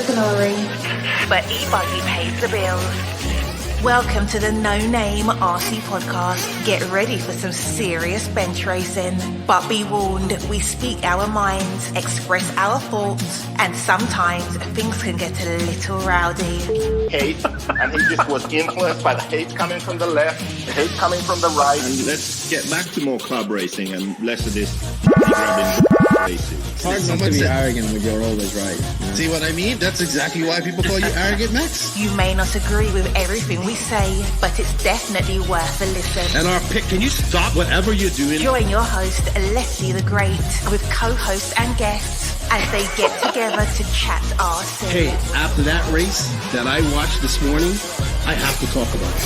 the glory, but e-buggy pays the bills. Welcome to the No Name RC podcast. Get ready for some serious bench racing. But be warned, we speak our minds, express our thoughts, and sometimes things can get a little rowdy. Hate, and he just was influenced by the hate coming from the left, the hate coming from the right. And let's get back to more club racing and less of this grabbing racing. It's hard not to be arrogant when you're always right. See what I mean? That's exactly why people call you arrogant, Max. You may not agree with everything we say, but it's definitely worth a listen. And our pick, can you stop whatever you're doing? Join your host, Lefty the Great, with co-hosts and guests as they get together to chat RC. Hey, after that race that I watched this morning, I have to talk about it.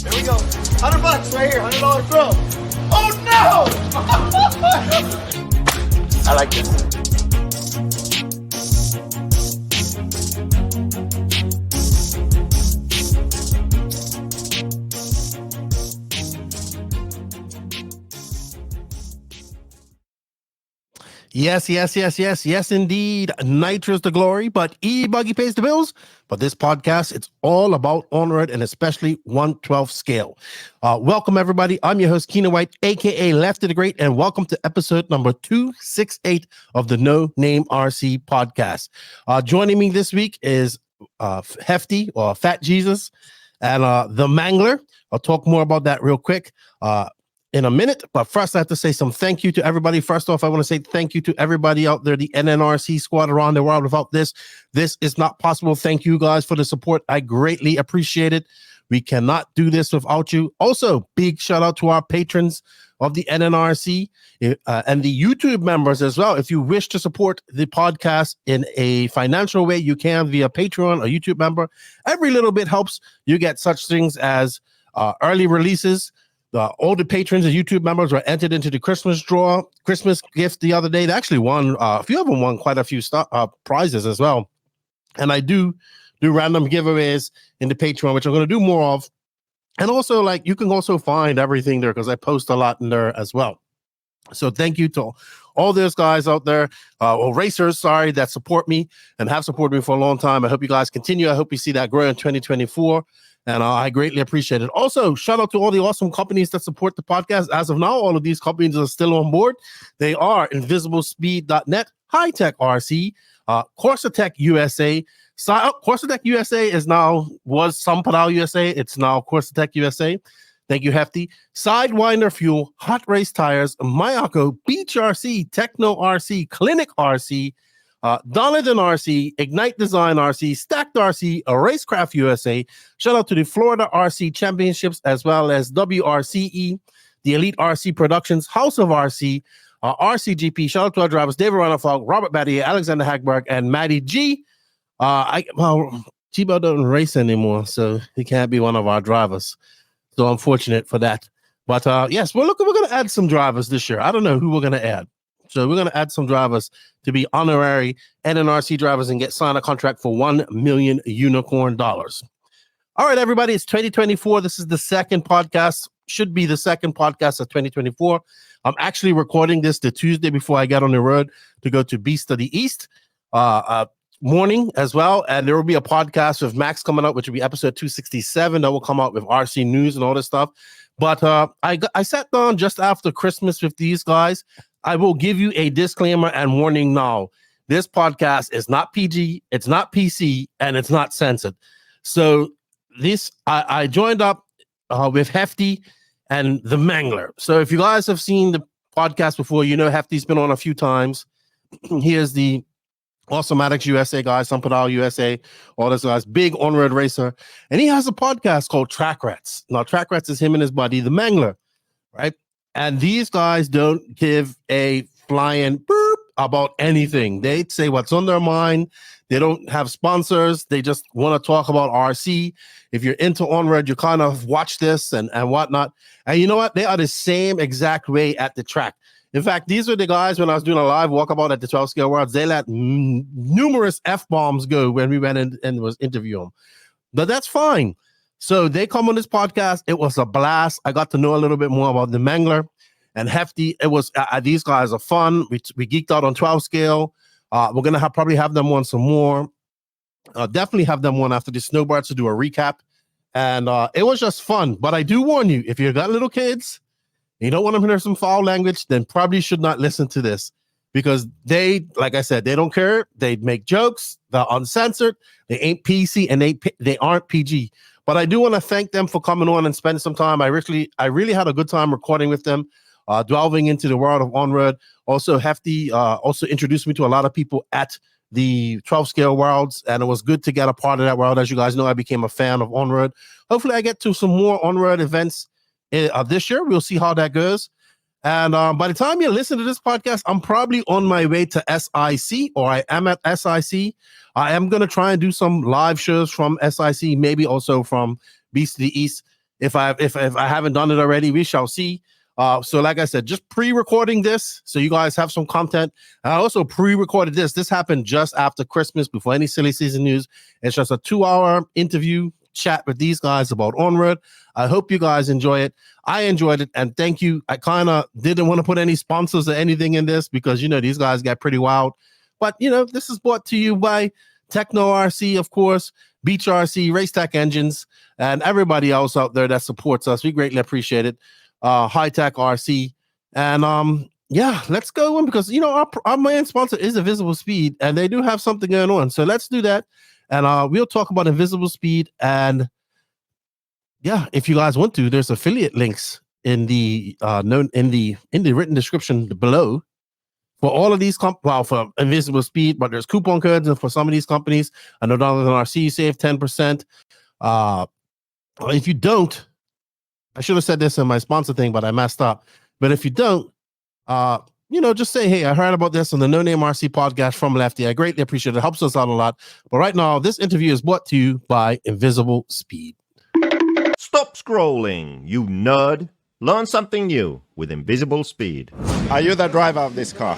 There we go. $100 right here, $100 throw. Oh no! I like this. Yes, indeed. Nitro's the glory, but e-buggy pays the bills. But this podcast, it's all about ONROAD and especially 1/12 scale. Welcome, everybody. I'm your host, Keenan White, a.k.a. Lefty the Great, and welcome to episode number 268 of the No Name RC podcast. Joining me this week is Hefty, or Fat Jesus, and the Mangler. I'll talk more about that real quick. In a minute, but first I have to say some thank you to everybody. First off, I want to say thank you to everybody out there, the NNRC squad around the world. Without this is not possible. Thank you guys for the support. I greatly appreciate it. We cannot do this without you. Also, big shout out to our patrons of the NNRC and the YouTube members as well. If you wish to support the podcast in a financial way, you can via Patreon or YouTube member. Every little bit helps. You get such things as early releases. All the patrons and YouTube members were entered into the Christmas gift the other day. They actually won, a few of them won quite a few prizes as well. And I do random giveaways in the Patreon, which I'm going to do more of. And also, like, you can also find everything there because I post a lot in there as well. So thank you to all those guys out there, or racers, that support me and have supported me for a long time. I hope you guys continue. I hope you see that grow in 2024. And I greatly appreciate it. Also, shout out to all the awesome companies that support the podcast. As of now, all of these companies are still on board. They are InvisibleSpeed.net, High Tech RC, CourseTech USA. CourseTech USA was Sampadal USA. It's now CourseTech USA. Thank you, Hefty. Sidewinder Fuel, Hot Race Tires, Mayako, Beach RC, Techno RC, Clinic RC, Donovan RC, Ignite Design RC, Stacked RC, RaceCraft USA. Shout out to the Florida RC Championships as well as WRCE, the Elite RC Productions, House of RC, RCGP. Shout out to our drivers, David Ronafog, Robert Battier, Alexander HagBerg, and Maddie G. Chibo doesn't race anymore, so he can't be one of our drivers. So unfortunate for that. But yes, we're going to add some drivers this year. I don't know who we're going to add. So we're going to add some drivers to be honorary NNRC drivers and get signed a contract for $1 million unicorn dollars. All right, everybody, it's 2024. This is the second podcast, should be the second podcast of 2024. I'm actually recording this the Tuesday before I get on the road to go to Beast of the East morning as well. And there will be a podcast with Max coming up, which will be episode 267. That will come out with RC news and all this stuff. But I sat down just after Christmas with these guys. I will give you a disclaimer and warning now. This podcast is not PG, it's not PC, and it's not censored. So I joined up with Hefty and the Mangler. So if you guys have seen the podcast before, you know Hefty's been on a few times. He is the Awesomatics USA guy, Sampadal USA, all those guys, big on-road racer. And he has a podcast called Track Rats. Now, Track Rats is him and his buddy, the Mangler, right? And these guys don't give a flying boop about anything. They say what's on their mind. They don't have sponsors. They just want to talk about RC. If you're into ONROAD, you kind of watch this and whatnot. And you know what? They are the same exact way at the track. In fact, these were the guys when I was doing a live walkabout at the 12 Scale Worlds. They let numerous F-bombs go when we went in and was interviewing them. But that's fine. So they come on this podcast. It was a blast. I got to know a little bit more about the Mangler. and Hefty. It was these guys are fun. We geeked out on 12 scale. We're gonna probably have them on some more. Definitely have them on after the snowboards to do a recap. And it was just fun. But I do warn you, if you've got little kids, you don't want them to hear some foul language, then probably should not listen to this. Because they, like I said, they don't care. They make jokes. They're uncensored. They ain't PC and they aren't PG. But I do want to thank them for coming on and spending some time. I really had a good time recording with them, delving into the world of ONROAD. Also, Hefty also introduced me to a lot of people at the 12 scale worlds, and it was good to get a part of that world. As you guys know, I became a fan of ONROAD. Hopefully, I get to some more ONROAD events this year. We'll see how that goes. And by the time you listen to this podcast, I'm probably on my way to SIC, or I am at SIC. I am going to try and do some live shows from SIC, maybe also from Beast to the East. If I haven't done it already, we shall see. So like I said, just pre-recording this so you guys have some content. And I also pre-recorded this. This happened just after Christmas, before any silly season news. It's just a 2-hour interview chat with these guys about ONROAD. I hope you guys enjoy it. I enjoyed it, and thank you. I kind of didn't want to put any sponsors or anything in this because, you know, these guys get pretty wild. But, you know, this is brought to you by Techno RC, of course, Beach RC, Race Tech Engines, and everybody else out there that supports us. We greatly appreciate it. High Tech RC. And yeah, let's go on because, you know, our main sponsor is Invisible Speed, and they do have something going on. So let's do that. And we'll talk about Invisible Speed. And yeah, if you guys want to, there's affiliate links in the written description below for all of these for Invisible Speed, but there's coupon codes and for some of these companies. I know NNRC you save 10%. If you don't, I should have said this in my sponsor thing, but I messed up. But if you don't, you know, just say, hey, I heard about this on the No Name RC podcast from Lefty. I greatly appreciate it. It helps us out a lot. But right now, this interview is brought to you by Invisible Speed. Stop scrolling, you nerd. Learn something new with Invisible Speed. Are you the driver of this car?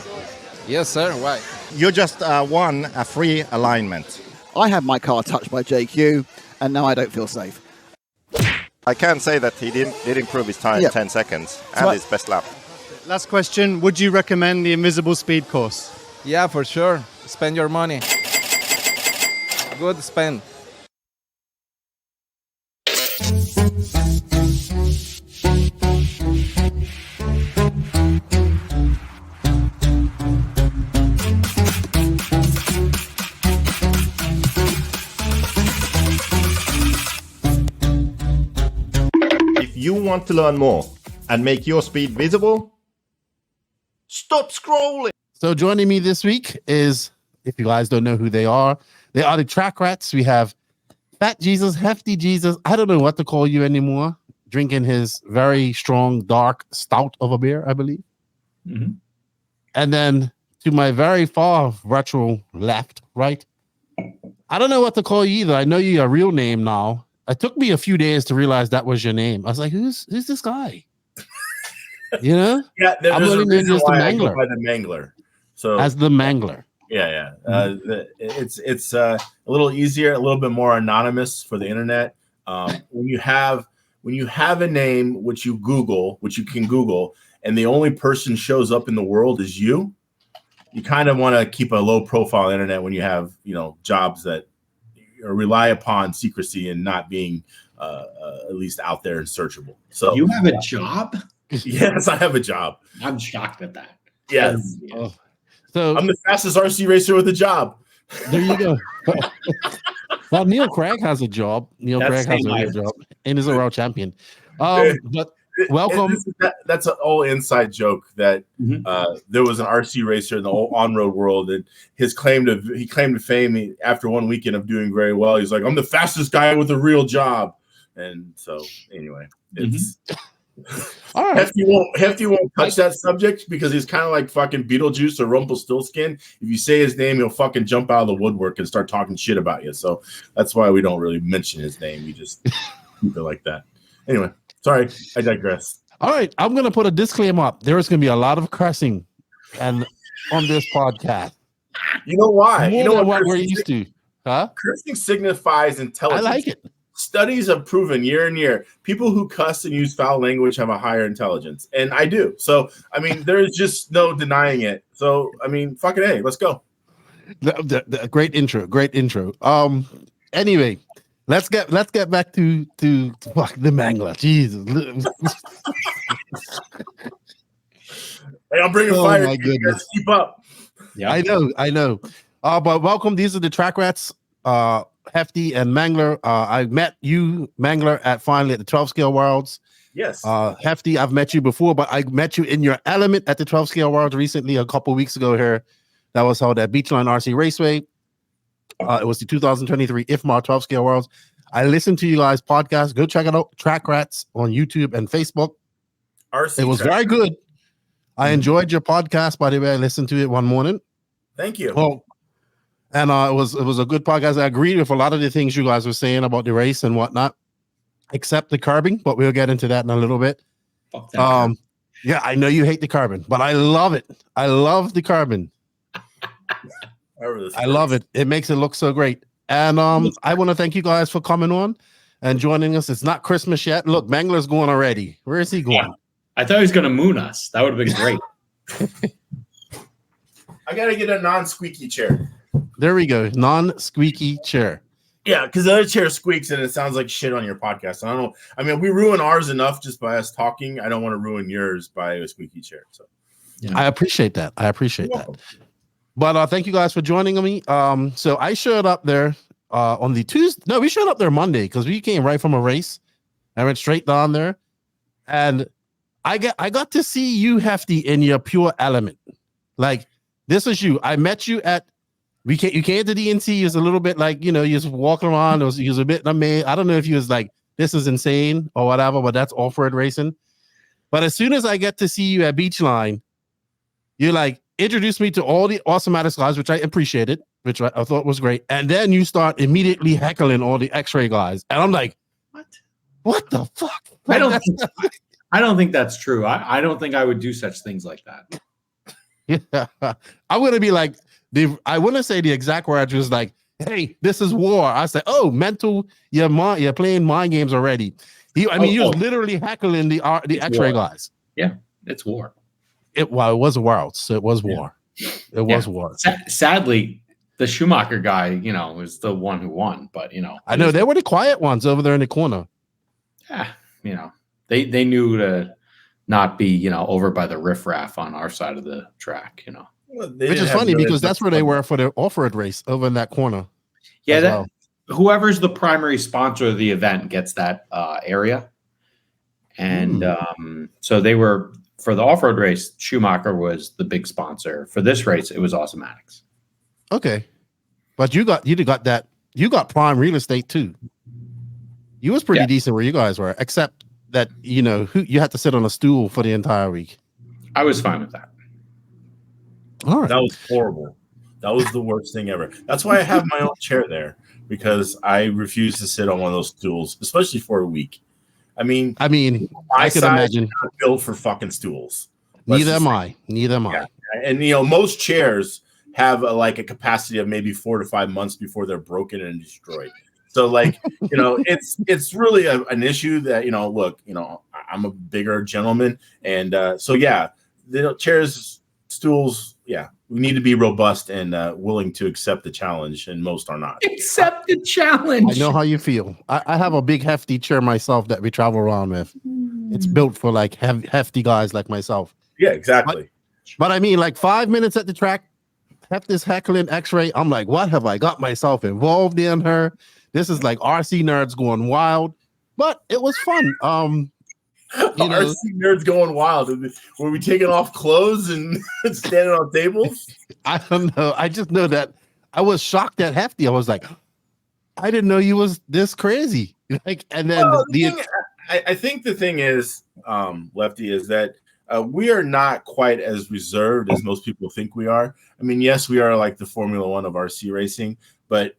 Yes, sir. Why? You just won a free alignment. I had my car touched by JQ, and now I don't feel safe. I can say that he did improve his time 10 seconds and his best lap. Last question, would you recommend the Invisible Speed course? Yeah, for sure. Spend your money. Good spend. If you want to learn more and make your speed visible, stop scrolling. So joining me this week is, if you guys don't know who they are the Track Rats. We have Fat Jesus, Hefty Jesus. I don't know what to call you anymore. Drinking his very strong, dark stout of a beer, I believe. Mm-hmm. And then to my very far virtual left, right? I don't know what to call you either. I know your real name now. It took me a few days to realize that was your name. I was like, who's this guy? You know? Yeah, there's a reason why I go by the Mangler. So as the Mangler. Yeah. It's a little easier, a little bit more anonymous for the internet. When you have a name which you can Google, and the only person shows up in the world is you kind of want to keep a low profile internet when you have, you know, jobs that rely upon secrecy and not being at least out there and searchable. So you have a job? Yes, I have a job. I'm shocked at that. Yes. Oh. So I'm the fastest RC racer with a job. There you go. Well, Neil Craig has a job. Neil Craig has a real job and is a world champion. But welcome. That's an old inside joke that there was an RC racer in the old on-road world, and he claimed to fame after one weekend of doing very well. He's like, I'm the fastest guy with a real job. And so anyway, it's all right. Hefty won't touch that subject because he's kind of like fucking Beetlejuice or Rumpelstiltskin. If you say his name, he'll fucking jump out of the woodwork and start talking shit about you. So that's why we don't really mention his name. We just keep it like that. Anyway, sorry, I digress. All right, I'm going to put a disclaimer up. There is going to be a lot of cursing and on this podcast. You know why? More you know what we're used to. Huh? Cursing signifies intelligence. I like it. studies have proven year and year, people who cuss and use foul language have a higher intelligence, and I do. So, I mean, there's just no denying it. So, I mean, fucking A, let's go. Great intro. Anyway, let's get back to fuck the Mangler. Jesus. Hey, I'm bringing fire. My goodness. Keep up. Yeah, I know. But welcome. These are the track rats, Hefty and Mangler. I met you, Mangler, at the 12 scale worlds. Yes. Hefty, I've met you before, but I met you in your element at the 12 scale worlds recently, a couple weeks ago here. That was held at Beachline RC Raceway. It was the 2023 IFMAR 12 scale worlds. I listened to you guys' podcast. Go check it out. Track Rats on YouTube and Facebook. RC it was very good. I enjoyed your podcast, by the way. I listened to it one morning. Thank you. Well, and it was a good podcast. I agreed with a lot of the things you guys were saying about the race and whatnot, except the curbing, but we'll get into that in a little bit. Yeah, I know you hate the carbon, but I love it. I love the carbon. I love it. It makes it look so great. And I want to thank you guys for coming on and joining us. It's not Christmas yet. Look, Mangler's going already. Where is he going? Yeah. I thought he was going to moon us. That would have been great. I got to get a non-squeaky chair. There we go. Non-squeaky chair. Yeah, because the other chair squeaks and it sounds like shit on your podcast. I don't know. I mean, we ruin ours enough just by us talking. I don't want to ruin yours by a squeaky chair. So yeah. I appreciate that. But thank you guys for joining me. So I showed up there on the Tuesday. No, we showed up there Monday because we came right from a race. I went straight down there, and I got to see you, Hefty, in your pure element. Like, this is you. I met you at you came to DNC. You was a little bit like, you was walking around. You was a bit amazed. I don't know if you was like, this is insane or whatever, but that's off-road racing. But as soon as I get to see you at Beachline, you like introduced me to all the Awesomatics guys, which I appreciated, which I thought was great. And then you start immediately heckling all the X-ray guys. And I'm like, what the fuck? I don't think that's true. I don't think I would do such things like that. Yeah. I'm going to be like, I wouldn't say the exact words was like, hey, this is war. I said, oh, mental, you're playing mind games already. He was literally heckling the X-ray guys. Yeah, it's war. It was worlds, so it was war. It was war. Sadly, the Schumacher guy, was the one who won. But I know they were the quiet ones over there in the corner. Yeah, they knew to not be over by the riffraff on our side of the track. Well, which is funny because that's where they were for the off-road race over in that corner. Yeah, whoever's the primary sponsor of the event gets that area, and so they were. For the off-road race, Schumacher was the big sponsor. For this race, it was Awesomatics. Okay. But you got that. You got prime real estate too. You was pretty decent where you guys were, except that, you had to sit on a stool for the entire week. I was fine with that. All right. That was horrible. That was the worst thing ever. That's why I have my own chair there, because I refuse to sit on one of those stools, especially for a week. I mean, I can imagine. Not built for fucking stools. Neither am I. And most chairs have a capacity of maybe 4 to 5 months before they're broken and destroyed. So it's really an issue that look, I'm a bigger gentleman, and the chairs, stools, we need to be robust and willing to accept the challenge, and most are not. Accept the challenge. I know how you feel. I have a big hefty chair myself that we travel around with. It's built for hefty guys like myself. Yeah, exactly. But 5 minutes at the track, Hefty's heckling X-ray. I'm like, what have I got myself involved in her? This is like RC nerds going wild, but it was fun. RC nerds going wild. Were we taking off clothes and standing on tables? I don't know. I just know that I was shocked at Hefty. I was like, I didn't know you was this crazy. And then I think the thing is, Lefty, is that we are not quite as reserved as most people think we are. I mean, yes, we are like the Formula One of RC racing, but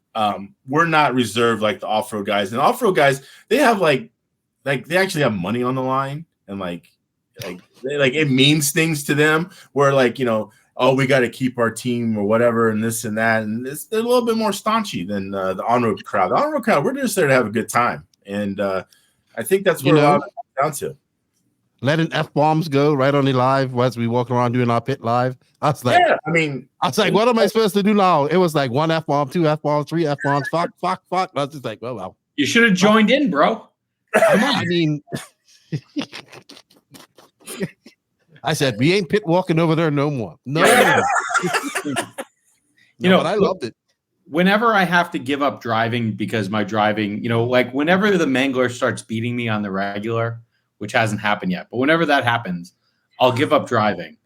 we're not reserved like the off-road guys. And off-road guys, they have like they actually have money on the line, and it means things to them. Where oh, we got to keep our team or whatever, and this and that, and they're a little bit more staunchy than the on-road crowd. The on-road crowd, we're just there to have a good time, And I think that's what a lot of it comes down to. Letting F-bombs go right on the live as we walk around doing our pit live. I was like, yeah, I mean, I was like, what am I supposed to do now? It was like 1 F-bomb, 2 F-bombs, 3 F-bombs, fuck. I was just like, well. You should have joined in, bro. I mean, I said, we ain't pit walking over there no more. No. But I loved it. Whenever I have to give up driving because my driving, like whenever the Mangler starts beating me on the regular, which hasn't happened yet, but whenever that happens, I'll give up driving.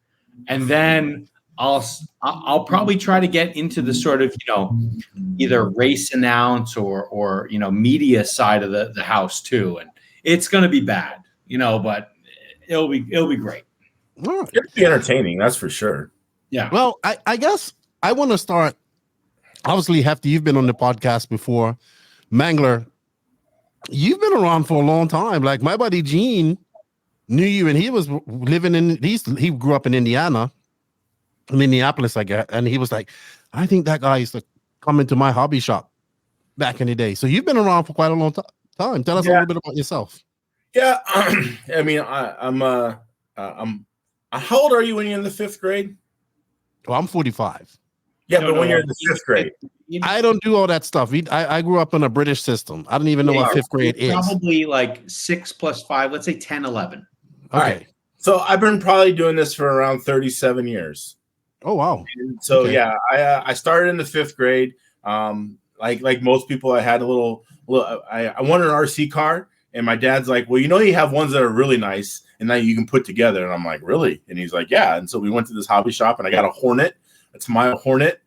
And then I'll probably try to get into the sort of, either race announce or media side of the house too. And it's going to be bad, but it'll be great. It'll be entertaining. That's for sure. Yeah. Well, I guess I want to start. Obviously, Hefty, you've been on the podcast before. Mangler, you've been around for a long time. Like my buddy Gene knew you, and he was living he grew up in Indiana, in Minneapolis, I guess. And he was like, I think that guy used to come into my hobby shop back in the day. So you've been around for quite a long time. Tell us a little bit about yourself. Yeah, I mean, I'm how old are you when you're in the 5th grade? Well, I'm 45. Yeah, but when you're in the 5th grade, I don't do all that stuff. I grew up in a British system. I don't even know what 5th grade is. Probably like 6 + 5, let's say 10, 11. Okay. All right. So I've been probably doing this for around 37 years. Oh, wow. And so, yeah, I started in the 5th grade. Like most people, I had I wanted an RC car. And my dad's like, well, you have ones that are really nice and that you can put together. And I'm like, really? And he's like, yeah. And so we went to this hobby shop and I got a Hornet. It's my Hornet.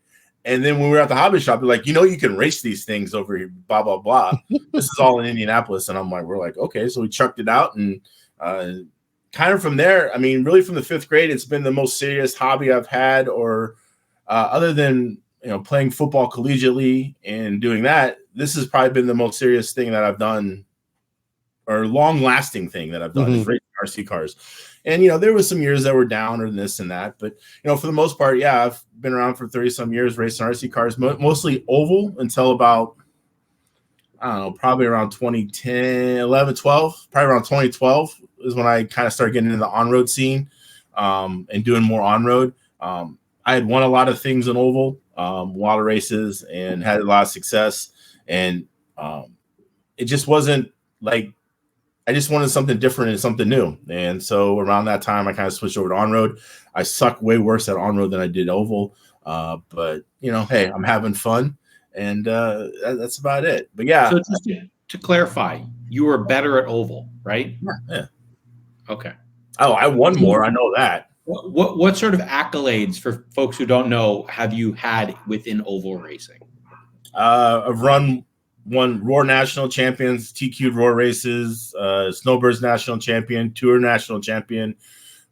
And then when we were at the hobby shop, they're like, you can race these things over here, blah, blah, blah. This is all in Indianapolis. And we're like, okay. So we chucked it out. And kind of from there, I mean, really from the 5th grade, it's been the most serious hobby I've had, or other than, playing football collegiately and doing that, this has probably been the most serious thing that I've done, or long-lasting thing that I've done, is racing RC cars. And, there was some years that were down or this and that. But, for the most part, yeah, I've been around for 30-some years racing RC cars, mostly oval until about, I don't know, probably around 2010, 11, 12. Probably around 2012 is when I kind of started getting into the on-road scene and doing more on-road. I had won a lot of things in oval, a lot of races, and had a lot of success. And it just wasn't like, I just wanted something different and something new. And so around that time, I kind of switched over to on-road. I suck way worse at on-road than I did oval. But, hey, I'm having fun. And that's about it. But, yeah. So just to clarify, you were better at oval, right? Yeah. Okay. Oh, I won more. I know that. What sort of accolades, for folks who don't know, have you had within oval racing? I've won Roar National Champions, TQ'd Roar races, Snowbirds National Champion, Tour National Champion,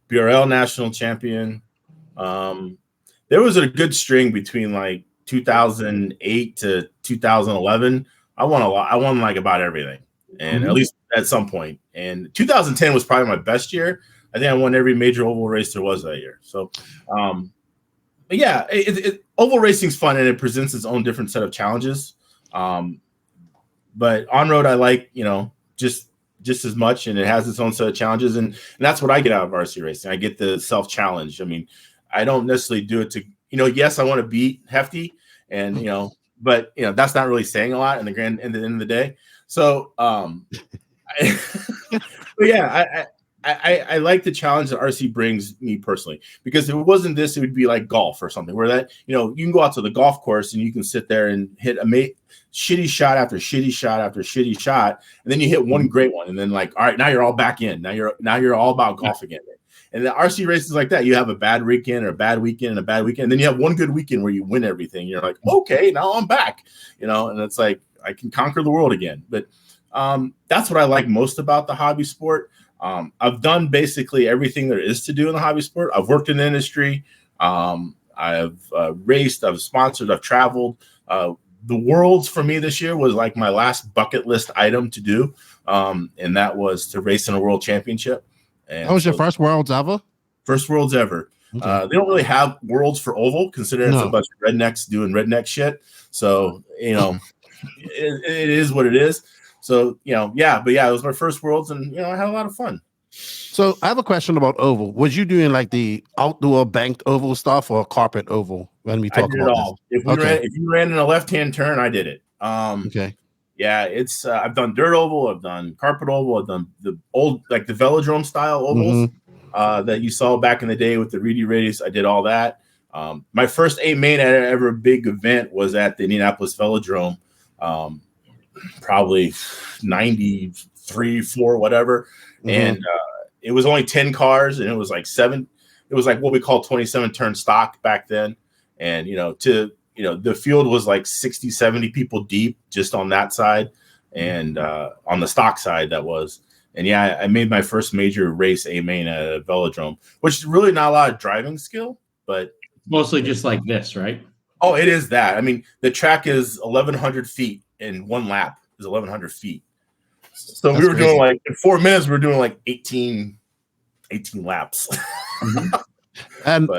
BRL National Champion. There was a good string between like 2008 to 2011. I won a lot. I won like about everything, and at least at some point. And 2010 was probably my best year. I think I won every major oval race there was that year. So, but yeah, oval racing's fun, and it presents its own different set of challenges. But on road, I like, just as much, and it has its own set of challenges, and that's what I get out of RC racing. I get the self challenge. I mean, I don't necessarily do it to, yes, I want to beat Hefty, and but that's not really saying a lot in the end of the day. So, but yeah, I like the challenge that RC brings me personally, because if it wasn't this, it would be like golf or something where that, you can go out to the golf course and you can sit there and hit shitty shot after shitty shot after shitty shot. And then you hit one great one. And then like, all right, now you're all back in. Now you're all about golf again. And the RC race is like that. You have a bad weekend or a bad weekend and a bad weekend. And then you have one good weekend where you win everything. You're like, okay, now I'm back, and it's like, I can conquer the world again. But that's what I like most about the hobby sport. I've done basically everything there is to do in the hobby sport. I've worked in the industry. I've raced, I've sponsored, I've traveled. The Worlds for me this year was like my last bucket list item to do. And that was to race in a world championship. And that was your first Worlds ever? First Worlds ever. Okay. They don't really have Worlds for oval, considering it's a bunch of rednecks doing redneck shit. So, it is what it is. So, but it was my first Worlds, and I had a lot of fun. So I have a question about oval. Was you doing like the outdoor banked oval stuff or carpet oval when we talk about all this? If you ran in a left-hand turn, I did it. Okay. Yeah, it's I've done dirt oval, I've done carpet oval, I've done the old like the velodrome style ovals that you saw back in the day with the Reedy Radius. I did all that. My first A main at ever big event was at the Indianapolis Velodrome, probably 93, 4, whatever. And it was only 10 cars, and it was like what we call 27 turn stock back then. And, the field was like 60, 70 people deep just on that side. And on the stock side, that was. And yeah, I made my first major race A main at a velodrome, which is really not a lot of driving skill, but mostly just like this, right? Oh, it is that. I mean, the track is 1,100 feet, and one lap is 1,100 feet. So we were doing like in 4 minutes, we were doing like 18 laps. And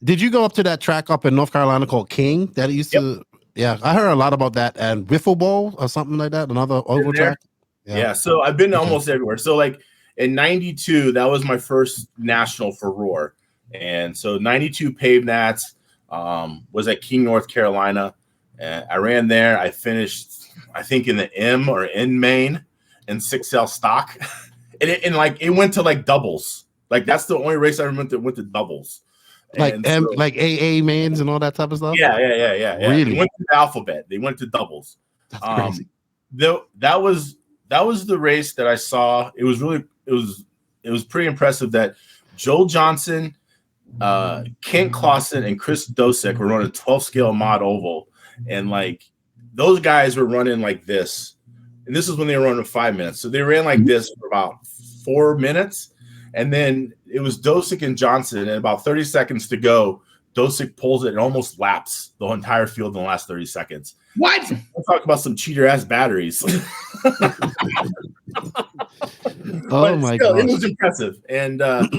did you go up to that track up in North Carolina called King? That it used to, yeah, I heard a lot about that. And Wiffle Ball or something like that, another oval track. Yeah, so I've been almost everywhere. So like in 92, that was my first national for Roar. And so 92 paved nats was at King, North Carolina. And I ran there. I finished, I think, in the M or N main and 6L stock. and it went to like doubles. Like that's the only race I remember that went to doubles. Like like AA mains and all that type of stuff. Yeah. Really? They went to the alphabet. They went to doubles. That's crazy. That was the race that I saw. It was pretty impressive that Joel Johnson, Kent Clausen, and Chris Dosick were running 12 scale mod oval, and like those guys were running like this, and this is when they were running 5 minutes. So they ran like this for about 4 minutes, and then it was Dosick and Johnson, and about 30 seconds to go, Dosick pulls it and almost laps the entire field in the last 30 seconds. What? We'll talk about some cheater ass batteries. Oh my god, it was impressive. And I've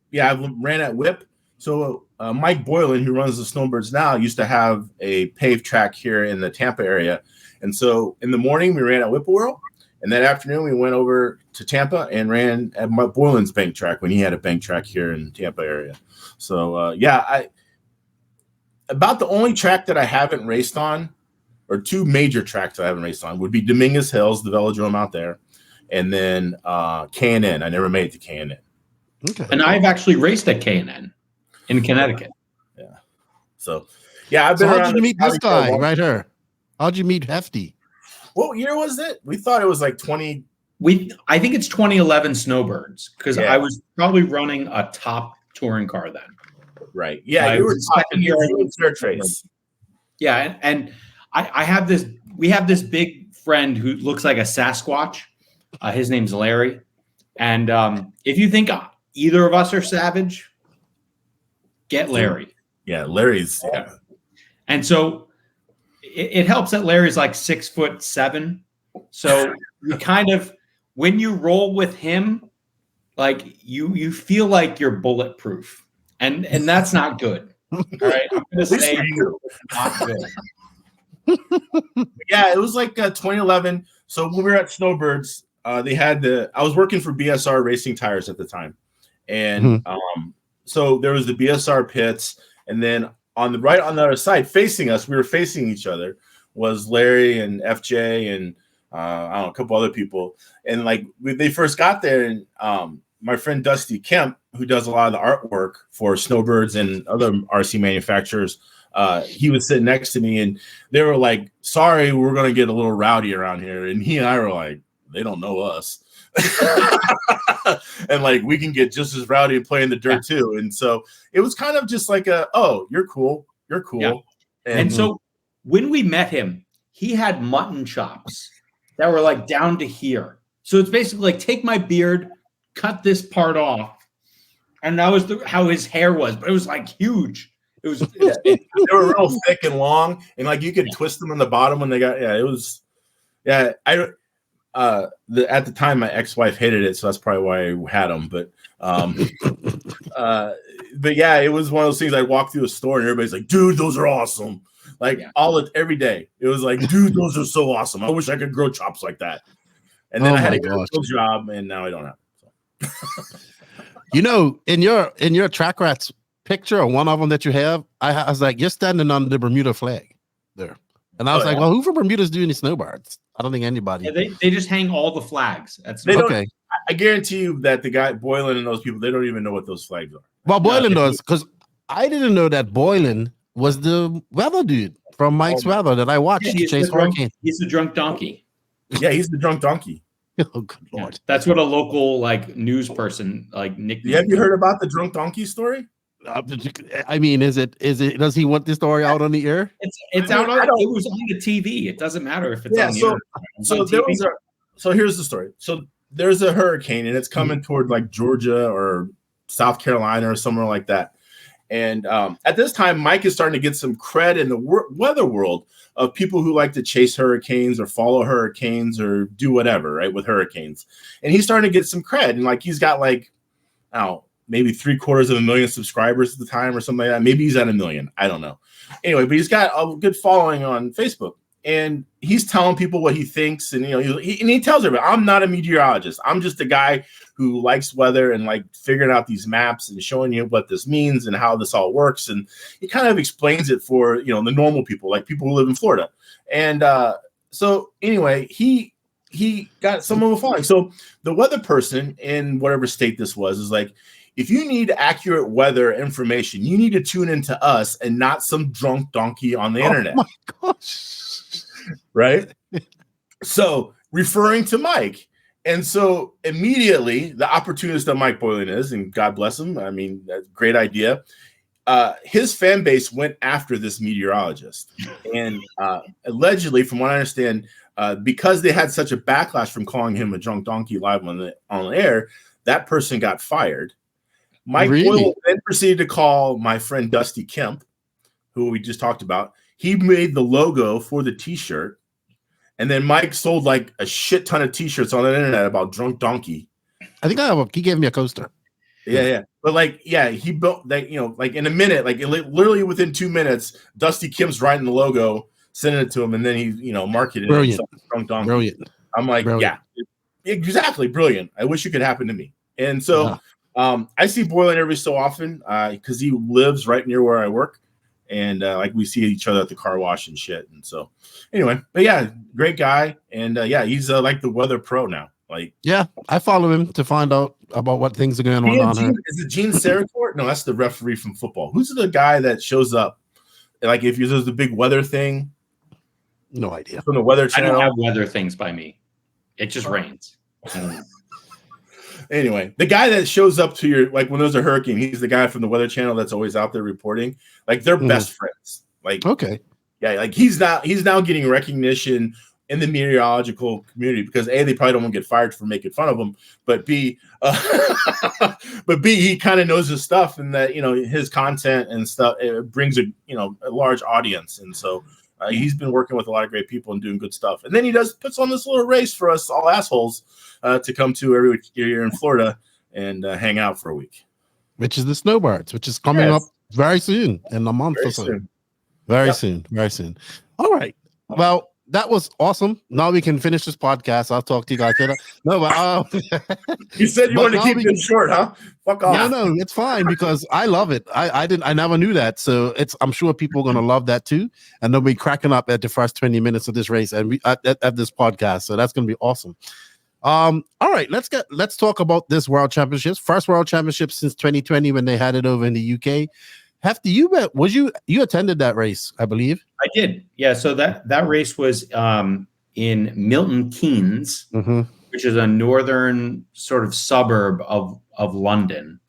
ran at Whip. So Mike Boylan, who runs the Snowbirds now, used to have a paved track here in the Tampa area. And so in the morning we ran at Whippoorwill, and that afternoon we went over to Tampa and ran at Mike Boylan's bank track when he had a bank track here in the Tampa area. So about the only track that I haven't raced on, or two major tracks I haven't raced on, would be Dominguez Hills, the velodrome out there, and then K&N. I never made it to K&N. Okay. And I've actually raced at K&N in Connecticut. Yeah. So, yeah, I've been. So how'd you meet this guy right here? How'd you meet Hefty? What year was it? We thought it was like 20. I think it's 2011 Snowbirds, because I was probably running a top touring car then. Right. Yeah, you were second year in search race. Yeah, and I have this. We have this big friend who looks like a Sasquatch. His name's Larry, and if you think either of us are savage, get Larry. Yeah, Larry's. Yeah. And so it helps that Larry's like 6'7". So you kind of, when you roll with him, like you feel like you're bulletproof, and that's not good. All right, I'm gonna say not good. Yeah, it was like 2011. So when we were at Snowbirds, they had I was working for BSR Racing Tires at the time, and so there was the BSR pits, and then on the other side, facing us, we were facing each other, was Larry and FJ and I don't know, a couple other people. And like they first got there, and my friend Dusty Kemp, who does a lot of the artwork for Snowbirds and other RC manufacturers, he was sitting next to me, and they were like, "Sorry, we're gonna get a little rowdy around here." And he and I were like, "They don't know us." And like we can get just as rowdy and play in the dirt too. And so it was kind of just like oh, you're cool. Yeah. And so when we met him, he had mutton chops that were like down to here. So it's basically like, take my beard, cut this part off. And that was how his hair was, but it was like huge. It was they were real thick and long, and like you could twist them on the bottom when they got it was at the time my ex-wife hated it, so that's probably why I had them. But yeah, it was one of those things. I walked through a store and everybody's like, "Dude, those are awesome." Like every day. It was like, dude, those are so awesome. I wish I could grow chops like that. And then I had a good job, and now I don't have it. So. You know, in your track rats picture, or one of them that you have, I was like, you're standing on the Bermuda flag there. And I was like, well, who from Bermuda is doing these snowbirds? I don't think anybody. Yeah, they just hang all the flags. That's okay. I guarantee you that the guy Boylan and those people, they don't even know what those flags are. Well, Boylan does, because I didn't know that Boylan was the weather dude from Mike's Weather that I watched chase hurricane. He's the drunk donkey. Yeah, he's the drunk donkey. Oh, good Lord. Yeah, that's what a local news person nicknamed. Have you heard about the drunk donkey story? I mean, is it? Does he want the story out on the air? It's out. It was on the TV. It doesn't matter if it's on the air. So here's the story. So there's a hurricane, and it's coming toward like Georgia or South Carolina or somewhere like that. And at this time, Mike is starting to get some cred in the weather world of people who like to chase hurricanes or follow hurricanes or do whatever, right, with hurricanes. And he's starting to get some cred. And like he's got like, I don't know, maybe 750,000 subscribers at the time or something like that. Maybe he's at 1 million. I don't know. Anyway, but he's got a good following on Facebook. And he's telling people what he thinks. And, he tells everybody, I'm not a meteorologist. I'm just a guy who likes weather and like figuring out these maps and showing you what this means and how this all works. And he kind of explains it for, the normal people, like people who live in Florida. And so anyway, he got some of a following. So the weather person in whatever state this was is like, if you need accurate weather information, you need to tune into us and not some drunk donkey on the internet. Oh my gosh. Right? So referring to Mike. And so immediately the opportunist that Mike Boylan is, and God bless him, I mean, that's a great idea. His fan base went after this meteorologist. And allegedly, from what I understand, because they had such a backlash from calling him a drunk donkey live on the air, that person got fired. Mike Boylan then proceeded to call my friend Dusty Kemp, who we just talked about. He made the logo for the T-shirt. And then Mike sold like a shit ton of T-shirts on the internet about drunk donkey. I think he gave me a coaster. Yeah. But he built that, like in a minute, like literally within 2 minutes, Dusty Kemp's writing the logo, sending it to him, and then he, marketed it. Drunk donkey. Brilliant. I'm like, brilliant. Yeah, exactly. Brilliant. I wish it could happen to me. And so I see Boylan every so often because he lives right near where I work. And like we see each other at the car wash and shit. And so anyway, but yeah, great guy. And he's like the weather pro now. Like, yeah, I follow him to find out about what things are going on. Is it Gene Saracourt? No, that's the referee from football. Who's the guy that shows up? Like if there's the big weather thing. No idea. From the Weather Channel. I don't have weather things by me. It just rains. I don't know. Anyway, the guy that shows up to your, like when there's a hurricane, he's the guy from the Weather Channel that's always out there reporting. Like they're best friends. Like, okay. Yeah. Like he's now getting recognition in the meteorological community because A, they probably don't want to get fired for making fun of him, but B, he kind of knows his stuff and that, his content and stuff, it brings a large audience. And so he's been working with a lot of great people and doing good stuff. And then he puts on this little race for us all assholes to come to every year in Florida and hang out for a week. Which is the Snowbirds, which is coming up very soon in a month or so. Very soon. All right. Well, that was awesome. Now we can finish this podcast. I'll talk to you guys later. No, but you said you wanted to keep it short, huh? Fuck off. No, it's fine because I love it. I never knew that. So I'm sure people are gonna love that too. And they'll be cracking up at the first 20 minutes of this race and at this podcast. So that's gonna be awesome. All right, let's talk about this World Championships. First World Championships since 2020 when they had it over in the UK. Hefty, you attended that race, I believe. I did. Yeah. So that race was in Milton Keynes, which is a northern sort of suburb of London.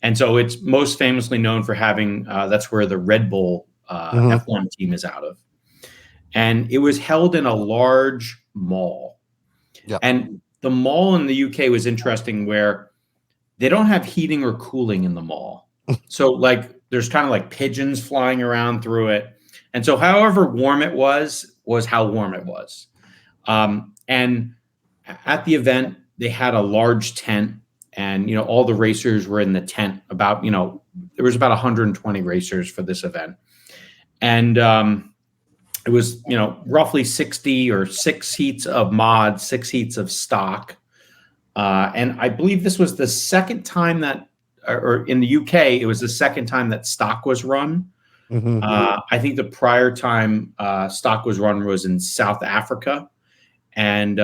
And so it's most famously known for having that's where the Red Bull F1 team is out of. And it was held in a large mall. Yeah. And the mall in the UK was interesting where they don't have heating or cooling in the mall. So like there's kind of like pigeons flying around through it. And so however warm it was how warm it was. And at the event, they had a large tent and, all the racers were in the tent there was about 120 racers for this event. And it was, roughly 60 or 6 heats of mod, 6 heats of stock. And I believe this was the second time that, or in the UK, it was the second time that stock was run. I think the prior time stock was run was in South Africa. And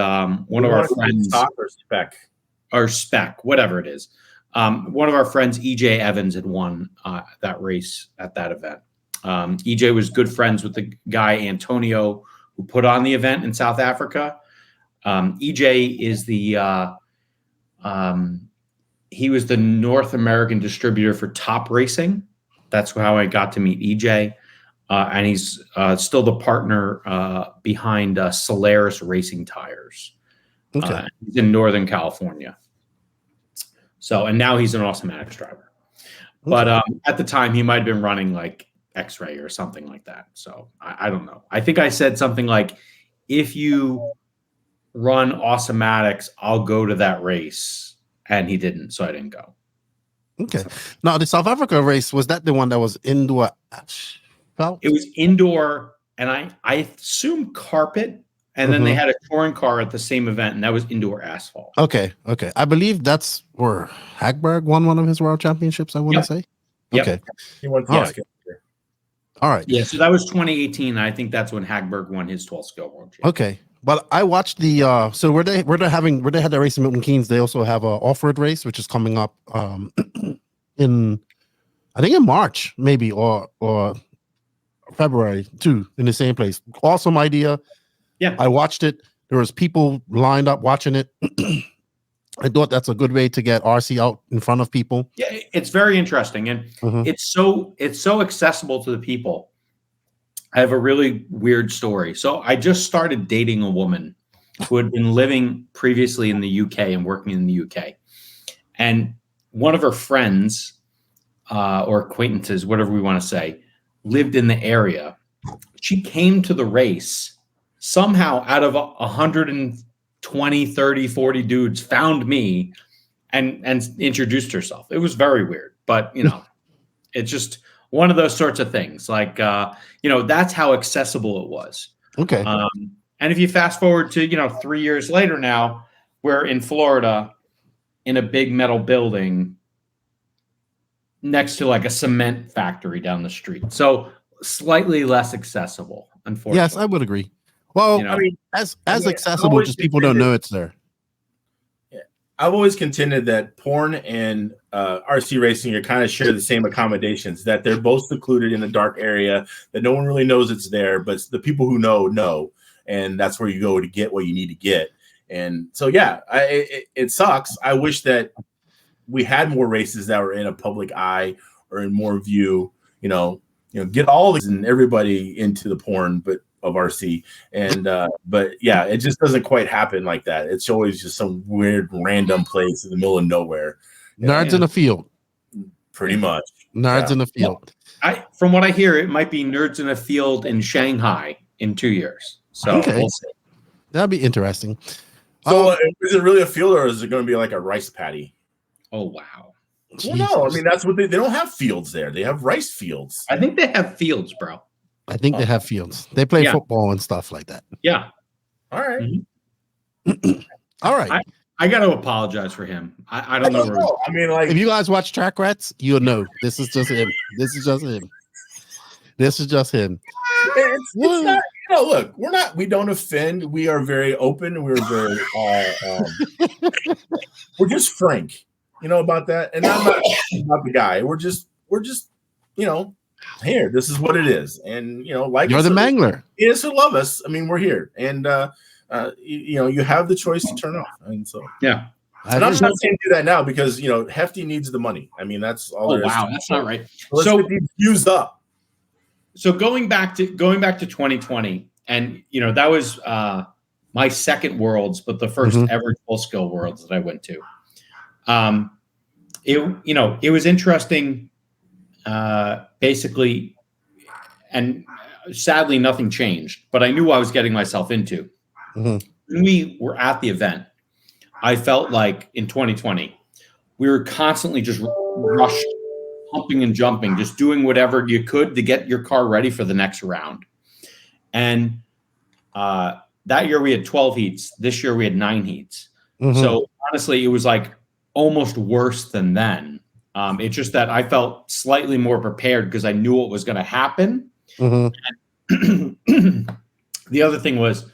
one of our friends, stock or spec, whatever it is. One of our friends, EJ Evans, had won that race at that event. EJ was good friends with the guy Antonio who put on the event in South Africa. EJ is he was the North American distributor for Top Racing. That's how I got to meet EJ. And he's still the partner behind Solaris Racing Tires. Okay. He's in Northern California. So, and now he's an Automatics driver. But at the time, he might have been running like X-Ray or something like that. So I don't know. I think I said something like, if you run Automatics, I'll go to that race. And he didn't, so I didn't go. Okay. Now, the South Africa race, was that the one that was indoor asphalt? It was indoor, and I assume carpet. And then they had a touring car at the same event, and that was indoor asphalt. Okay. I believe that's where HagBerg won one of his world championships, I want to say. Yep. Okay. He won All right. Yeah, so that was 2018. And I think that's when HagBerg won his 12 scale world championship. Okay. But I watched the so where they had the race in Milton Keynes, they also have a off-road race, which is coming up in March, maybe, or February too, in the same place. Awesome idea. Yeah. I watched it. There was people lined up watching it. I thought that's a good way to get RC out in front of people. Yeah, it's very interesting, and it's so accessible to the people. I have a really weird story. So I just started dating a woman who had been living previously in the UK and working in the UK, and one of her friends or acquaintances, whatever we want to say, lived in the area. She came to the race. Somehow out of 120, 30, 40 dudes found me and introduced herself. It was very weird, but it's just one of those sorts of things. Like, that's how accessible it was. Okay. And if you fast forward to, 3 years later now, we're in Florida in a big metal building next to like a cement factory down the street. So slightly less accessible, unfortunately. Yes, I would agree. Well, I mean, as accessible, just people don't know it's there. Yeah, I've always contended that porn and RC racing are kind of share the same accommodations. That they're both secluded in a dark area that no one really knows it's there, but the people who know, and that's where you go to get what you need to get. And so, yeah, it sucks. I wish that we had more races that were in a public eye or in more view. Get all these and everybody into the porn, but of RC, and but yeah, it just doesn't quite happen like that. It's always just some weird random place in the middle of nowhere. Nerds in the field, pretty much. Nerds in the field. From what I hear, it might be nerds in a field in Shanghai in 2 years. So we'll see. That'd be interesting. So is it really a field, or is it going to be like a rice paddy? Oh wow. Well, no, I mean that's what they don't have fields there. They have rice fields. I think they have fields, bro. I think they have fields. They play football and stuff like that. Yeah. All right. All right. I got to apologize for him. I don't know. I mean, like, if you guys watch Track Rats, you'll know this is just him. This is just him. This is just him. It's not. Look, we don't offend. We are very open. We're very. We're just frank. About that, and I'm not the guy. We're just. Here, this is what it is, and like you're the mangler. Yes, who love us. I mean, we're here, and you have the choice to turn off, and so yeah. And I'm not saying do that now because Hefty needs the money. I mean, that's all. Oh wow, that's not right. So get these used up. So going back to 2020, and that was my second Worlds, but the first ever full scale Worlds that I went to. It was interesting. Basically, and sadly, nothing changed. But I knew what I was getting myself into. When we were at the event, I felt like in 2020, we were constantly just rushed, humping and jumping, just doing whatever you could to get your car ready for the next round. And that year we had 12 heats. This year we had 9 heats. So honestly, it was like almost worse than then. It's just that I felt slightly more prepared because I knew what was going to happen. The other thing was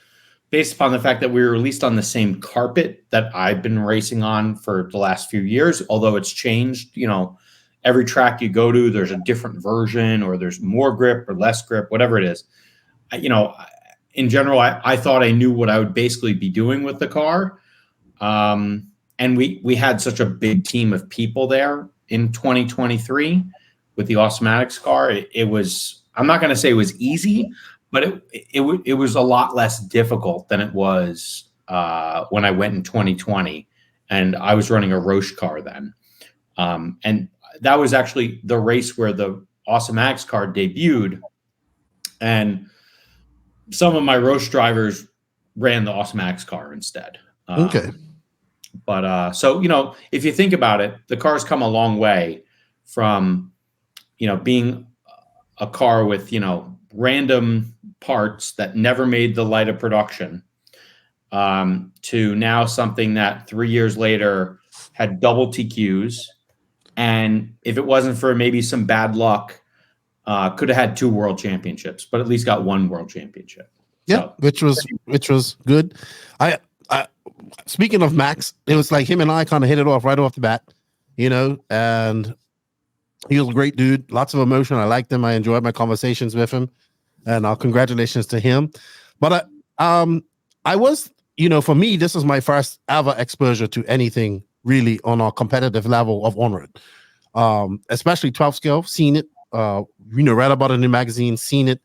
based upon the fact that we were released on the same carpet that I've been racing on for the last few years, although it's changed, every track you go to, there's a different version or there's more grip or less grip, whatever it is. In general, I thought I knew what I would basically be doing with the car. And we had such a big team of people there in 2023 with the Awesomatics car. It was, I'm not going to say it was easy, but it was a lot less difficult than it was when I went in 2020, and I was running a Roche car then. And that was actually the race where the Awesomatics car debuted, and some of my Roche drivers ran the Awesomatics car instead. But so, if you think about it, the car's come a long way from, being a car with, random parts that never made the light of production, to now something that 3 years later had double TQs. And if it wasn't for maybe some bad luck, could have had 2 world championships, but at least got 1 world championship. Yeah, so, which was good. I speaking of Max, it was like him and I kind of hit it off right off the bat, and he was a great dude, lots of emotion. I liked him. I enjoyed my conversations with him, and congratulations to him. But I was, for me, this is my first ever exposure to anything really on a competitive level of ONROAD, especially 12 scale. Seen it, read about it in the magazine, seen it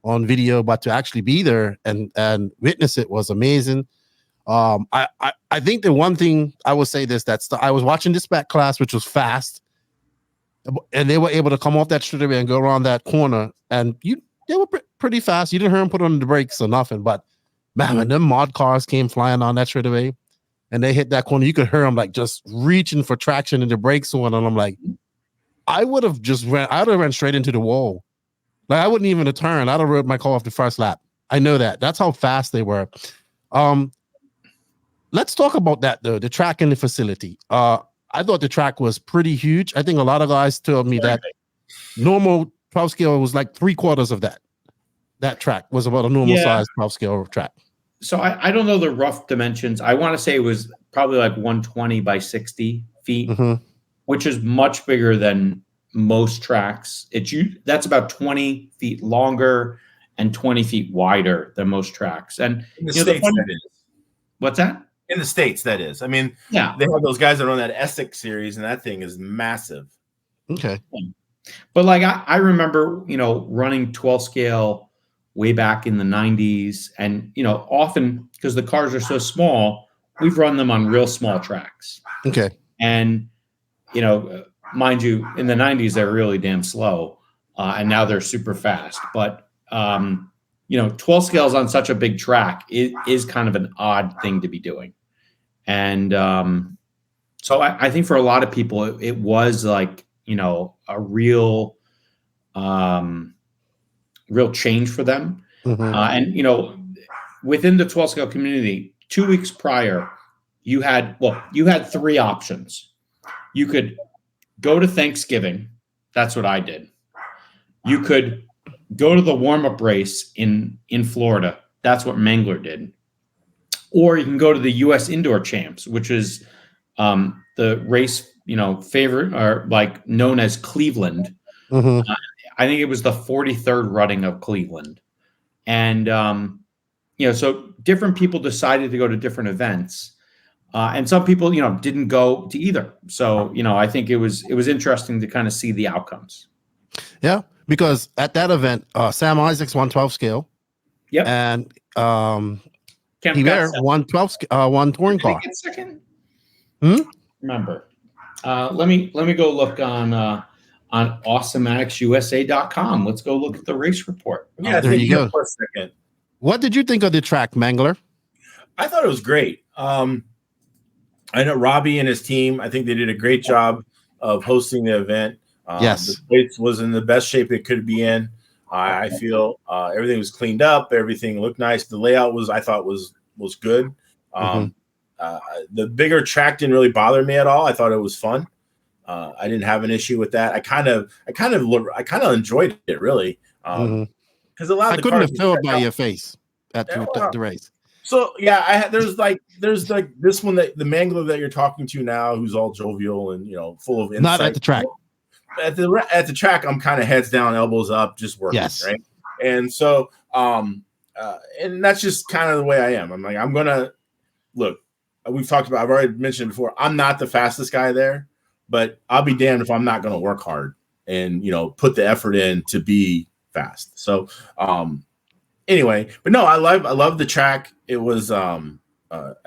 on video, but to actually be there and witness it was amazing. I think the one thing I would say I was watching this back class, which was fast, and they were able to come off that straightaway and go around that corner, and they were pretty fast. You didn't hear them put on the brakes or nothing, but man, when them mod cars came flying on that straightaway and they hit that corner, you could hear them like just reaching for traction and the brakes on, and I'm like, I would have ran straight into the wall. Like I wouldn't even have turned. I'd have rode my car off the first lap. I know that. That's how fast they were. Let's talk about that though, the track and the facility. I thought the track was pretty huge. I think a lot of guys told me that normal 12 scale was like 3/4 of that. That track was about a normal size 12 scale track. So I don't know the rough dimensions. I want to say it was probably like 120 by 60 feet, which is much bigger than most tracks. That's about 20 feet longer and 20 feet wider than most tracks. And in the States, that is. What's that? In the States, that is. I mean, they have those guys that run that Essex series, and that thing is massive. Okay. But like I remember, running 12 scale way back in the 90s, and often because the cars are so small, we've run them on real small tracks. Okay. And mind you, in the 90s they're really damn slow, and now they're super fast. But 12 scales on such a big track is kind of an odd thing to be doing. And so I think for a lot of people, it was like, a real change for them. And, within the 12 scale community, 2 weeks prior, you had 3 options. You could go to Thanksgiving. That's what I did. You could go to the warm-up race in Florida. That's what Mangler did. Or you can go to the U.S. Indoor Champs, which is the race, favorite, or like known as Cleveland. I think it was the 43rd running of Cleveland. And, so different people decided to go to different events. And some people, didn't go to either. So, I think it was interesting to kind of see the outcomes. Yeah. Because at that event, Sam Isaacs won 12 scale. Yep. And Hiver won 1 touring car. Second? Remember. Let me go look on AwesomaticSUSA.com. Let's go look at the race report. Yeah, there you go. For a second. What did you think of the track, Mangler? I thought it was great. I know Robbie and his team, I think they did a great job of hosting the event. Yes. The place was in the best shape it could be in. I feel everything was cleaned up. Everything looked nice. The layout I thought was good. The bigger track didn't really bother me at all. I thought it was fun. I didn't have an issue with that. I kind of enjoyed it really. Because I couldn't have felt by your face at the race. So yeah, there's like this one that the Mangler that you're talking to now, who's all jovial and full of insight. Not at the track. At the track, I'm kind of heads down, elbows up, just working. Yes. Right. And so and that's just kind of the way I am. I'm like, I'm gonna look. I've already mentioned before. I'm not the fastest guy there, but I'll be damned if I'm not going to work hard and put the effort in to be fast. So anyway, but no, I love the track. It was I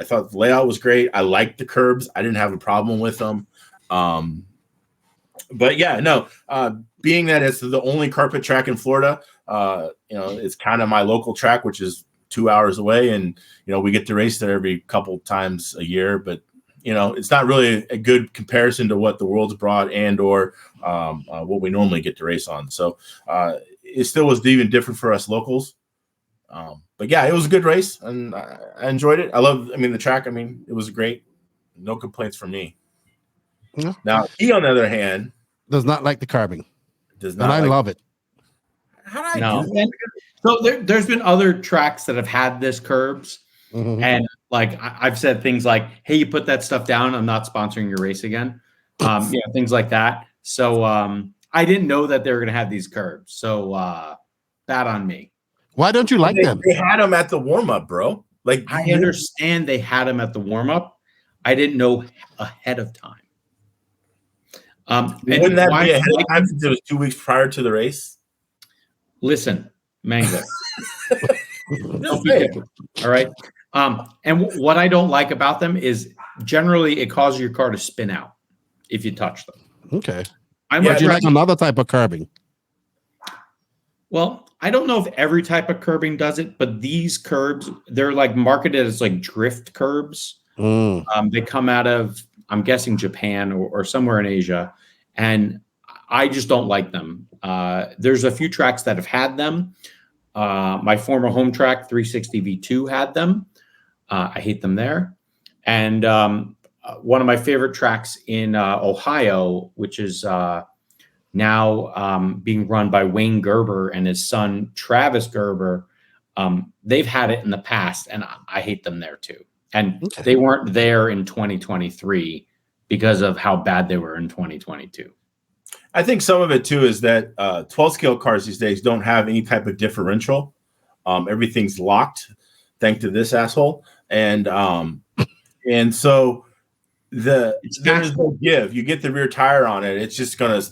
thought the layout was great. I liked the curbs. I didn't have a problem with them. But yeah, no, being that it's the only carpet track in Florida, it's kind of my local track, which is 2 hours away, and we get to race there every couple times a year, but it's not really a good comparison to what the world's brought and or what we normally get to race on. So it still was even different for us locals. But yeah, it was a good race, and I enjoyed it. The track. It was great. No complaints from me. Yeah. Now he, on the other hand, does not like the carbing. Does not. And I love it. How do I do that? So there's been other tracks that have had this curbs, and like I've said things like, "Hey, you put that stuff down. I'm not sponsoring your race again." Things like that. So I didn't know that they were going to have these curbs. So bad on me. Why don't you like them? They had them at the warm up, bro. Like I understand they had them at the warm up. I didn't know ahead of time. Wouldn't that be ahead of time since it was 2 weeks prior to the race? Listen, Mangler. Don't be different, all right. And what I don't like about them is generally it causes your car to spin out if you touch them. Okay. Would you like another type of curbing? Well, I don't know if every type of curbing does it, but these curbs, they're like marketed as like drift curbs. They come out of, I'm guessing, Japan or somewhere in Asia, and I just don't like them. There's a few tracks that have had them. My former home track, 360 V2, had them. I hate them there. And one of my favorite tracks in Ohio, which is now being run by Wayne Gerber and his son, Travis Gerber, they've had it in the past, and I hate them there too. And they weren't there in 2023 because of how bad they were in 2022. I think some of it too is that 12 scale cars these days don't have any type of differential. Everything's locked, thanks to this asshole. And so there's no give. You get the rear tire on it, it's just gonna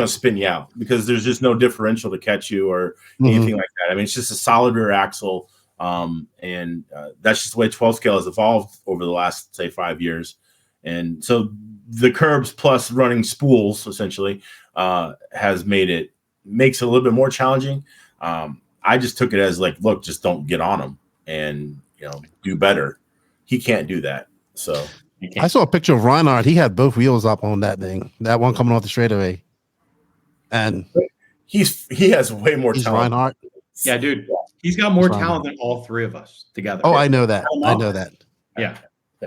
spin you out because there's just no differential to catch you or anything like that. It's just a solid rear axle. And that's just the way 12 scale has evolved over the last, say, 5 years. And so the curbs plus running spools essentially makes it a little bit more challenging. I just took it as like, look, just don't get on him and do better. He can't do that. So I saw a picture of Reinhardt. He had both wheels up on that thing, that one coming off the straightaway. And he has way more talent. Reinhardt. Yeah, dude. He's got more talent than all three of us together. Oh, I know that. I know that. Yeah.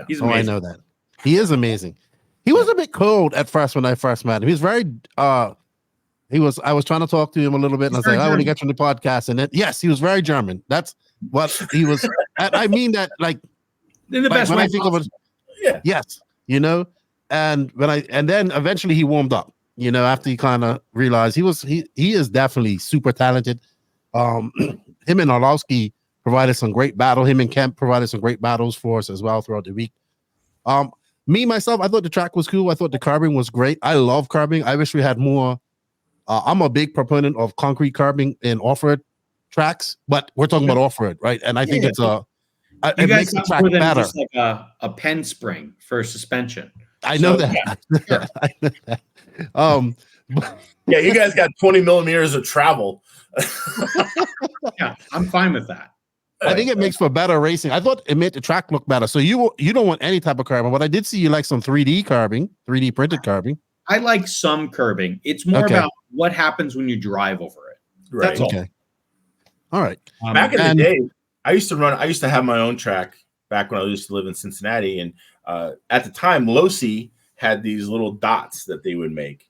He's amazing. I know that. He is amazing. He was a bit cold at first when I first met him. He was very I was trying to talk to him a little bit, and I was like, I want to get you on the podcast. And then yes, he was very German. That's what he was. I mean that like in the best way I think of it. Yeah. Yes. And then eventually he warmed up, after he kind of realized he is definitely super talented. Him and Orlowski provided some great battle. Him and Kemp provided some great battles for us as well throughout the week. Myself, I thought the track was cool. I thought the carbing was great. I love carbing. I wish we had more. I'm a big proponent of concrete carbing in off-road tracks, but we're talking about off-road, right? And I think it makes the track better. Just like a pen spring for suspension. I know that. Yeah. I know that. Yeah, you guys got 20 millimeters of travel. Yeah, I'm fine with that. I think it makes for better racing. I thought it made the track look better. So you don't want any type of carbing, but I did see you like some 3D carbing, 3D printed carbing. I like some curbing. It's more about what happens when you drive over it. Right. That's all. Okay. All right. Back in the day, I used to have my own track back when I used to live in Cincinnati. And at the time, Losi had these little dots that they would make.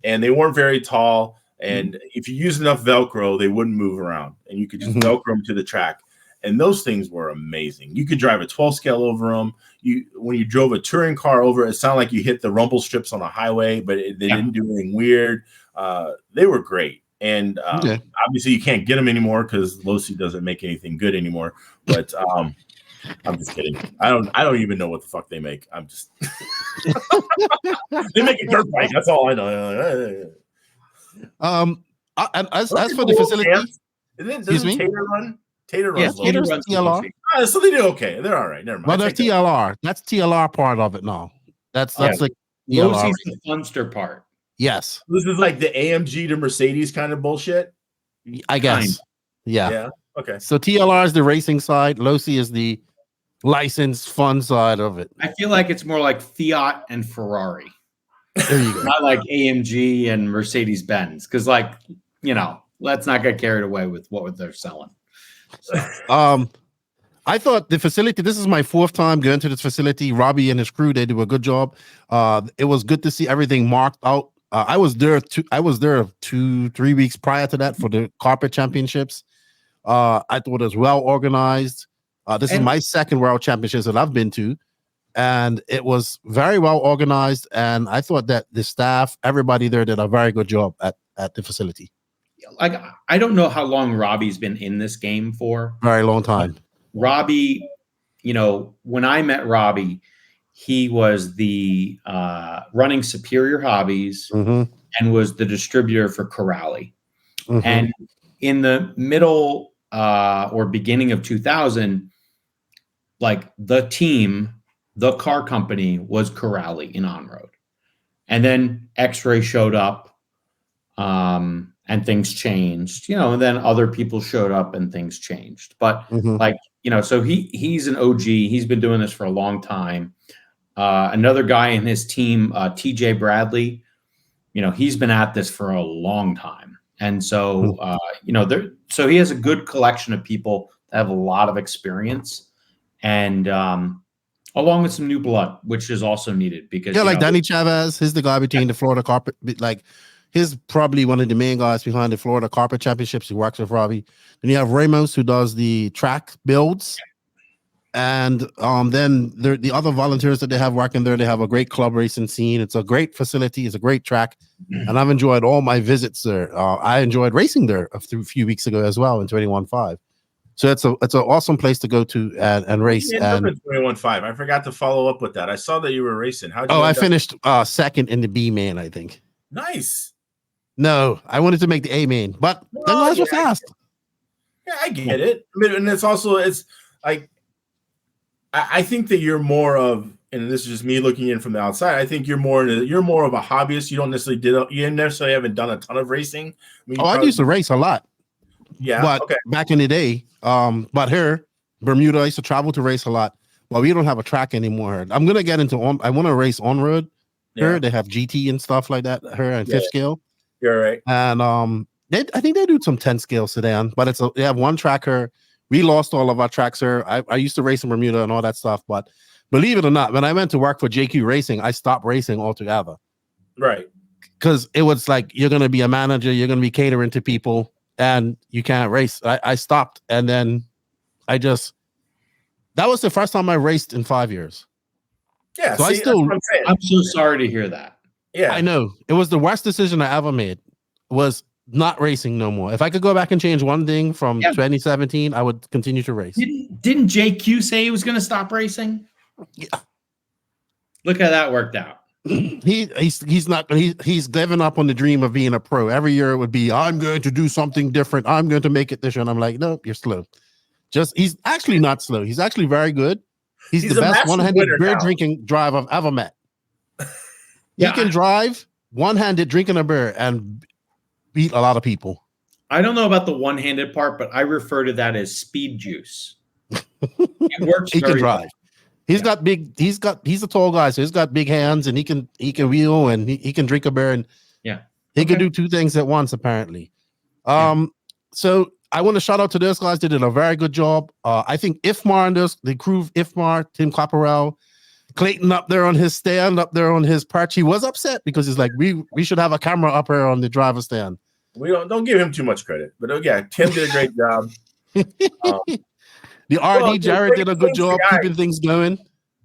And they weren't very tall. And if you use enough Velcro, they wouldn't move around. And you could just Velcro them to the track. And those things were amazing. You could drive a 12 scale over them. When you drove a touring car over, it sounded like you hit the rumble strips on a highway, but they didn't do anything weird. They were great. And obviously you can't get them anymore because Losi doesn't make anything good anymore. But I'm just kidding. I don't even know what the fuck they make. I'm just they make a dirt bike. That's all I know. As for the facility, excuse me, Tater Run. Tater Run. Yes, Tater's TLR. So they do okay. They're all right. Never mind. Well, they're TLR. That's TLR part of it now. That's like Losi's the Funster part. Yes. This is like the AMG to Mercedes kind of bullshit. I guess. Yeah. Okay. So TLR is the racing side. Losi is the licensed fun side of it. I feel like it's more like Fiat and Ferrari. There you go. Not like AMG and Mercedes Benz, because let's not get carried away with what they're selling. So. I thought the facility, this is my 4th time going to this facility. Robbie and his crew, they do a good job. It was good to see everything marked out. I was there 2-3 weeks prior to that for the carpet championships. I thought it was well organized. This is my 2nd World Championships that I've been to, and it was very well organized. And I thought that the staff, everybody there, did a very good job at the facility. Like, I don't know how long Robbie's been in this game for. Very long time. Robbie, when I met Robbie, he was the running Superior Hobbies and was the distributor for Corrali. And in the middle or beginning of 2000, like the team, the car company was Corrali in On-Road. And then X-Ray showed up and things changed, and then other people showed up and things changed. But so he's an OG. He's been doing this for a long time. Another guy in his team, TJ Bradley, he's been at this for a long time. And so, so he has a good collection of people that have a lot of experience and along with some new blood, which is also needed because like Danny Chavez, he's the guy between the Florida carpet, like he's probably one of the main guys behind the Florida Carpet Championships. He works with Robbie. Then you have Ramos, who does the track builds. And then the other volunteers that they have working there, they have a great club racing scene. It's a great facility. It's a great track. And I've enjoyed all my visits there. I enjoyed racing there a few weeks ago as well in 21.5. So it's an awesome place to go to and race. And 21.5. I forgot to follow up with that. I saw that you were racing. I finished 2nd in the B main, I think. Nice. No, I wanted to make the A main, but the guys were fast. Yeah, I get it. I mean, and it's like I think that you're more of, and this is just me looking in from the outside, I think you're more of a hobbyist. You don't necessarily haven't done a ton of racing. I used to race a lot. Yeah, but back in the day, but here, Bermuda, I used to travel to race a lot. Well, we don't have a track anymore. I'm gonna get into I want to race on-road. Here they have GT and stuff like that. Here and 5th scale. You're right. And I think they do some 10 scale sedan, but they have one track here. We lost all of our tracks here. I used to race in Bermuda and all that stuff, but believe it or not, when I went to work for JQ Racing, I stopped racing altogether. Right. Because it was like, you're going to be a manager, you're going to be catering to people, and you can't race. I stopped, and then that was the first time I raced in 5 years. Yeah, so I'm so sorry to hear that. Yeah, I know. It was the worst decision I ever made, was not racing no more. If I could go back and change one thing from 2017, I would continue to race. Didn't JQ say he was going to stop racing? Yeah. Look how that worked out. He's not. He's given up on the dream of being a pro. Every year it would be, I'm going to do something different. I'm going to make it this year. And I'm like, no, you're slow. He's actually not slow. He's actually very good. He's the best one-handed beer drinking driver I've ever met. He can drive one-handed drinking a beer and beat a lot of people. I don't know about the one-handed part, but I refer to that as speed juice. It works. He can drive. He's got big. He's a tall guy, so he's got big hands, and he can wheel, and he can drink a beer, and he can do two things at once apparently. So I want to shout out to those guys. They did a very good job. I think IFMAR and the crew of IFMAR, Tim Clapperell, Clayton up there on his stand, up there on his perch. He was upset because he's like, we should have a camera up here on the driver's stand. We don't give him too much credit, but yeah, Tim did a great job. The RD Jared did a good job keeping things going.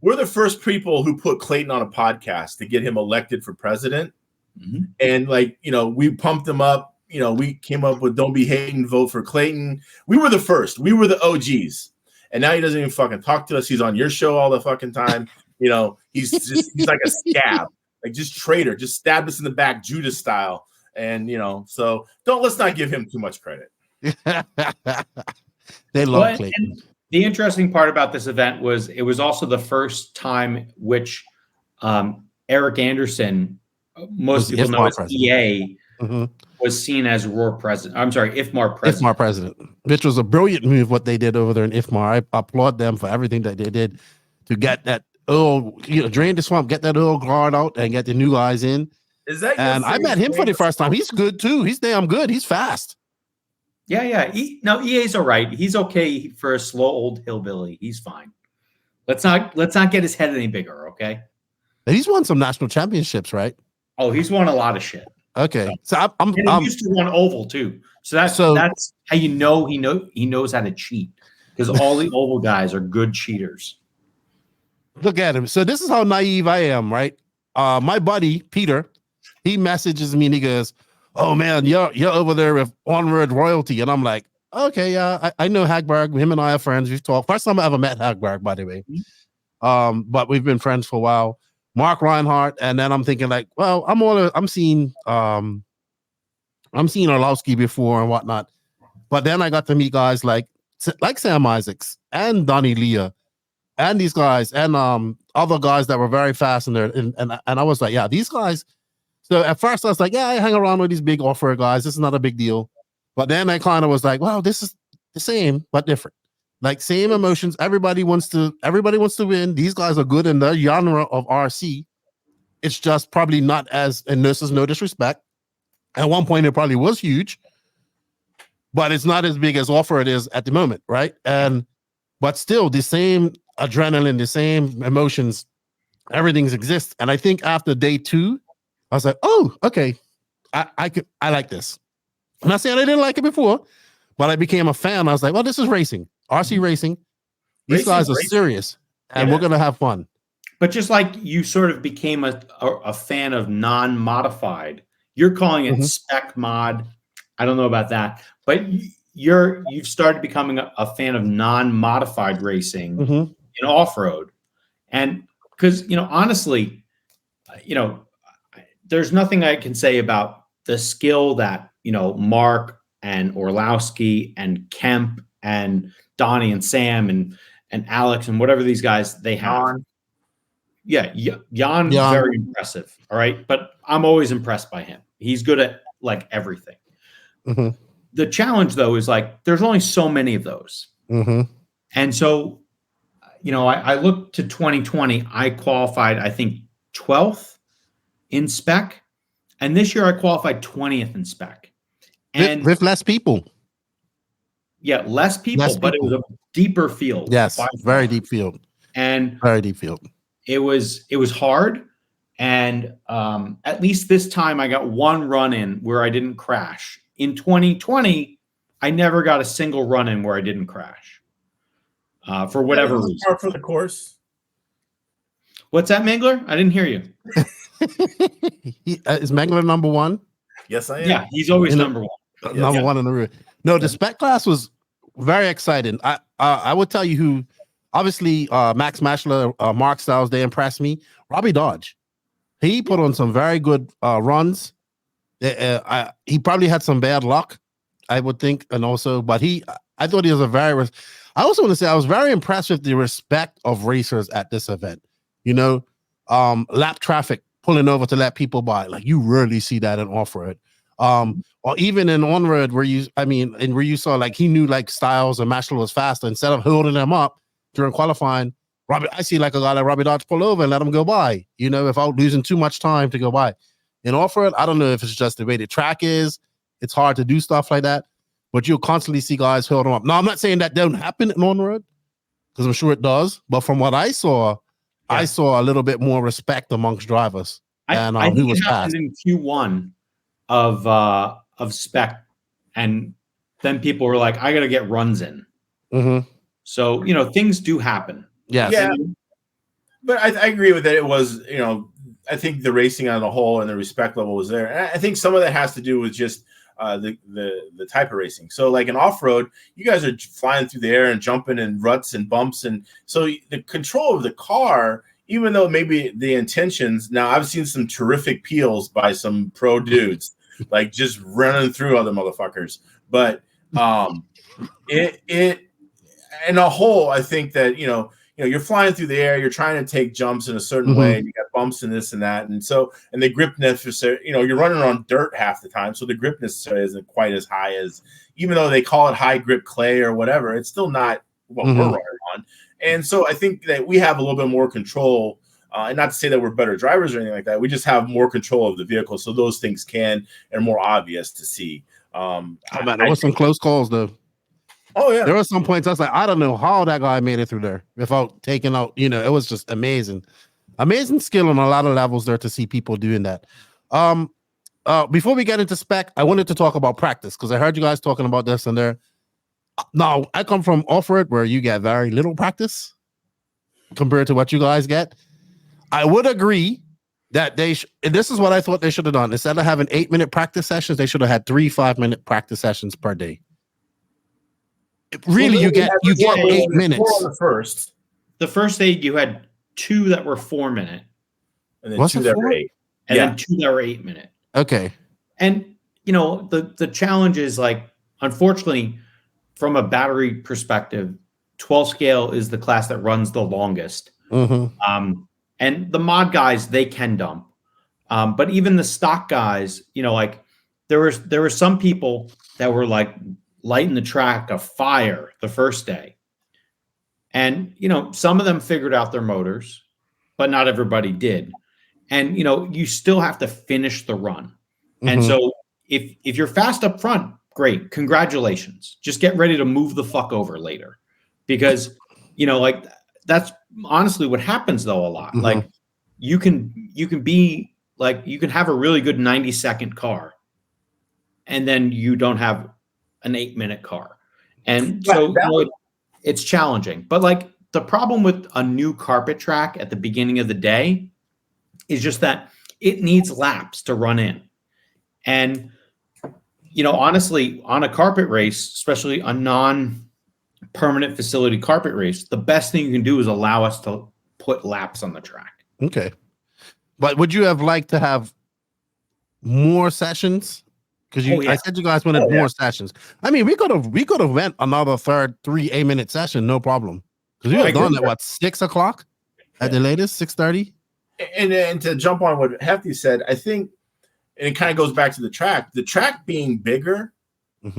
We're the first people who put Clayton on a podcast to get him elected for president. Mm-hmm. And like, we pumped him up. We came up with "Don't be hating, vote for Clayton." We were the first. We were the OGs. And now he doesn't even fucking talk to us. He's on your show all the fucking time. He's like a scab, like just traitor, just stabbed us in the back, Judas style. And so let's not give him too much credit. They love Clayton. The interesting part about this event was it was also the first time which Eric Anderson, most people know as EA, was seen as ROAR president. I'm sorry, IFMAR president. IFMAR president, which was a brilliant move what they did over there in IFMAR. I applaud them for everything that they did to get that drain the swamp, get that old guard out, and get the new guys in. Is that? And I met him for the first time. He's good too. He's damn good. He's fast. Yeah. EA's all right. He's okay for a slow old hillbilly. He's fine. Let's not get his head any bigger, okay? He's won some national championships, right? Oh, he's won a lot of shit. Okay, so he used to run oval too. So that's how he knows how to cheat, because all the oval guys are good cheaters. Look at him. So this is how naive I am, right? My buddy Peter, he messages me and he goes, "Oh man, you're over there with ONROAD royalty," and I'm like, "Okay, yeah, I know HagBerg. Him and I are friends. We've talked. First time I ever met HagBerg, by the way. But we've been friends for a while. Mark Reinhardt, and then I'm thinking like, well, I'm seeing Orlowski before and whatnot, but then I got to meet guys like Sam Isaacs and Donnie Leah and these guys and other guys that were very fast in there, and I was like, yeah, these guys. So at first I was like, yeah, I hang around with these big offer guys. This is not a big deal, but then I kind of was like, wow, this is the same but different. Like same emotions. Everybody wants to win. These guys are good in their genre of RC. It's just probably not as, and this is no disrespect. At one point, it probably was huge, but it's not as big as offer it is at the moment, right? But still, the same adrenaline, the same emotions, everything's exists. And I think after day 2, I was like, oh, okay, I like this. I'm not saying I didn't like it before, but I became a fan. I was like, well, this is racing. RC racing. These guys are serious, and we're gonna have fun. But just like you sort of became a fan of non-modified, you're calling it spec mod. I don't know about that, but you've started becoming a fan of non-modified racing in off-road, and because honestly, there's nothing I can say about the skill that Mark and Orlowski and Kemp and Donnie and Sam and Alex and whatever these guys they have. Yeah, Jan. Very impressive. All right, but I'm always impressed by him. He's good at like everything. The challenge though is like there's only so many of those, and so I looked to 2020. I qualified, I think 12th in spec, and this year I qualified 20th in spec, and with less people. Yeah, less people, but it was a deeper field. Yes, very deep field. And very deep field. It was hard. And at least this time I got one run in where I didn't crash. In 2020, I never got a single run in where I didn't crash. For whatever reason. For the course. What's that, Mangler? I didn't hear you. Is Mangler number 1? Yes, I am. Yeah, he's always number 1. Number 1 in the room. No, the spec class was very exciting. I would tell you who, obviously, Max Mashler, Mark Styles, they impressed me. Robbie Dodge, he put on some very good runs. He probably had some bad luck, I would think, and also, but I thought he was I also want to say I was very impressed with the respect of racers at this event. Lap traffic, pulling over to let people by, like you rarely see that in off-road. Or even in ONROAD where you saw like he knew like Styles and Mashler was faster. Instead of holding them up during qualifying, I see like a guy like Robbie Dodge pull over and let him go by, without losing too much time to go by. In off-road, I don't know if it's just the way the track is. It's hard to do stuff like that. but you'll constantly see guys holding them up. Now, I'm not saying that don't happen in on-road, because I'm sure it does. But from what I saw, I saw a little bit more respect amongst drivers. And I think who was it happened fast. in Q1 of spec, and then people were like, "I got to get runs in." Mm-hmm. So things do happen. Yes. Yeah, but I agree with that. It was I think the racing on the whole and the respect level was there. And I think some of that has to do with just the type of racing. So like in off-road, you guys are flying through the air and jumping in ruts and bumps. And so the control of the car, even though maybe the intentions, now I've seen some terrific peels by some pro dudes, like just running through other motherfuckers. But it in a whole, I think that, you're flying through the air, you're trying to take jumps in a certain way, and you got bumps and this and that. And so, and the grip necessary, you're running on dirt half the time. So the grip necessarily isn't quite as high as, even though they call it high grip clay or whatever, it's still not what we're running on. And so I think that we have a little bit more control, and not to say that we're better drivers or anything like that. We just have more control of the vehicle. So those things can, and more obvious to see. There was some close calls though. Oh yeah, there were some points I was like, I don't know how that guy made it through there without taking out. It was just amazing skill on a lot of levels there to see people doing that. Before we get into spec, I wanted to talk about practice because I heard you guys talking about this and there. Now I come from off-road where you get very little practice compared to what you guys get. I would agree that this is what I thought they should have done. Instead of having 8-minute practice sessions, they should have had 3 5-minute practice sessions per day. Really, you get 8 minutes. On the first day you had 2 that were 4-minute, and then 2 that were 8, and then 2 that were 8-minute. Okay. And the challenge is, like, unfortunately, from a battery perspective, 12 scale is the class that runs the longest. And the mod guys, they can dump, but even the stock guys, like there were some people that were like lighting the track a fire the first day. And, some of them figured out their motors, but not everybody did. And, you still have to finish the run. And so if you're fast up front, great. Congratulations. Just get ready to move the fuck over later, because, like that's honestly what happens though a lot. Like you can be like, you can have a really good 90-second car and then you don't have an 8-minute car. And so it's challenging. But like the problem with a new carpet track at the beginning of the day is just that it needs laps to run in. And, honestly, on a carpet race, especially a non-permanent facility carpet race, the best thing you can do is allow us to put laps on the track. Okay. But would you have liked to have more sessions? Because I said you guys wanted more sessions. I mean, we could have went another 3 8-minute session, no problem. Because we have done at 6 o'clock at the latest, 6:30. And to jump on what Hefty said, I think, and it kind of goes back to the track being bigger.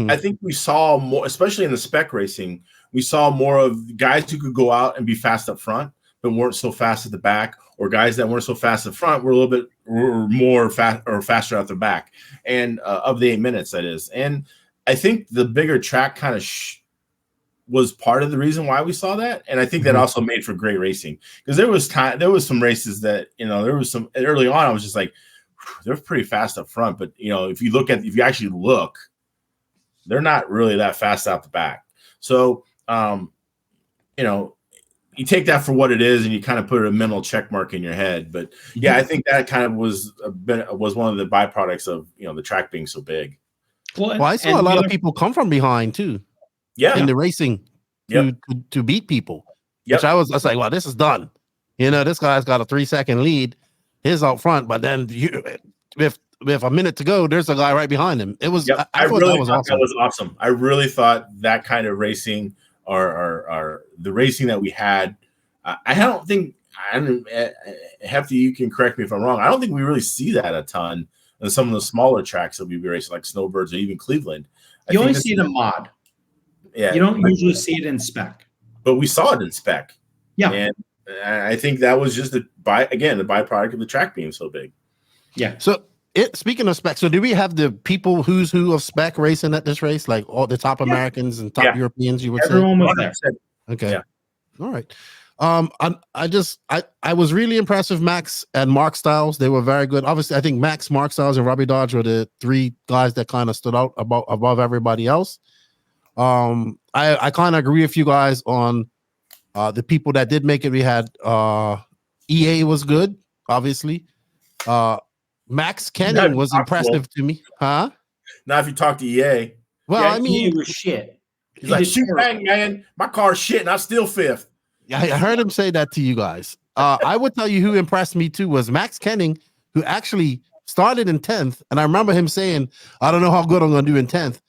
I think we saw more, especially in the spec racing, we saw more of guys who could go out and be fast up front, but weren't so fast at the back, or guys that weren't so fast up front were a little bit more fast or faster at the back, and of the 8 minutes, that is. And I think the bigger track kind of was part of the reason why we saw that. And I think that also made for great racing, because there was some races that, there was some early on, I was just like, they're pretty fast up front. But, if you actually look, they're not really that fast out the back. So, you take that for what it is, and you kind of put a mental check mark in your head. But yeah, I think that kind of was one of the byproducts of the track being so big. Well, I saw a lot of people come from behind too. Yeah, in the racing to beat people. Which I was like, well, this is done. This guy's got a 3-second lead. He's out front, but then with a minute to go, there's a guy right behind him. It was. I really thought that was awesome. I really thought that kind of racing, or the racing that we had, Hefty, you can correct me if I'm wrong. I don't think we really see that a ton on some of the smaller tracks that we be racing, like Snowbirds or even Cleveland. You only see it in mod. Yeah, you don't usually see it in spec. But we saw it in spec. Yeah, and I think that was just the byproduct of the track being so big. Yeah. So speaking of spec, so do we have the people who's who of spec racing at this race, like all the top Americans and top Europeans? You would Everyone say was there. Okay, Yeah. All right. I was really impressed with Max and Mark Styles. They were very good. Obviously, I think Max, Mark Styles, and Robbie Dodge were the three guys that kind of stood out above everybody else. I kind of agree with you guys on the people that did make it. We had EA was good, obviously. Max Kenning was impressive to me, huh? Now, if you talk to EA, well, I mean, EA was shit. He's like, shoot, bang, man, my car's shit, and I'm still fifth. Yeah, I heard him say that to you guys. I would tell you who impressed me too was Max Kenning, who actually started in 10th. And I remember him saying, I don't know how good I'm going to do in 10th,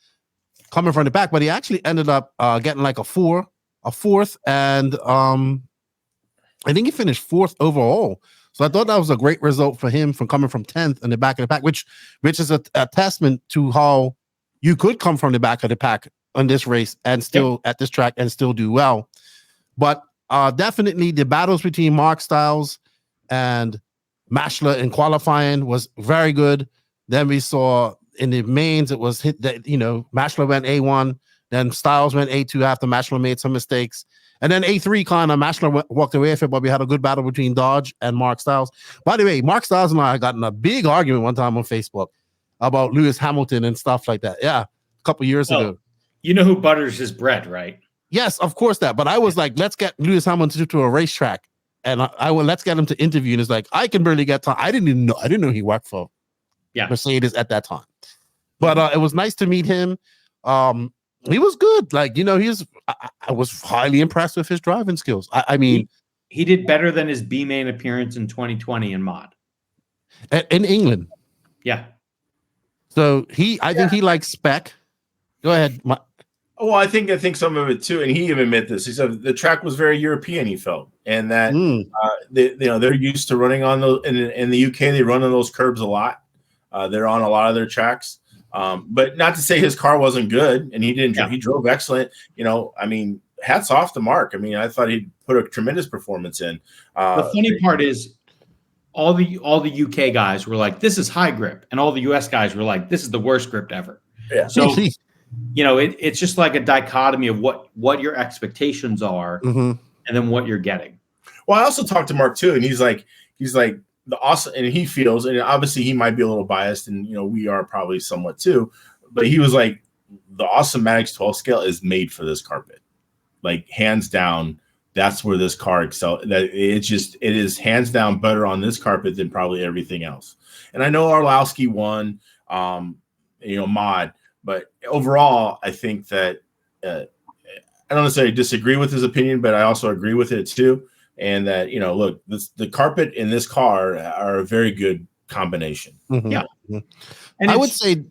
coming from the back, but he actually ended up getting like a fourth. And I think he finished 4th overall. So I thought that was a great result for him from coming from 10th in the back of the pack, which is a testament to how you could come from the back of the pack on this race and still at this track and still do well. But definitely the battles between Mark Styles and Mashler in qualifying was very good. Then we saw in the mains, it was hit that, Mashler went A1, then Styles went A2 after Mashler made some mistakes. And then A3 kind of Mashler walked away with it, but we had a good battle between Dodge and Mark Styles. By the way, Mark Styles and I got in a big argument one time on Facebook about Lewis Hamilton and stuff like that. Yeah, a couple years ago. You know who butters his bread, right? Yes, of course that. But I was like, let's get Lewis Hamilton to a racetrack, and let's get him to interview. And it's like, I can barely get time. I didn't know he worked for Mercedes at that time. But it was nice to meet him. He was good. Like, I was highly impressed with his driving skills. I mean, he did better than his B main appearance in 2020 in mod in England. Yeah. So I think he likes spec. Go ahead. Well, I think some of it too, and he even admitted this. He said the track was very European. He felt, and that they're used to running on those. In the UK, they run on those curbs a lot. They're on a lot of their tracks, but not to say his car wasn't good, and he didn't. Yeah. He drove excellent. I mean, hats off to Mark. I mean, I thought he put a tremendous performance in. The funny part is, all the UK guys were like, "This is high grip," and all the US guys were like, "This is the worst grip ever." Yeah. So. It's just like a dichotomy of what your expectations are and then what you're getting. Well, I also talked to Mark too, and he's like the awesome, and he feels, and obviously he might be a little biased, and we are probably somewhat too, but he was like, the Awesome Maddox 12 scale is made for this carpet, like hands down. That's where this car excels. That it is hands down better on this carpet than probably everything else. And I know Arlowski won, mod. But overall, I think that I don't necessarily disagree with his opinion, but I also agree with it too. And that, look, the carpet in this car are a very good combination. Mm-hmm. Yeah. Mm-hmm. And I would say,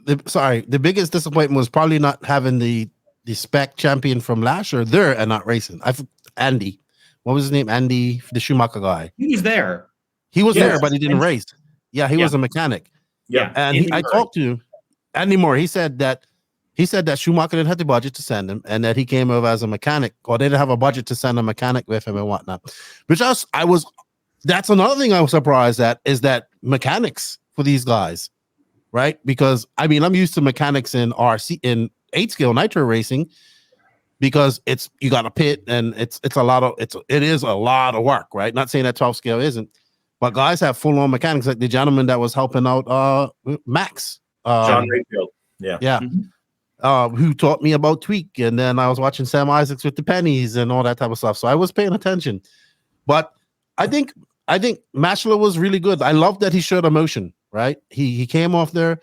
the biggest disappointment was probably not having the spec champion from last year there and not racing. Andy. What was his name? Andy, the Schumacher guy. He was there. He was there, but he didn't race. Yeah, he was a mechanic. Yeah. And I talked to him. Andy Moore, he said that Schumacher didn't have the budget to send him, and that he came over as a mechanic, or they didn't have a budget to send a mechanic with him and whatnot. Which that's another thing I was surprised at, is that mechanics for these guys, right? Because I'm used to mechanics in RC in 8 scale nitro racing, because you got a pit and it is a lot of work, right? Not saying that 12 scale isn't, but guys have full on mechanics, like the gentleman that was helping out Max. John Rayfield. Yeah. Who taught me about tweak, and then I was watching Sam Isaacs with the pennies and all that type of stuff. So I was paying attention. But I think Mashler was really good. I love that he showed emotion, right? He came off there,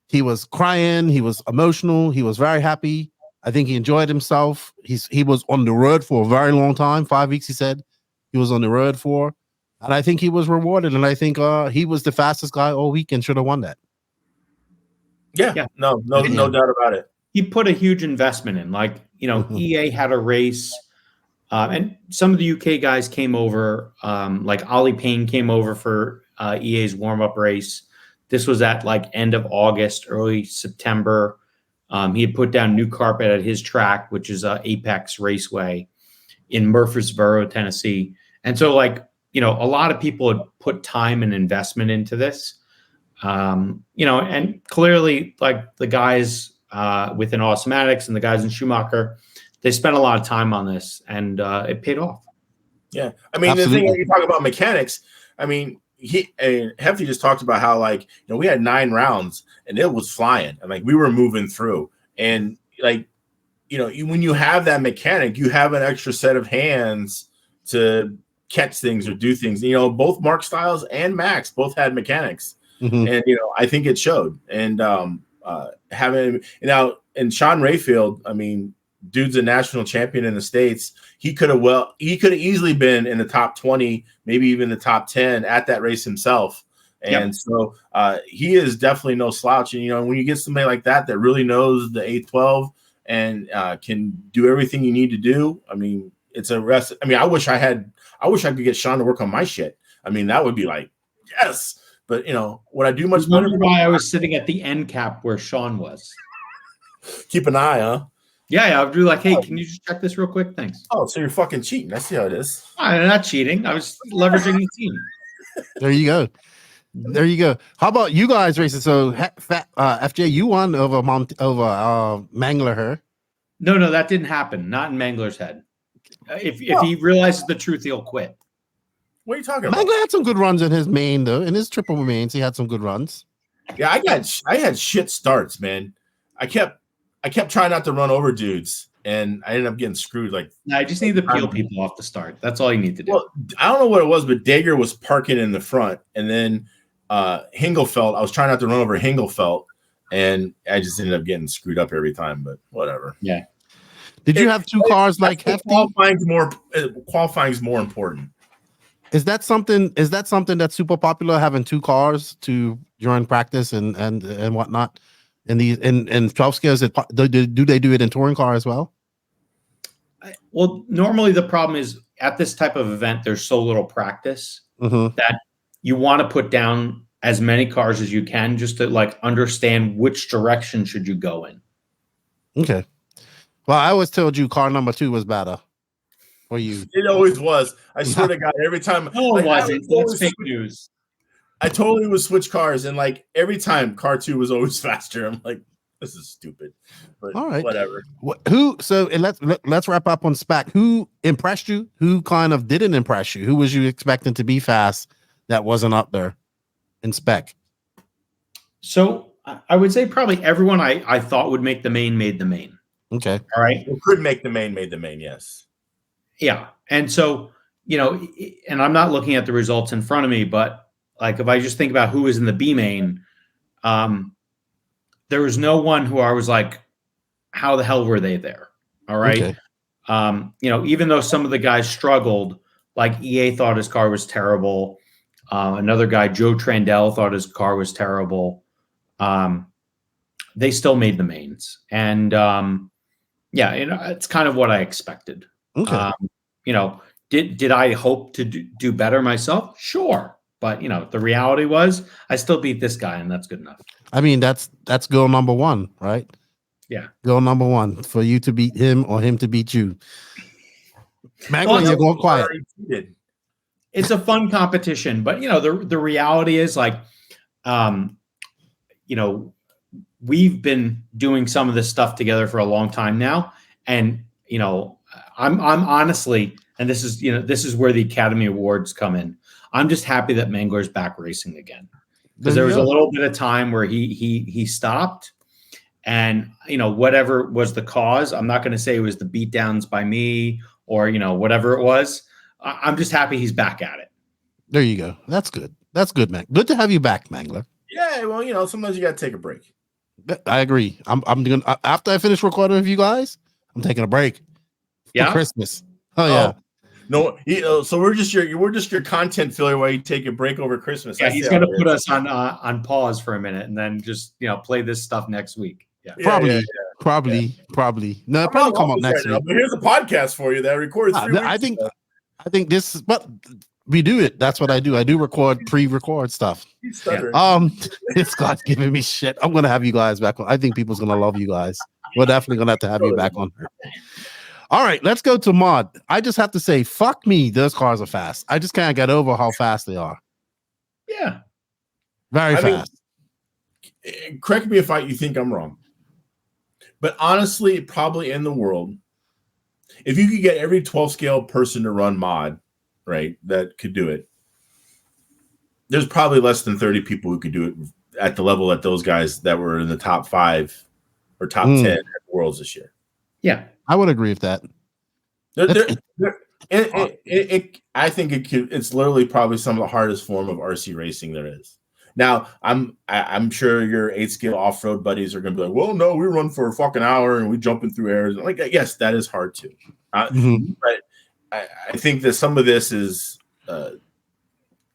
he was crying, he was emotional, he was very happy. I think he enjoyed himself. He was on the road for a very long time, 5 weeks, he said he was on the road for. And I think he was rewarded, and I think he was the fastest guy all week and should have won that. Yeah. No doubt about it. He put a huge investment in. Like, EA had a race, and some of the UK guys came over. Like Ollie Payne came over for EA's warm-up race. This was at like end of August, early September. He had put down new carpet at his track, which is Apex Raceway in Murfreesboro, Tennessee. And so, like, a lot of people had put time and investment into this. And clearly, like the guys within Automatics and the guys in Schumacher, they spent a lot of time on this, and it paid off. Yeah, I mean, Absolutely. the thing when you talk about mechanics, I mean, Hefty just talked about how, like, we had 9 rounds and it was flying, and like we were moving through, and like, when you have that mechanic, you have an extra set of hands to catch things or do things. Both Mark Styles and Max both had mechanics, and I think it showed. And having now, and Sean Rayfield, I mean, dude's a national champion in the States. He could have easily been in the top 20, maybe even the top 10 at that race himself. And so he is definitely no slouch. And when you get somebody like that really knows the 812 and can do everything you need to do, I mean, it's a rest. I mean, I wish I could get Sean to work on my shit. I mean, that would be like, yes. But would I do much better? Why I was sitting at the end cap where Sean was. Keep an eye, huh? Yeah, I'll do like, hey, can you just check this real quick? Thanks. Oh, so you're fucking cheating. I see how it is. I'm not cheating. I was leveraging the team. There you go. There you go. How about you guys racing? So FJ, you won over Mangler her. No, that didn't happen. Not in Mangler's head. If he realizes the truth, he'll quit. What are you talking about? Mangler had some good runs in his main, though. In his triple mains, he had some good runs. Yeah, I had shit starts, man. I kept trying not to run over dudes, and I ended up getting screwed. Like, I just need to peel people off the start. That's all you need to do. Well, I don't know what it was, but Dager was parking in the front, and then Hingelfeld. I was trying not to run over Hingelfeld, and I just ended up getting screwed up every time. But whatever. Yeah. Did you have 2 cars like Hefty? Qualifying's more important. Is that something that's super popular, having 2 cars during practice and whatnot? In 12 scales, do they do it in touring car as well? Well, normally the problem is at this type of event, there's so little practice that you want to put down as many cars as you can just to like understand which direction should you go in. Okay. Well, I always told you car number 2 was better for you. It always was. I swear to God, every time. No, it wasn't. That's fake news. I totally would switch cars, and like every time, car 2 was always faster. I'm like, this is stupid, but all right, whatever. Let's wrap up on spec. Who impressed you? Who kind of didn't impress you? Who was you expecting to be fast that wasn't up there in spec? So I would say probably everyone I thought would make the main made the main. Okay, all right. Who could make the main made the main? Yes. Yeah, and so and I'm not looking at the results in front of me, but like if I just think about who was in the B main, there was no one who I was like, how the hell were they there? All right. Okay. Even though some of the guys struggled, like EA thought his car was terrible. Another guy, Joe Trandell, thought his car was terrible. They still made the mains. And it's kind of what I expected. Okay. Did I hope to do better myself? Sure. But the reality was I still beat this guy, and that's good enough. I mean, that's goal number 1, right? Yeah. Goal number 1 for you to beat him or him to beat you. Mangler, you're going quiet. It's a fun competition, but the reality is like, we've been doing some of this stuff together for a long time now, and I'm honestly, and this is where the Academy Awards come in. I'm just happy that Mangler's back racing again, because there was a little bit of time where he stopped, and whatever was the cause, I'm not going to say it was the beatdowns by me or whatever it was. I'm just happy he's back at it. There you go. That's good. That's good, man. Good to have you back, Mangler. Yeah, well, sometimes you got to take a break. I agree. I'm gonna after I finish recording with you guys, I'm taking a break. Yeah, for Christmas. Oh yeah. No, so we're just your content filler while you take a break over Christmas. Yeah, he's going to put us on pause for a minute and then just play this stuff next week. Yeah, probably. No, it'll probably come up next week. But here's a podcast for you that I recorded 3 weeks ago. I think this, but we do it. That's what I do. I do pre-record stuff. It's God's giving me shit. I'm gonna have you guys back on. I think people's gonna love you guys. We're definitely gonna have to have you back on. All right, let's go to Mod. I just have to say, fuck me, those cars are fast. I just can't get over how fast they are. Yeah. Very fast. correct me if you think I'm wrong, but honestly, probably in the world, if you could get every 12 scale person to run mod, right, that could do it, there's probably less than 30 people who could do it at the level that those guys that were in the top 5 or top 10 at the Worlds this year. Yeah, I would agree with that. I think it's literally probably some of the hardest form of RC racing there is. Now, I'm sure your 8 scale off-road buddies are going to be like, well, no, we run for a fucking hour and we jumping through airs. Like, yes, that is hard too. But I think that some of this is, I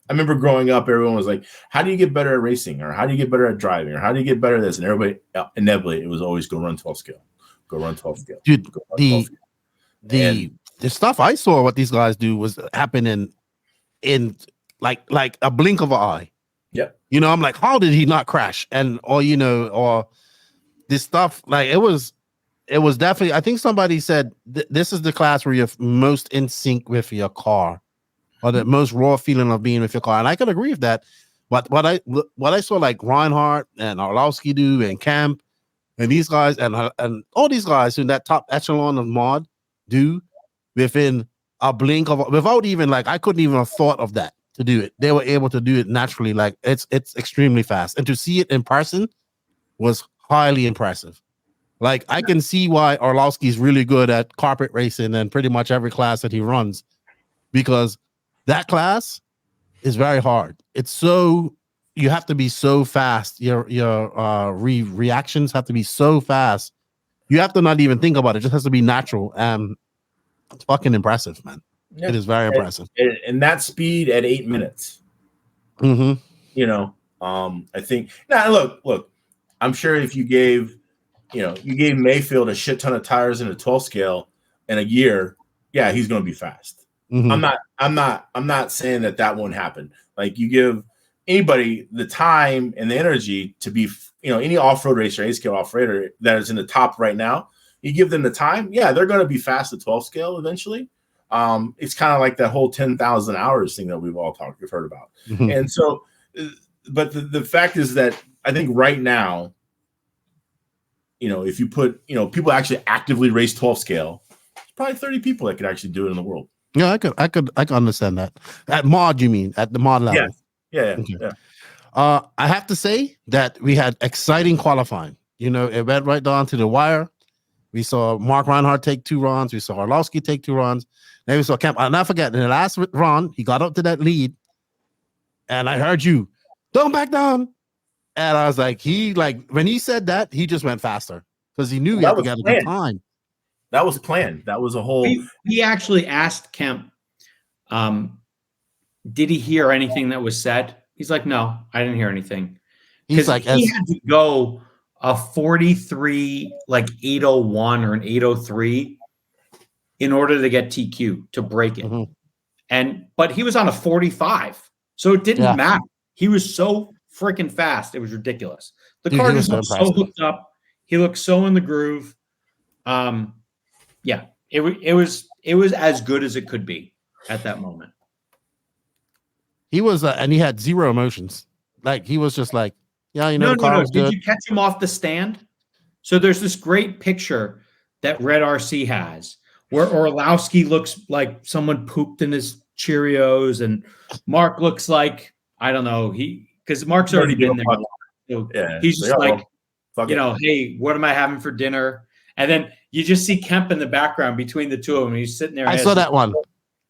remember growing up, everyone was like, how do you get better at racing? Or how do you get better at driving? Or how do you get better at this? And everybody, inevitably, it was always go run 12 scale. Go run 12 scale. Dude, the stuff I saw what these guys do was happening in like a blink of an eye. Yeah. You know, I'm like, how did he not crash? And or this stuff, like it was definitely, I think somebody said this is the class where you're most in sync with your car, or the most raw feeling of being with your car. And I can agree with that. But what I saw like Reinhardt and Orlowski do and Camp and these guys and all these guys in that top echelon of mod do within a blink of, without even like, I couldn't even have thought of that to do it. They were able to do it naturally. Like it's extremely fast. And to see it in person was highly impressive. Like I can see why Orlowski's really good at carpet racing and pretty much every class that he runs, because that class is very hard. It's so, you have to be so fast. Your reactions have to be so fast. You have to not even think about it. It just has to be natural. It's fucking impressive, man. Yeah. It is very impressive. And that speed at 8 minutes. Mm-hmm. You know, I think now look, I'm sure if you gave Mayfield a shit ton of tires in a 12 scale in a year, yeah, he's going to be fast. Mm-hmm. I'm not saying that won't happen. Like you give anybody the time and the energy to be, any off-road racer, 8 scale off-roader that is in the top right now, you give them the time, yeah, they're going to be fast at 12 scale eventually. It's kind of like that whole 10,000 hours thing that we've heard about. Mm-hmm. And so, but the fact is that I think right now, if you put, people actually actively race 12 scale, there's probably 30 people that could actually do it in the world. Yeah, I could understand that. At mod, you mean at the mod level? Yeah. Okay. Yeah. I have to say that we had exciting qualifying. It went right down to the wire. We saw Mark Reinhardt take 2 runs. We saw Orlowski take 2 runs. Then we saw Kemp. I'll not forget, in the last run, he got up to that lead, and I heard you, don't back down. And I was like, when he said that, he just went faster because he knew he had to get a good time. That was planned. That was a whole. He actually asked Kemp, did he hear anything that was said? He's like, no, I didn't hear anything. He's like, he had to go a 43, like 801 or an 803 in order to get TQ to break it. Mm-hmm. But he was on a 45, so it didn't matter. He was so freaking fast. It was ridiculous. The car just looked so hooked up. He looked so in the groove. Yeah, it was as good as it could be at that moment. He was, and he had zero emotions. Like he was just like, yeah, no. Did you catch him off the stand? So there's this great picture that Red RC has where Orlowski looks like someone pooped in his Cheerios, and Mark looks like, I don't know, because Mark's already been there. So he's just like, hey, what am I having for dinner? And then you just see Kemp in the background between the two of them. He's sitting there. I saw that one.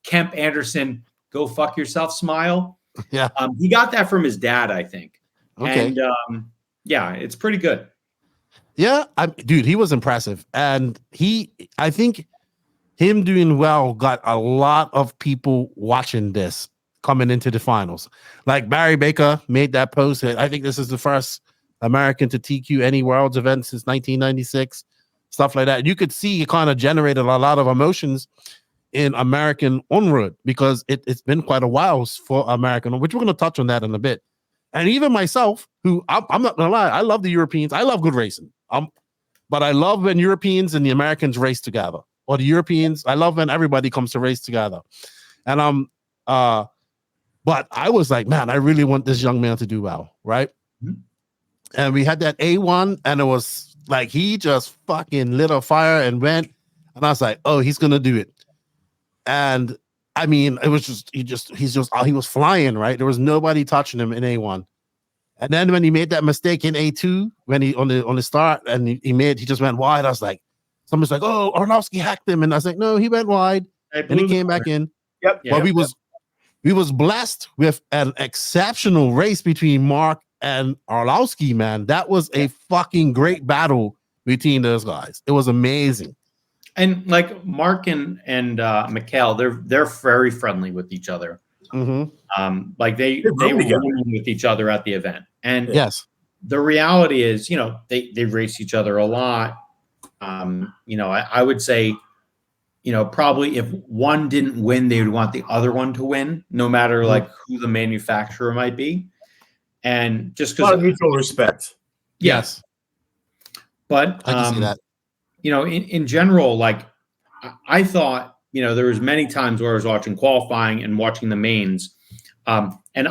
Kemp Anderson, go fuck yourself, smile. Yeah. He got that from his dad, I think. Okay. And yeah, it's pretty good. Yeah, dude, he was impressive. And I think him doing well got a lot of people watching this coming into the finals. Like Barry Baker made that post. I think this is the first American to TQ any Worlds event since 1996. Stuff like that. You could see it kind of generated a lot of emotions in American ONROAD because it's been quite a while for American, which we're going to touch on that in a bit. And even myself, who I'm not going to lie, I love the Europeans. I love good racing. But I love when Europeans and the Americans race together. Or the Europeans, I love when everybody comes to race together. And but I was like, man, I really want this young man to do well, right? Mm-hmm. and we had that A1, and it was like he just fucking lit a fire and went, and I was like, oh, he's gonna do it. And I mean, it was just he was flying, right? There was nobody touching him in A1. And then when he made that mistake in A2, when he on the start, and he just went wide, I was like, somebody's like, oh, Orlowski hacked him, and I was like, no, he went wide, and he came back in. Yep. But we was blessed with an exceptional race between Mark and Orlowski, man. That was a fucking great battle between those guys. It was amazing. And like Mark and Mikhail, they're very friendly with each other. Mm-hmm. Like they were rooming with each other at the event. And yes, the reality is, you know, they race each other a lot. You know, I would say, you know, probably if one didn't win, they would want the other one to win, no matter like who the manufacturer might be. And just because a lot of mutual respect. Yes. But I can see that. You know, in general, like I thought, you know, there was many times where I was watching qualifying and watching the mains. And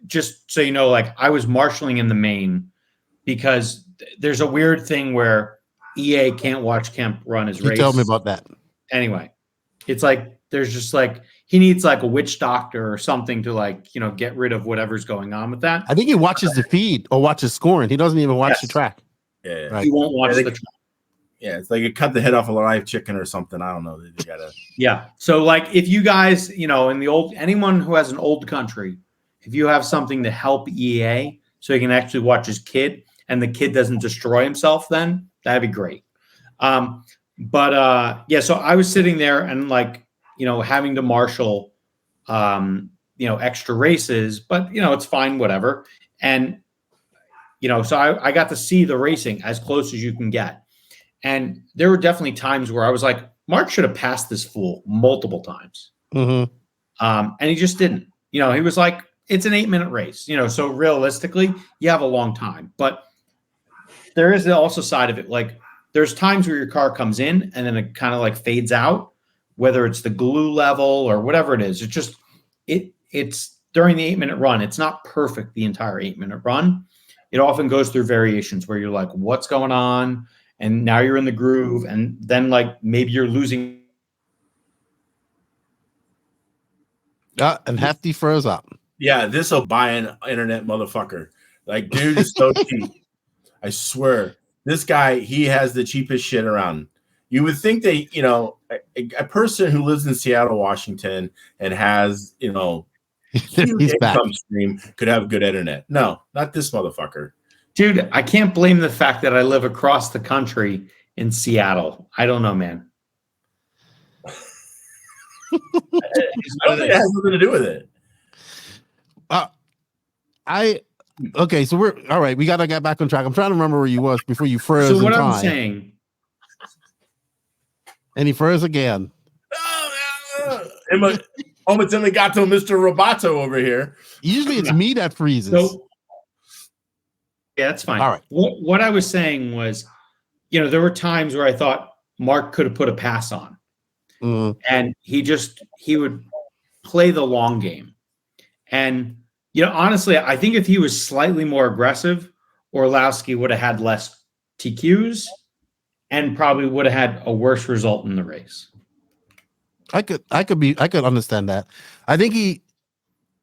just so you know, like I was marshalling in the main because there's a weird thing where EA can't watch Kemp run his race. Tell me about that. Anyway, it's like there's just like he needs like a witch doctor or something to like, you know, get rid of whatever's going on with that. I think he watches the feed or watches scoring. He doesn't even watch the track. Yeah, right. He won't watch the track. Yeah, it's like you cut the head off a live chicken or something. I don't know. They gotta. Yeah. So like if you guys, you know, in the old, anyone who has an old country, if you have something to help EA so he can actually watch his kid and the kid doesn't destroy himself, then that'd be great. Yeah, so I was sitting there and like, you know, having to marshal, you know, extra races, but you know, it's fine, whatever. And, you know, so I got to see the racing as close as you can get. And there were definitely times where I was like, Mark should have passed this fool multiple times. Mm-hmm. And he just didn't. You know, he was like, it's an 8-minute race, you know, so realistically, you have a long time. But there is also side of it. Like, there's times where your car comes in and then it kind of like fades out, whether it's the glue level or whatever it is. It's just, it's during the 8-minute run. It's not perfect the entire 8-minute run. It often goes through variations where you're like, what's going on? And now you're in the groove, and then like maybe you're losing. And Hefty froze up. Yeah, this will buy an internet motherfucker. Like, dude is so cheap. I swear. This guy, he has the cheapest shit around. You would think that, you know, a person who lives in Seattle, Washington, and has, you know, huge income stream could have good internet. No, not this motherfucker. Dude, I can't blame the fact that I live across the country in Seattle. I don't know, man. I don't think it has nothing to do with it. Okay, so we're all right. We gotta get back on track. I'm trying to remember where you was before you froze. So what I'm saying, and he froze again. Momentarily got to Mr. Roboto over here. Usually it's me that freezes. So, yeah, that's fine. All right. What I was saying was, you know, there were times where I thought Mark could have put a pass on, and he would play the long game. And, you know, honestly, I think if he was slightly more aggressive, Orlowski would have had less TQs and probably would have had a worse result in the race. I could understand that. I think he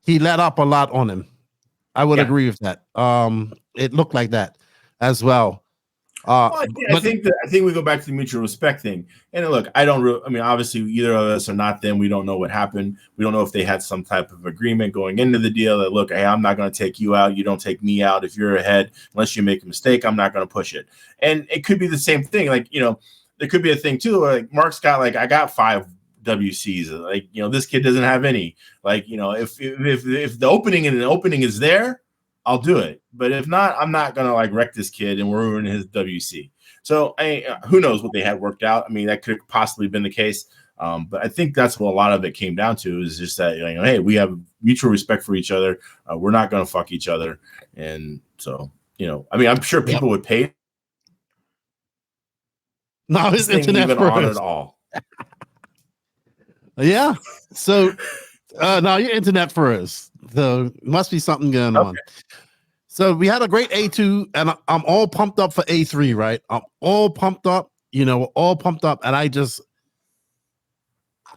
let up a lot on him. I would agree with that. It looked like that as well. I think we go back to the mutual respect thing. And look, I mean, obviously, either of us are not them. We don't know what happened. We don't know if they had some type of agreement going into the deal that, look, hey, I'm not going to take you out. You don't take me out. If you're ahead, unless you make a mistake, I'm not going to push it. And it could be the same thing. Like, you know, there could be a thing too. Like Mark's got like, I got 5 WCs. Like, you know, this kid doesn't have any. Like, you know, if the opening is there, I'll do it. But if not, I'm not gonna like wreck this kid and ruin his WC. So who knows what they had worked out? I mean, that could have possibly been the case. But I think that's what a lot of it came down to, is just that, you know, hey, we have mutual respect for each other. We're not gonna fuck each other. And so, you know, I mean, I'm sure people would pay. No, his internet on at all. Yeah. So now your internet froze. So must be something going on. So we had a great A2, and I'm all pumped up for A3, right? I'm all pumped up, all pumped up, and I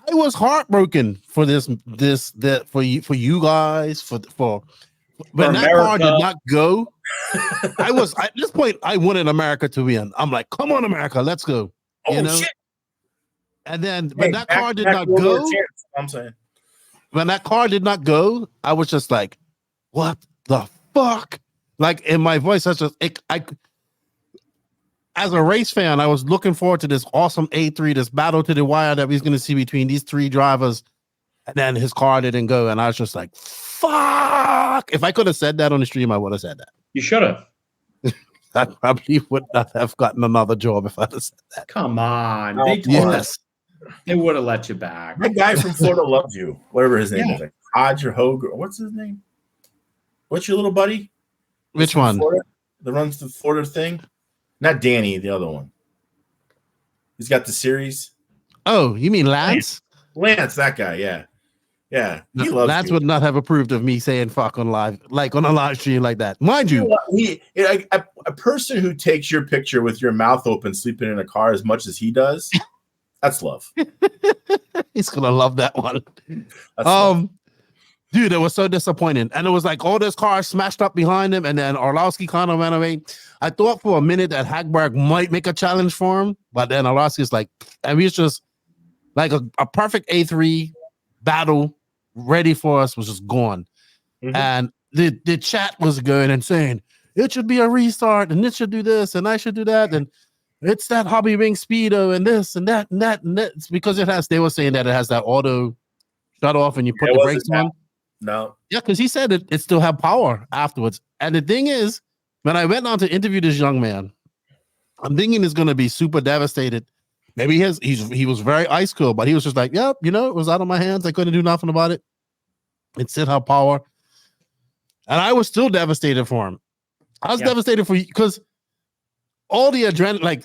was heartbroken for for you guys, for when that car did not go. At this point, I wanted America to win. I'm like, come on, America, let's go. Shit. And then when that car did not go, I'm saying when that car did not go, I was just like, what the fuck? Like in my voice, as a race fan, I was looking forward to this awesome A3, this battle to the wire that we was going to see between these three drivers. And then his car didn't go. And I was just like, fuck. If I could have said that on the stream, I would have said that. You should have. I probably would not have gotten another job if I'd have said that. Come on. They would have let you back. That guy from Florida loves you. Whatever his name is. Like Hodge or Hogue. What's his name? What's your little buddy? Which one? Florida, that runs the Florida thing? Not Danny, the other one. He's got the series. Oh, you mean Lance? Lance, that guy, yeah. Yeah. He loves Lance you. would not have approved of me saying fuck on live, like on a live stream like that. Mind you, a person who takes your picture with your mouth open, sleeping in a car as much as he does, that's love. He's gonna love that one. Love. Dude, it was so disappointing. And it was like all this cars smashed up behind him, and then Orlowski kind of ran away. I thought for a minute that HagBerg might make a challenge for him, but then Orlowski's like, and he's just like a perfect A3 battle ready for us was just gone. Mm-hmm. And the chat was going and saying, it should be a restart, and it should do this, and I should do that, and it's that Hobby Ring Speedo, and this, and that, and that, and that. It's because they were saying that it has that auto shut off, and you put the brakes on. No. Yeah, because he said it still had power afterwards. And the thing is, when I went on to interview this young man, I'm thinking he's going to be super devastated. Maybe he was very ice cold, but he was just like, yep, it was out of my hands. I couldn't do nothing about it. It still had power. And I was still devastated for him. I was devastated for you because all the adrenaline,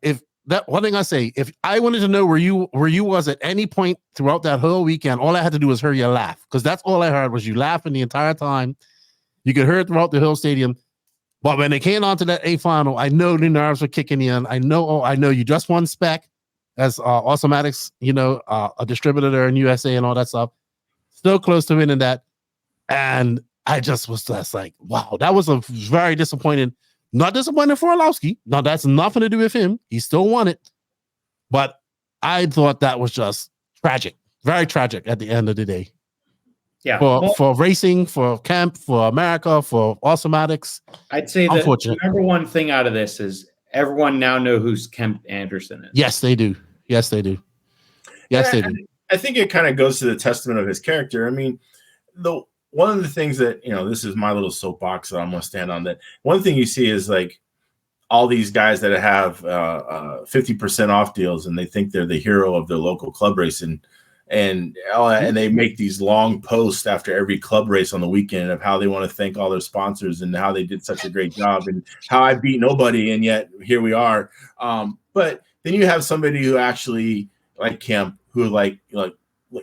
if that one thing I say, if I wanted to know where you was at any point throughout that whole weekend, all I had to do was hear you laugh, because that's all I heard was you laughing the entire time. You could hear it throughout the whole stadium. But when they came on to that A final, I know the nerves were kicking in. I know you just won spec as Automatics, a distributor there in USA and all that stuff. Still close to winning that. And I just was just like, wow, that was a very disappointing. Not disappointed for Orlowski. No, that's nothing to do with him. He still won it. But I thought that was just tragic. Very tragic at the end of the day. Yeah. For racing, for Kemp, for America, for Automatics. I'd say that the number one thing out of this is everyone now know who's Kemp Anderson is. Yes, they do. Yes, they do. Yes, they do. I think it kind of goes to the testament of his character. I mean, one of the things that, this is my little soapbox that I'm going to stand on, that one thing you see is like all these guys that have 50% off deals, and they think they're the hero of their local club race. And they make these long posts after every club race on the weekend of how they want to thank all their sponsors and how they did such a great job and how I beat nobody. And yet here we are. But then you have somebody who actually like Kemp, who like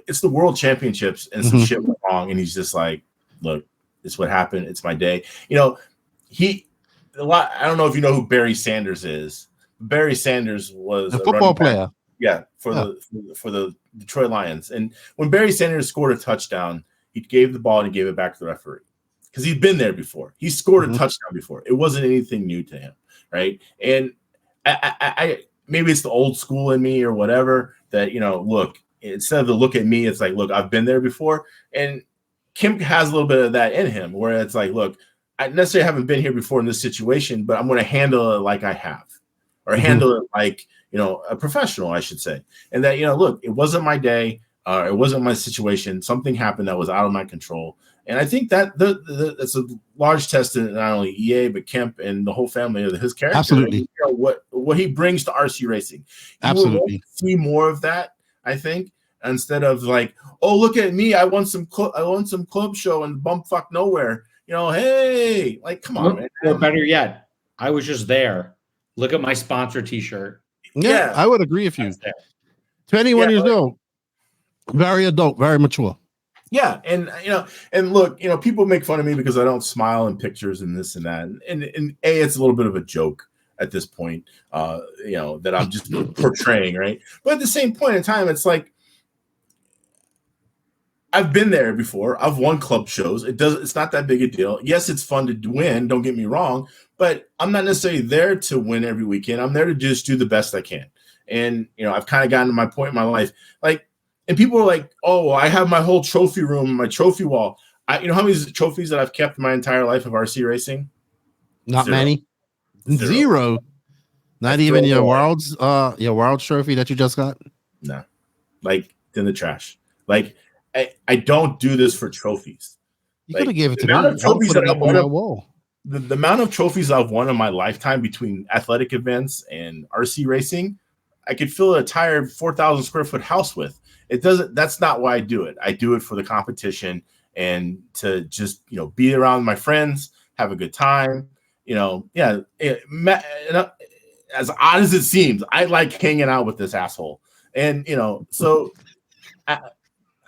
it's the world championships and some shit went wrong. And he's just like, look, it's what happened. It's my day. I don't know if you know who Barry Sanders is. Barry Sanders was a football player. Yeah. For the Detroit Lions. And when Barry Sanders scored a touchdown, he gave the ball and he gave it back to the referee because he'd been there before. He scored a touchdown before. It wasn't anything new to him. Right. And I maybe it's the old school in me or whatever that, look, instead of the look at me, it's like, look, I've been there before. And Kemp has a little bit of that in him where it's like, look, I necessarily haven't been here before in this situation, but I'm going to handle it like I have, or handle it like, a professional, I should say. And that, look, it wasn't my day. It wasn't my situation. Something happened that was out of my control. And I think that that's a large testament, not only EA, but Kemp and the whole family of his character. Absolutely. What he brings to RC racing. Absolutely. See more of that, I think, instead of like, oh, look at me, I won some club show and bumfuck nowhere. Hey, like, come on, man. Or better yet, I was just there. Look at my sponsor T-shirt. Yeah, I would agree with you. 21 years old, very adult, very mature. Yeah, and and look, people make fun of me because I don't smile in pictures and this and that, and it's a little bit of a joke at this point, that I'm just portraying, right? But at the same point in time, it's like I've been there before. I've won club shows. It's not that big a deal. Yes, it's fun to win. Don't get me wrong, but I'm not necessarily there to win every weekend. I'm there to just do the best I can. And I've kind of gotten to my point in my life, and people are like, "Oh, I have my whole trophy room, my trophy wall." How many trophies that I've kept my entire life of RC racing? Not Zero. many. Zero. Not even your world's trophy that you just got. No, in the trash. I don't do this for trophies. You could have gave it to me. The amount of trophies I've won in my lifetime between athletic events and RC racing, I could fill an entire 4,000 square foot house with. It doesn't. That's not why I do it. I do it for the competition and to just be around my friends, have a good time. As odd as it seems, I like hanging out with this asshole, and so.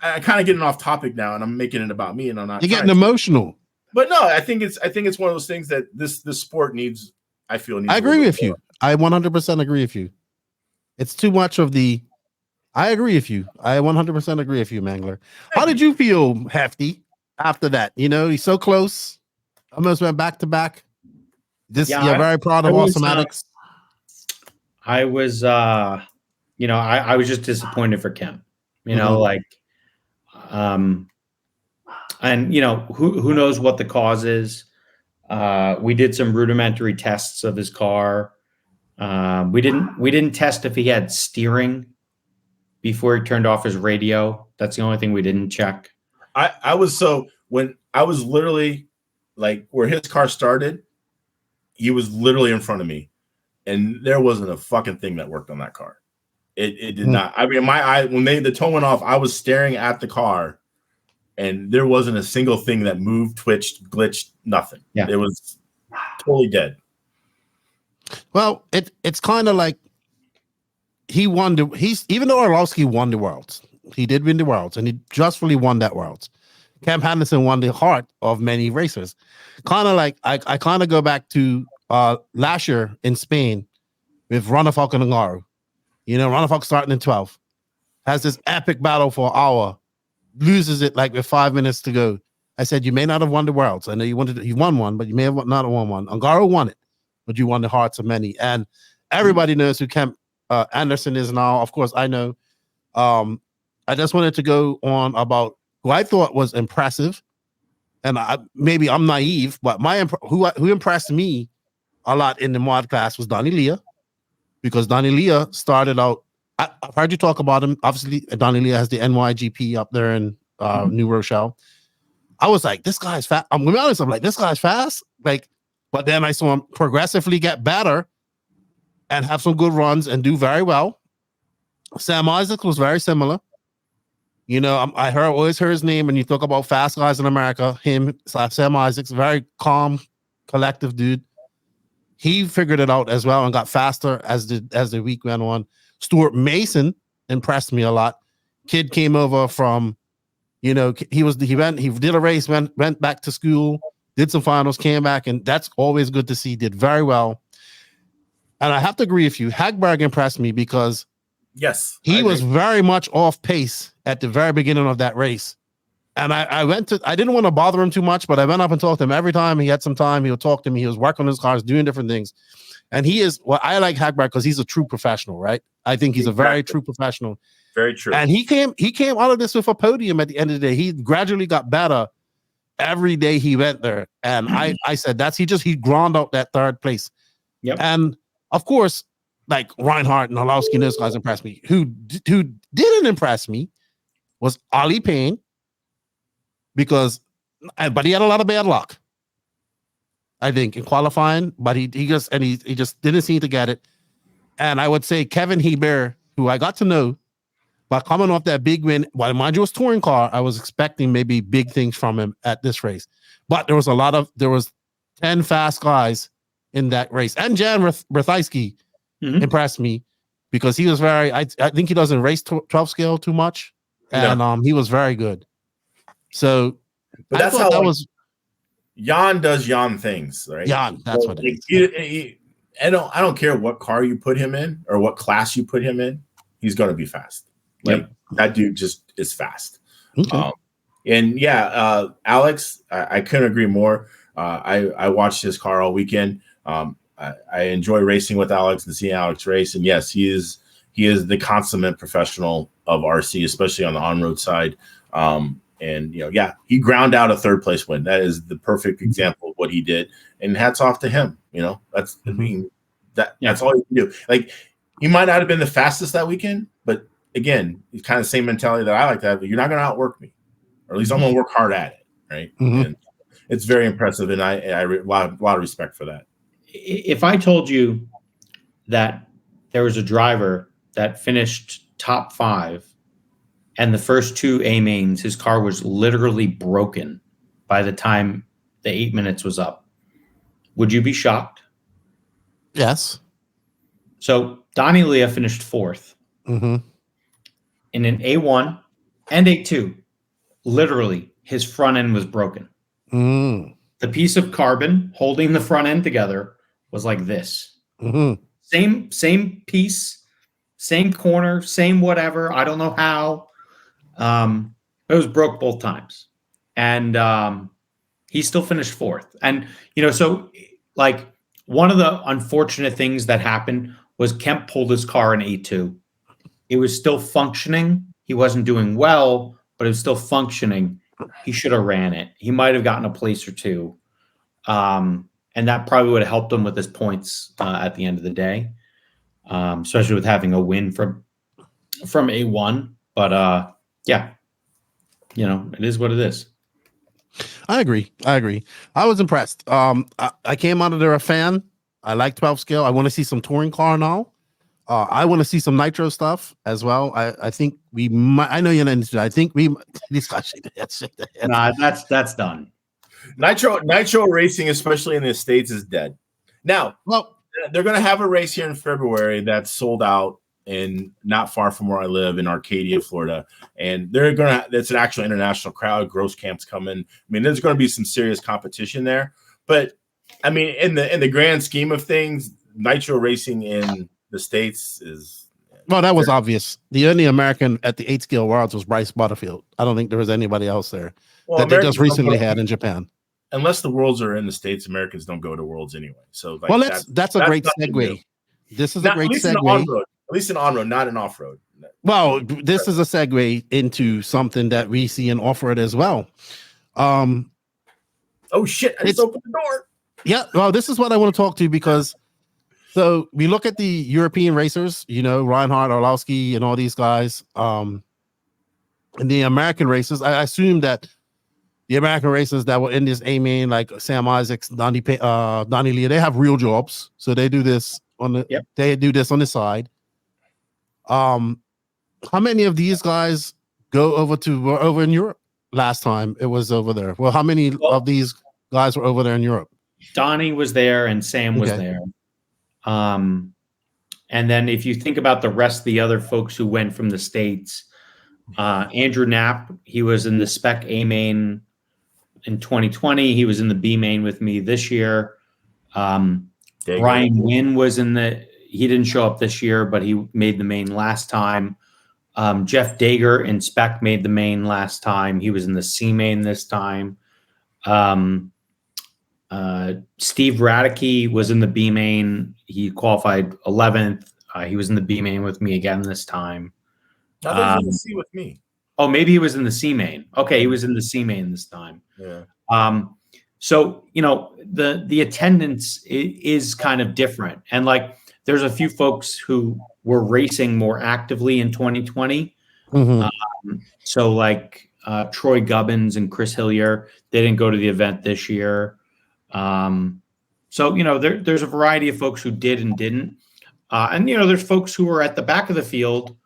I kind of getting off topic now, and I'm making it about me, and I'm not. You're getting emotional, but no, I think it's one of those things that this sport needs. I feel needs. I agree with you. I 100% agree with you. It's too much of the. I agree with you. I 100% agree with you, Mangler. How did you feel, Hefty, after that? He's so close. Almost went back to back. You're very proud of Awesomatics. I was, I was just disappointed for Kim. And who knows what the cause is. We did some rudimentary tests of his car. We didn't test if he had steering before he turned off his radio. That's the only thing we didn't check. When I was literally where his car started, he was literally in front of me, and there wasn't a fucking thing that worked on that car. It did not. I mean, my eye, when the tone went off, I was staring at the car, and there wasn't a single thing that moved, twitched, glitched, nothing. Yeah. It was totally dead. Well, it's kind of like even though Orlowski won the Worlds, he did win the Worlds, and he justly won that Worlds. Cam Henderson won the heart of many racers. Kind of like I kind of go back to last year in Spain with Ronafalk and Angaro. Ronafalk starting in 12th, has this epic battle for an hour, loses it with 5 minutes to go. I said, you may not have won the Worlds. I know you won one, but you may have not won one. Angaro won it, but you won the hearts of many. And everybody knows who Kemp Anderson is now. Of course, I know. I just wanted to go on about who I thought was impressive. And maybe I'm naive, but who impressed me a lot in the mod class was Donnie Leah, because Donnie Leah started out. I've heard you talk about him. Obviously, Donnie Leah has the NYGP up there in New Rochelle. I was like, this guy's fast. I'm gonna be honest. I'm like, this guy's fast. But then I saw him progressively get better and have some good runs and do very well. Sam Isaac was very similar. I always heard his name when you talk about fast guys in America. Sam Isaac's very calm, collective dude. He figured it out as well and got faster as the week went on. Stuart Mason impressed me a lot. Kid came over from, he did a race, went back to school, did some finals, came back, and that's always good to see. Did very well. And I have to agree with you. HagBerg impressed me because he was very much off pace at the very beginning of that race. And I didn't want to bother him too much, but I went up and talked to him every time he had some time. He would talk to me. He was working on his cars, doing different things. And I like HagBerg because he's a true professional, right? I think he's a very true professional. Very true. And he came out of this with a podium at the end of the day. He gradually got better every day he went there. And I said, he ground out that third place. Yep. And of course, like Reinhardt and Orlowski and those guys impressed me. Who didn't impress me was Ollie Payne, but he had a lot of bad luck, I think, in qualifying. But he just didn't seem to get it. And I would say Kevin Hebert, who I got to know, but coming off that big win, while mind you, it was touring car, I was expecting maybe big things from him at this race. But there was 10 fast guys in that race, and Jan Rathaiski impressed me because he was I think he doesn't race 12 scale too much, and he was very good. So, but I that's thought how that was Jan does Jan things, right? Jan. That's So, what it is. I don't care what car you put him in or what class you put him in. He's going to be fast. Like that dude just is fast. Okay. And yeah, Alex, I couldn't agree more. I watched his car all weekend. I enjoy racing with Alex and seeing Alex race. And yes, he is the consummate professional of RC, especially on the on-road side. And he ground out a third place win. That is the perfect example of what he did. And hats off to him. That's that's all you can do. Like, he might not have been the fastest that weekend, but again, it's kind of the same mentality that I like to have. You're not going to outwork me, or at least I'm going to work hard at it. Right. And it's very impressive. And I a lot of respect for that. If I told you that there was a driver that finished top 5 and the first 2 A mains, his car was literally broken by the time the 8 minutes was up, would you be shocked? Yes. So Donnie Leah finished 4th in an A1 and A2. Literally, his front end was broken. The piece of carbon holding the front end together was like this. Same piece, same corner, same whatever. I don't know how. It was broke both times. And he still finished 4th. And, so like one of the unfortunate things that happened was Kemp pulled his car in A2. It was still functioning. He wasn't doing well, but it was still functioning. He should have ran it. He might have gotten a place or 2. And that probably would have helped him with his points at the end of the day, especially with having a win from A1. But yeah, it is what it is. I agree. I was impressed. I came out of there a fan. I like 12 scale. I want to see some touring car now. I want to see some nitro stuff as well. I think we might. I know you're not interested. I think we. These guys shake their heads. Nah, that's done. Nitro racing, especially in the States, is dead. Now, well, they're going to have a race here in February that's sold out and not far from where I live in Arcadia, Florida. And it's an actual international crowd. Gross Camp's coming. I mean, there's going to be some serious competition there. But I mean, in the grand scheme of things, nitro racing in the States is. Well, that was obvious. The only American at the 8 scale worlds was Bryce Butterfield. I don't think there was anybody else there that they just recently had in Japan. Unless the worlds are in the States, Americans don't go to worlds anyway. So, like, well, that's a great segue. This is a great segue. At least in on-road, not in off-road. Well, this is a segue into something that we see in off-road as well. Oh shit! I just opened the door. Yeah. Well, this is what I want to talk to you because. So we look at the European racers, Reinhard, Orlowski, and all these guys. And the American racers, I assume that the American racers that were in this A main, like Sam Isaacs, Donnie Leah, they have real jobs. So they do this on the side. How many of these guys were over in Europe last time it was over there? Well, how many of these guys were over there in Europe? Donnie was there and Sam was there. And then if you think about the rest of the other folks who went from the States, Andrew Knapp, he was in the Spec A main in 2020. He was in the B main with me this year. Brian Wynn was he didn't show up this year, but he made the main last time. Jeff Dager in Spec made the main last time. He was in the C main this time. Steve Radicke was in the B main. He qualified 11th. He was in the B main with me again this time. I thought he was in the C with me. Oh, maybe he was in the C main. Okay, he was in the C main this time. Yeah. So the attendance is kind of different, and like there's a few folks who were racing more actively in 2020. So like Troy Gubbins and Chris Hillier, they didn't go to the event this year. So there's a variety of folks who did and didn't, and there's folks who were at the back of the field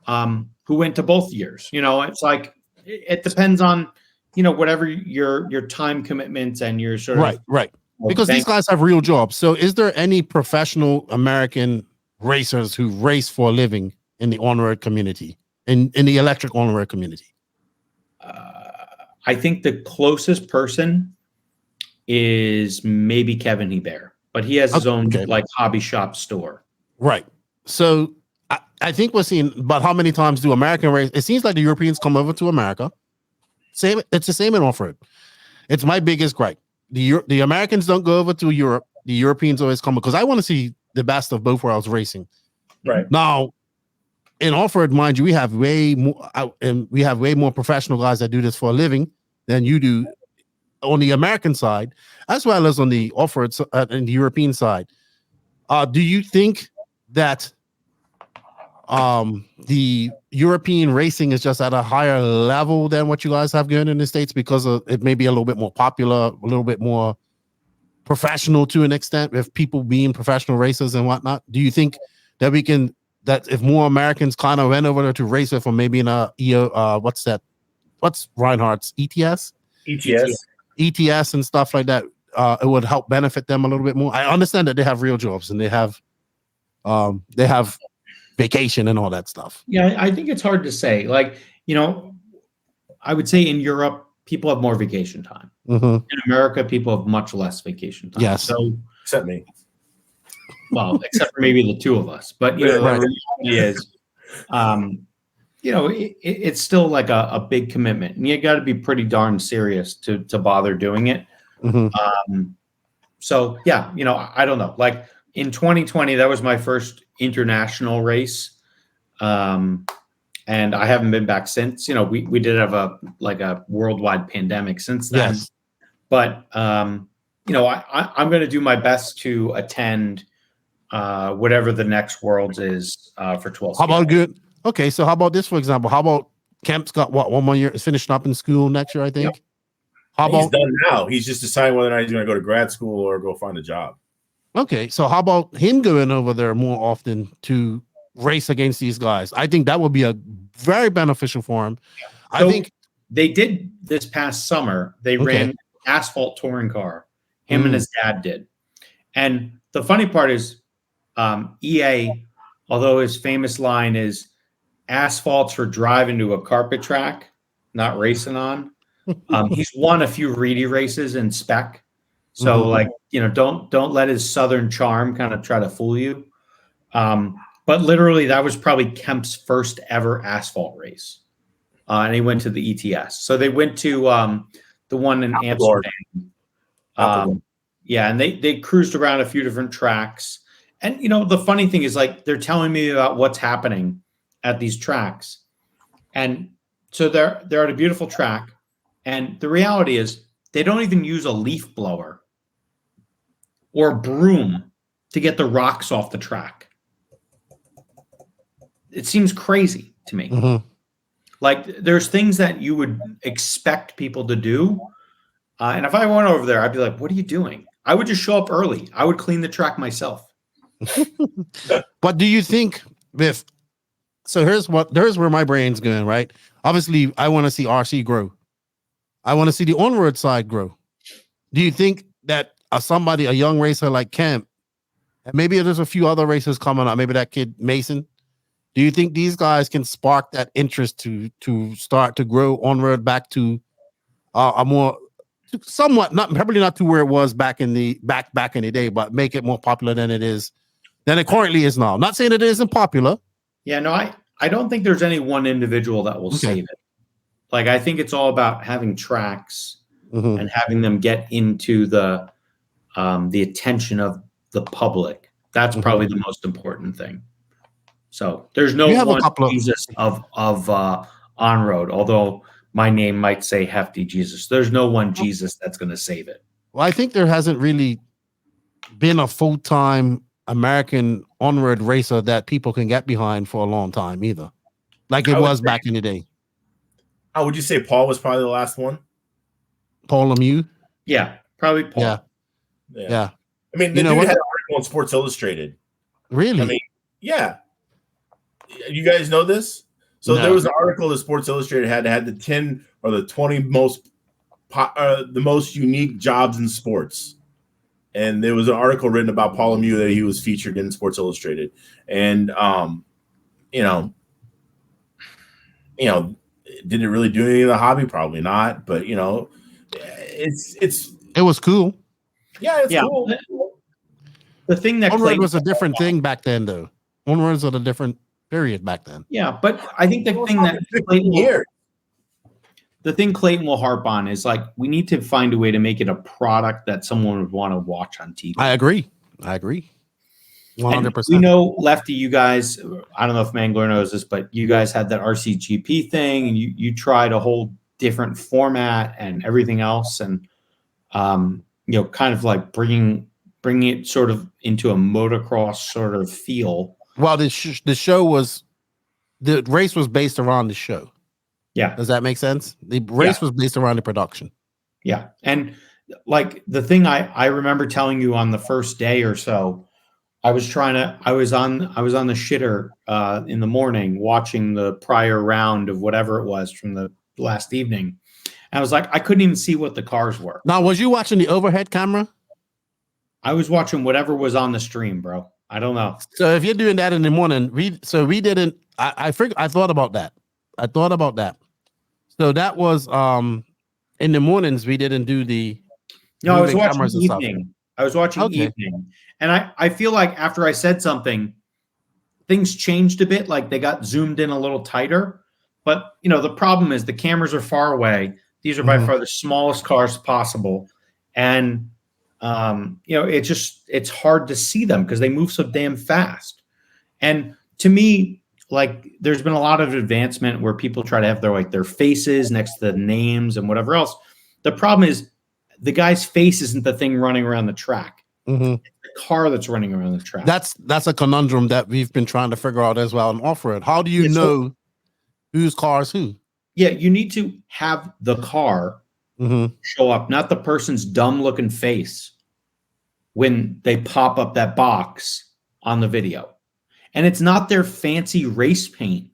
who went to both years. It's like it depends on whatever your time commitments and your sort of right because these guys have real jobs. So is there any professional American racers who race for a living in the on-road community in the electric on-road community? I think the closest person is maybe Kevin Hebert, but he has his own like hobby shop store. Right. So I think we're seeing, but how many times do American race? It seems like the Europeans come over to America. It's the same in off-road. It's my biggest gripe. The Americans don't go over to Europe. The Europeans always come because I want to see the best of both worlds racing. Right. Now, in off-road, mind you, we have way more professional guys that do this for a living than you do on the American side, as well as on the off-road and the European side. Do you think that the European racing is just at a higher level than what you guys have going in the States because it may be a little bit more popular, a little bit more professional to an extent, with people being professional racers and whatnot? Do you think that that if more Americans kind of went over there to race with, or maybe in what's Reinhardt's ETS and stuff like that, it would help benefit them a little bit more? I understand that they have real jobs and they have vacation and all that stuff. Yeah, I think it's hard to say. Like, I would say in Europe, people have more vacation time. In America, people have much less vacation time. Yes. So, except me. Well, except for maybe the two of us. But, the reality is, it's still like a big commitment. And you got to be pretty darn serious to bother doing it. So, yeah, I don't know. Like in 2020, that was my first international race. And I haven't been back since. We did have a worldwide pandemic since then. Yes. But I'm going to do my best to attend whatever the next Worlds is for 12. How about good? Okay, so how about this, for example? How about Kemp's got one more year? Is finishing up in school next year, I think. Yep. How about he's done now? He's just deciding whether or not he's going to go to grad school or go find a job. Okay, so how about him going over there more often to race against these guys? I think that would be a very beneficial for him. So I think they did this past summer. They ran asphalt touring car. Him and his dad did. And the funny part is, EA, although his famous line is asphalt's for driving to a carpet track, not racing on. He's won a few Reedy races in spec. So don't let his Southern charm kind of try to fool you. But literally that was probably Kemp's first ever asphalt race. And he went to the ETS. So they went to the one in Amsterdam. And they cruised around a few different tracks. And, the funny thing is, like, they're telling me about what's happening at these tracks. And so they're at a beautiful track. And the reality is they don't even use a leaf blower or broom to get the rocks off the track. It seems crazy to me. Like, there's things that you would expect people to do. And if I went over there, I'd be like, what are you doing? I would just show up early. I would clean the track myself. But do you think here's where my brain's going, right? Obviously, I want to see RC grow. I want to see the on-road side grow. Do you think that a young racer like Kemp, and maybe there's a few other racers coming up, maybe that kid Mason, do you think these guys can spark that interest to start to grow on-road back to a more somewhat, probably not to where it was back in the day, but make it more popular than it currently is now? Not saying it isn't popular. Yeah, no, I don't think there's any one individual that will save it. Like, I think it's all about having tracks and having them get into the attention of the public. That's probably the most important thing. So there's no one Jesus of on-road, although my name might say Hefty Jesus. There's no one Jesus that's going to save it. Well, I think there hasn't really been a full-time American on-road racer that people can get behind for a long time either, like it was back in the day. How would you say Paul was probably the last one? Paul Lemieux? Yeah, probably Paul. Yeah. I mean, the dude had an article on Sports Illustrated. Really? I mean, yeah. You guys know this? So there was an article that Sports Illustrated had the 10 or the 20 the most unique jobs in sports. And there was an article written about Paul Lemieux that he was featured in Sports Illustrated. And Did it really do anything to the hobby? Probably not. But you know, it was cool. Yeah, it's cool. The thing that ONROAD was a different thing back then, though. ONROAD was at a different period back then. Yeah, but I think the thing that Clayton will harp on is like we need to find a way to make it a product that someone would want to watch on TV. I agree. 100%. We know, Lefty, you guys, I don't know if Mangler knows this, but you guys had that RCGP thing, and you tried a whole different format and everything else, and you know, kind of like bringing it sort of into a motocross sort of feel. Well, the race was based around the show. Yeah. Does that make sense? The race was based around the production. Yeah. And like the thing I remember telling you on the first day or so, I was on the shitter in the morning watching the prior round of whatever it was from the last evening. And I was like, I couldn't even see what the cars were. Now, was you watching the overhead camera? I was watching whatever was on the stream, bro. I don't know. So if you're doing that in the morning, we didn't. I thought about that. So that was in the mornings we didn't do the. No, I was watching evening. I was watching evening, and I feel like after I said something, things changed a bit. Like they got zoomed in a little tighter. But you know, the problem is the cameras are far away. These are by far the smallest cars possible, and you know, it's hard to see them because they move so damn fast. And to me, like there's been a lot of advancement where people try to have their faces next to the names and whatever else. The problem is the guy's face isn't the thing running around the track. It's the car that's running around the track. That's a conundrum that we've been trying to figure out as well in off-road. How do you know whose car is who? Yeah, you need to have the car show up, not the person's dumb looking face when they pop up that box on the video. And it's not their fancy race paint.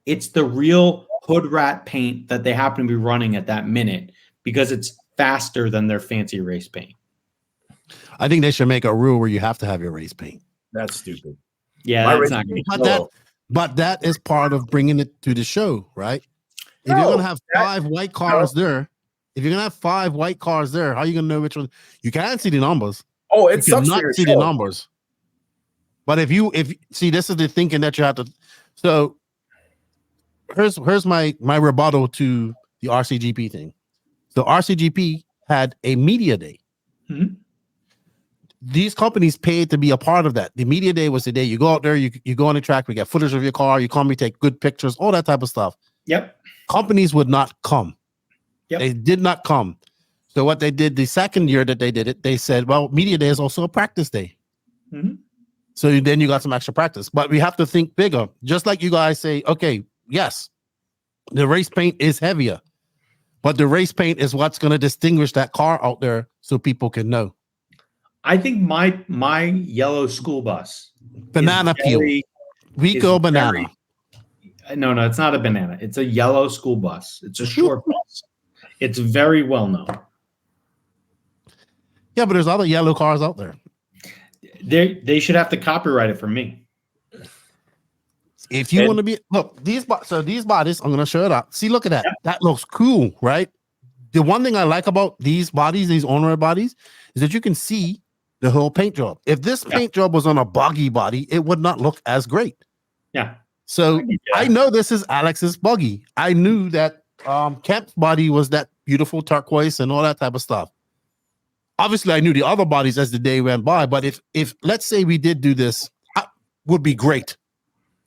It's the real hood rat paint that they happen to be running at that minute because it's faster than their fancy race paint. I think they should make a rule where you have to have your race paint. That's stupid. Yeah, that's not good. But that is part of bringing it to the show, right? If you're gonna have five white cars there, how are you gonna know which one? You can't see the numbers. Oh, it sucks. You cannot see the numbers. But if see, this is the thinking that you have to. So here's my rebuttal to the RCGP thing. So RCGP had a media day. These companies paid to be a part of that. The media day was the day you go out there, you go on the track, we get footage of your car, you come, we take good pictures, all that type of stuff. Yep. Companies would not come. Yep. They did not come. So what they did the second year that they did it, they said, well, media day is also a practice day. So then you got some extra practice. But we have to think bigger. Just like you guys say, okay, yes, the race paint is heavier, but the race paint is what's going to distinguish that car out there so people can know. I think my yellow school bus, banana peel, Rico banana. No, it's not a banana. It's a yellow school bus. It's a short bus. It's very well known. Yeah, but there's other yellow cars out there. They should have to copyright it from me. If you want to be these bodies, I'm gonna show it up. See, look at that. Yep. That looks cool, right? The one thing I like about these bodies, these ONROAD bodies, is that you can see the whole paint job. If this paint job was on a buggy body, it would not look as great. Yeah. So I know this is Alex's buggy. I knew that Kemp's body was that beautiful turquoise and all that type of stuff. Obviously, I knew the other bodies as the day went by. But if let's say we did do this, would be great.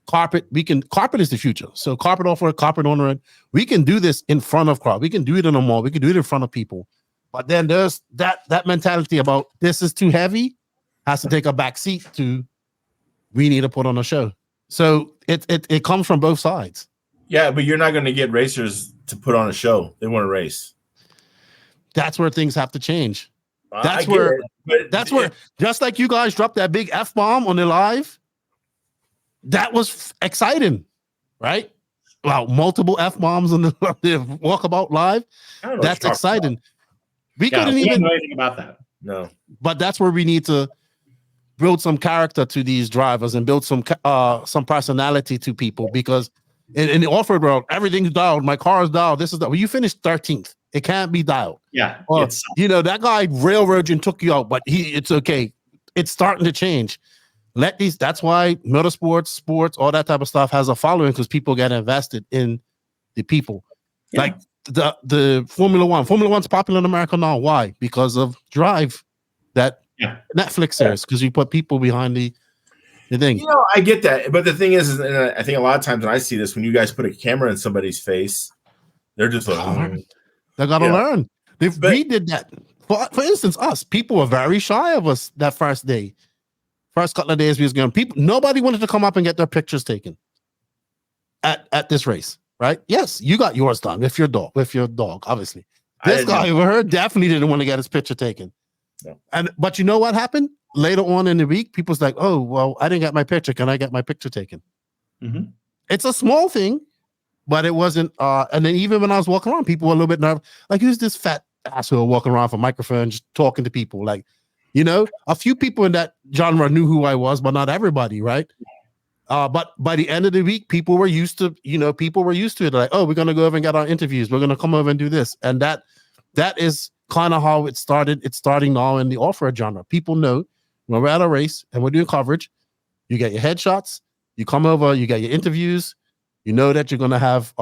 Carpet is the future. So carpet off-road, carpet on-road. We can do this in front of crowd. We can do it in a mall. We can do it in front of people. But then there's that mentality about this is too heavy, has to take a back seat to we need to put on a show. So it comes from both sides. Yeah, but you're not going to get racers to put on a show. They want to race. That's where things have to change. That's where just like you guys dropped that big F-bomb on the live, that was exciting, right? Wow, multiple F-bombs on the walkabout live. That's exciting. We couldn't even know anything about that. No. But that's where we need to build some character to these drivers and build some personality to people, because in the off-road world, everything's dialed. My car is dialed. This is well, you finished 13th. It can't be dialed. Yeah. Or, that guy railroaded you and took you out, but it's okay. It's starting to change. That's why motorsports, sports, all that type of stuff has a following because people get invested in the people. Yeah. Like the Formula One. Formula One's popular in America now. Why? Because of Drive, that Netflix series, because you put people behind the thing. I get that. But the thing is, and I think a lot of times when I see this, when you guys put a camera in somebody's face, they're just like, they got to learn. We did that. For instance, us, people were very shy of us that first day. First couple of days we was going, nobody wanted to come up and get their pictures taken at this race, right? Yes, you got yours done with your dog, obviously. This guy over here definitely didn't want to get his picture taken. No. But you know what happened? Later on in the week, people's like, oh, well, I didn't get my picture. Can I get my picture taken? Mm-hmm. It's a small thing, but it wasn't. And then even when I was walking around, people were a little bit nervous. Like, who's this fat asshole walking around with a microphone, just talking to people? Like, a few people in that genre knew who I was, but not everybody, right? But by the end of the week, people were used to it. They're like, oh, we're going to go over and get our interviews. We're going to come over and do this. And that is kind of how it started. It's starting now in the off-road genre. People know when we're at a race and we're doing coverage, you get your headshots, you come over, you get your interviews, you know that you're going to have,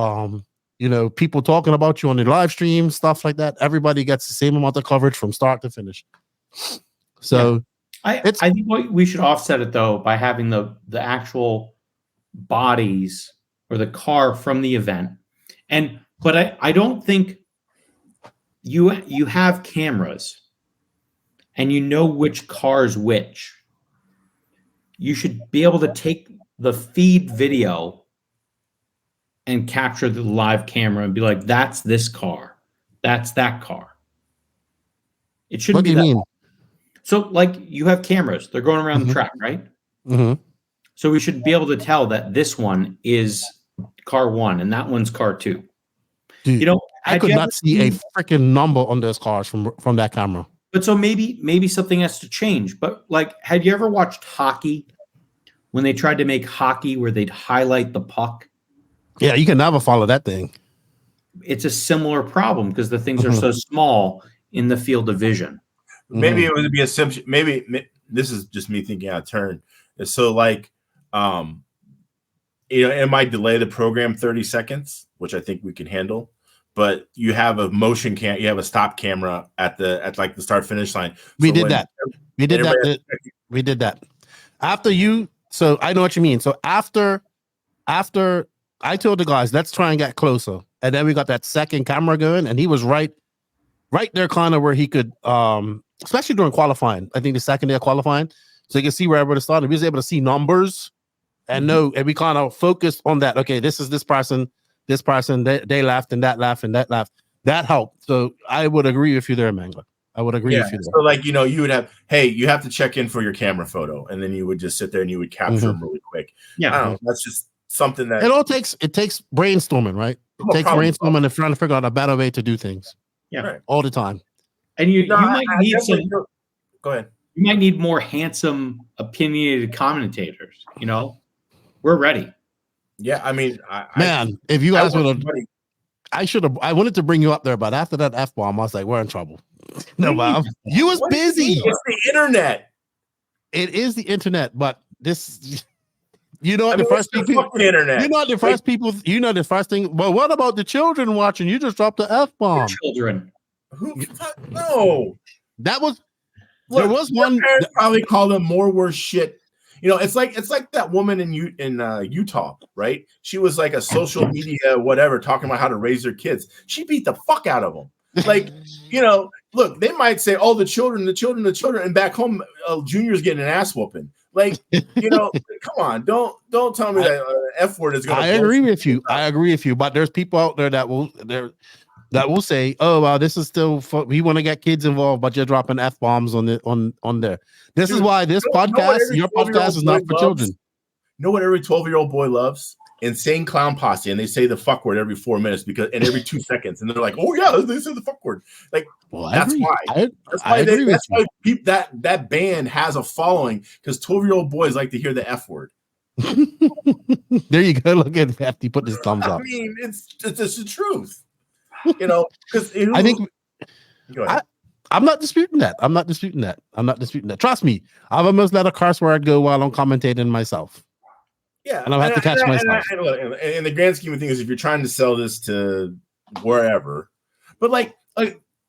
people talking about you on the live stream, stuff like that. Everybody gets the same amount of coverage from start to finish. So I think we should offset it though by having the actual bodies or the car from the event. But I don't think you have cameras and you know which car's which. You should be able to take the feed video and capture the live camera and be like, that's this car. That's that car. It shouldn't be that. What do you mean? So, like, you have cameras. They're going around the track, right? Mm-hmm. So we should be able to tell that this one is car 1 and that one's car 2. Dude, I could not see a freaking number on those cars from that camera. But so maybe something has to change. But, like, had you ever watched hockey when they tried to make hockey where they'd highlight the puck? Yeah, you can never follow that thing. It's a similar problem because the things are so small in the field of vision. Maybe it would be a simple. Maybe this is just me thinking out of turn. So, like, it might delay the program 30 seconds, which I think we can handle. But you have a motion you have a stop camera at like the start finish line. We did that. We did that. After you, so I know what you mean. So after I told the guys, let's try and get closer, and then we got that second camera going, and he was right there, kind of where he could. Especially during qualifying, I think the second day of qualifying, so you can see where everybody started. We was able to see numbers and know, and we kind of focused on that. Okay, this is this person, they left and that left and that left. That helped. So I would agree with you there, Mangler. I would agree with you there. So, like, you would have, hey, you have to check in for your camera photo, and then you would just sit there and you would capture them really quick. Yeah, I don't know. That's just something that it takes brainstorming, right? It takes brainstorming and trying to figure out a better way to do things. Yeah, all the time. And you might need some. Go ahead. You might need more handsome, opinionated commentators. We're ready. Yeah, I mean, if you guys would have, I wanted to bring you up there, but after that F-bomb, I was like, we're in trouble. No, Bob, you was busy. It's the internet. It is the internet, but this. The first people. Internet. The first people. The first thing. But what about the children watching? You just dropped the F-bomb. Children. No, that was. There was one. Probably called them more worse shit. It's like that woman in Utah, right? She was like a social media whatever, talking about how to raise their kids. She beat the fuck out of them. Like, look, they might say, "Oh, the children," and back home, Junior's getting an ass whooping. Like, come on, don't tell me that F word is going to. I agree with you. But there's people out there that will say, "Oh, wow, this is still we want to get kids involved, but you're dropping F-bombs on there." This is why this podcast, your podcast, is not for children. Know what every 12-year-old boy loves? Insane Clown Posse, and they say the fuck word every 4 minutes and every 2 seconds, and they're like, "Oh yeah, they say the fuck word." Like, that's why. That's why that band has a following, because 12-year-old boys like to hear the F word. There you go. Look at Hefty put his thumbs up. I mean, it's the truth. You know, because I think go ahead. I'm not disputing that. I'm not disputing that. Trust me, I've almost let a curse word go while I'm commentating myself. Yeah, and I'll have to catch myself. And in the grand scheme of things, if you're trying to sell this to wherever, but like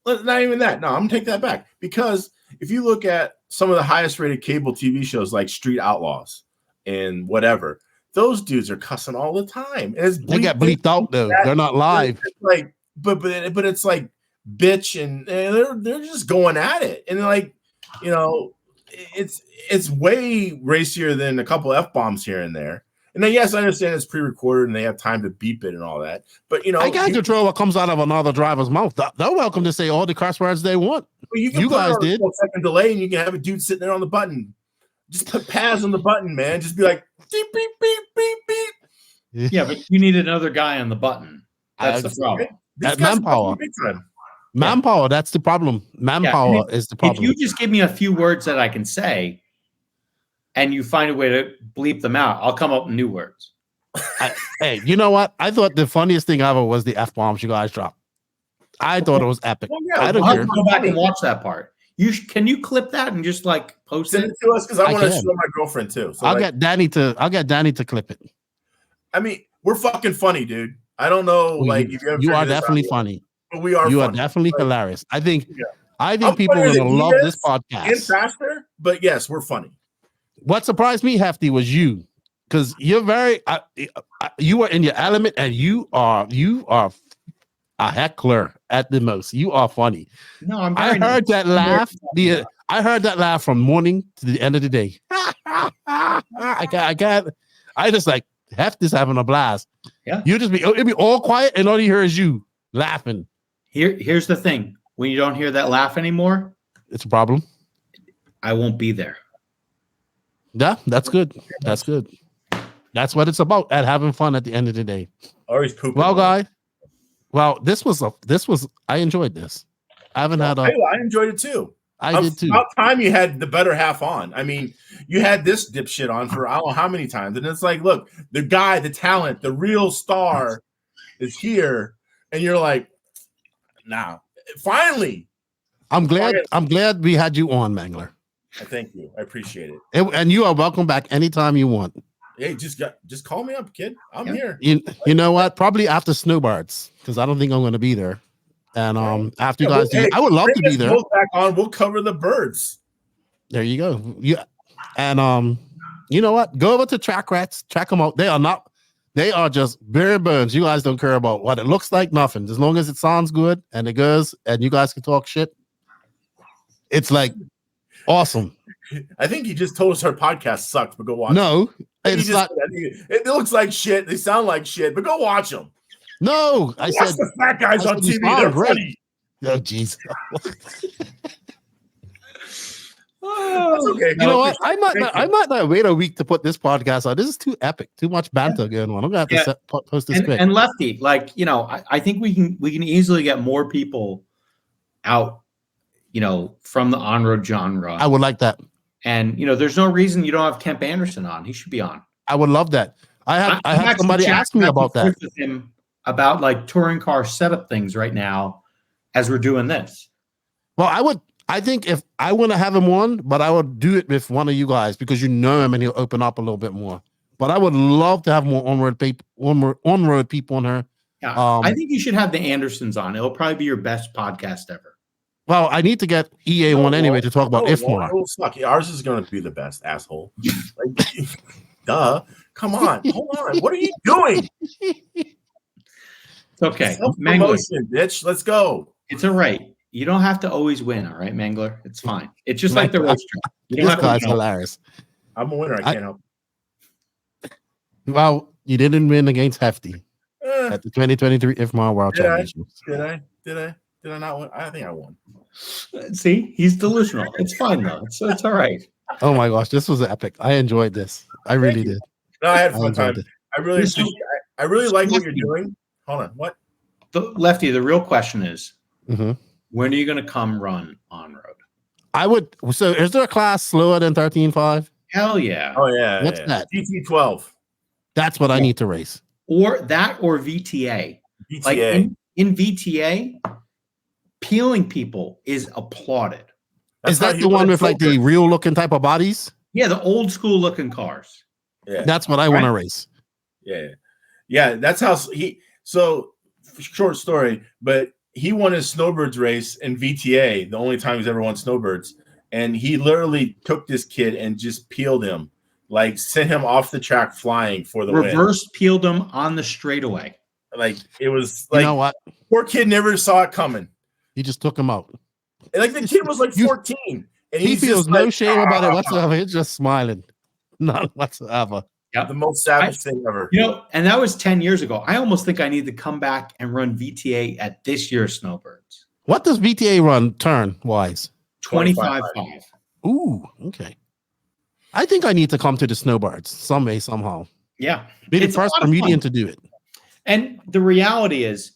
not even that. No, I'm gonna take that back, because if you look at some of the highest rated cable TV shows like Street Outlaws and whatever, those dudes are cussing all the time. And they get bleeped out though. They're not live. It's like, but it's like bitch, and they're just going at it, and like, you know, it's way racier than a couple F-bombs here and there. And then, yes, I understand it's pre-recorded and they have time to beep it and all that. But, you know, I can't control what comes out of another driver's mouth. They're welcome to say all the curse words they want. Well, you guys did. A second delay, and you can have a dude sitting there on the button. Just put Paz on the button, man. Just be like, beep, beep, beep, beep, beep. Yeah, but you need another guy on the button. That's the problem. Manpower. Manpower, that's the problem. Manpower is the problem. If you just give me a few words that I can say, and you find a way to bleep them out, I'll come up with new words. Hey, you know what? I thought the funniest thing ever was the F-bombs you guys dropped. I thought it was epic. Well, yeah, I don't care. Go back and watch that part. Can you clip that and just like post it to us, because I want to show my girlfriend too. So I'll get Danny to clip it. I mean, we're fucking funny, dude. I don't know, like you are definitely funny. But we are. You are definitely hilarious. I think people are gonna love this podcast. And faster, but yes, we're funny. What surprised me, Hefty, was you, because you're very you are in your element, and you are a heckler at the most. You are funny. No, I'm. I heard that laugh. I heard that laugh from morning to the end of the day. I can't. I just like Hefty's having a blast. Yeah, you just it'd be all quiet, and all you hear is you laughing. Here's the thing: when you don't hear that laugh anymore, it's a problem. I won't be there. Yeah, that's good. That's good. That's what it's about, at having fun at the end of the day. Always pooping. Well, guy. Well, this was I enjoyed this. I haven't had a. I enjoyed it too. I did too. About time you had the better half on. I mean, you had this dipshit on for I don't know how many times, and it's like, look, the guy, the talent, the real star is here, and you're like, nah. Finally, I'm glad we had you on, Mangler. Thank you. I appreciate it. And you are welcome back anytime you want. Hey, just call me up, kid. I'm here. You know what? Probably after Snowbirds, because I don't think I'm going to be there. And after you guys do, I would love to be there. Back on, we'll cover the birds. There you go. Yeah, and you know what? Go over to Track Rats, check them out. They are just bare bones. You guys don't care about what it looks like, nothing. As long as it sounds good and it goes, and you guys can talk shit. It's like awesome. I think he just told us our podcast sucked, but go watch. No, it's not. It looks like shit. They sound like shit, but go watch them. No, I said the fat guys on TV. They're funny. Oh, jeez. That's okay. You know what? I might not wait a week to put this podcast on. This is too epic. Too much banter going on. I'm gonna have to post this quick. And Lefty, like, you know, I think we can easily get more people out, you know, from the on-road genre. I would like that. And, you know, there's no reason you don't have Kemp Anderson on. He should be on. I would love that. I have somebody ask me about that. With him about like touring car setup things right now as we're doing this. Well, I think if I want to have him on, but I would do it with one of you guys, because you know him and he'll open up a little bit more. But I would love to have more on-road people on her. Yeah, I think you should have the Andersons on. It'll probably be your best podcast ever. Well, I need to get EA one anyway to talk about IFMAR. Fuck, ours is going to be the best, asshole. Like, duh. Come on. Hold on. What are you doing? It's okay. Promotion, bitch. Let's go. It's all right. You don't have to always win, all right, Mangler? It's fine. It's just like the race track. This guy's hilarious. I'm a winner. I can't help. Well, you didn't win against Hefty at the 2023 IFMAR World Championships. Did I not win? I think I won. See, he's delusional. It's fine though. It's all right. Oh my gosh, this was epic. I enjoyed this. I really did. No, I had fun time. I really like what you're doing. Hold on. What? Lefty, the real question is, when are you going to come run on road? I would. So, is there a class slower than 13.5? Hell yeah. Oh yeah. What's that? GT12. That's what I need to race. Or VTA. VTA. Like in VTA, peeling people is applauded. Is that the one with like the real looking type of bodies? Yeah, the old school looking cars. Yeah. That's what I want to race. Yeah. That's how so short story, but he won his snowbirds race in VTA, the only time he's ever won snowbirds. And he literally took this kid and just peeled him, like sent him off the track flying for the reverse peeled him on the straightaway. Like it was like, you know what? Poor kid never saw it coming. He just took him out. And like the kid was like 14. And he feels no shame about it whatsoever. He's just smiling. None whatsoever. Yep. The most savage thing ever. You know, and that was 10 years ago. I almost think I need to come back and run VTA at this year's Snowbirds. What does VTA run turn wise? 25.5. Ooh, okay. I think I need to come to the Snowbirds some way, somehow. Yeah. Be the first comedian to do it. And the reality is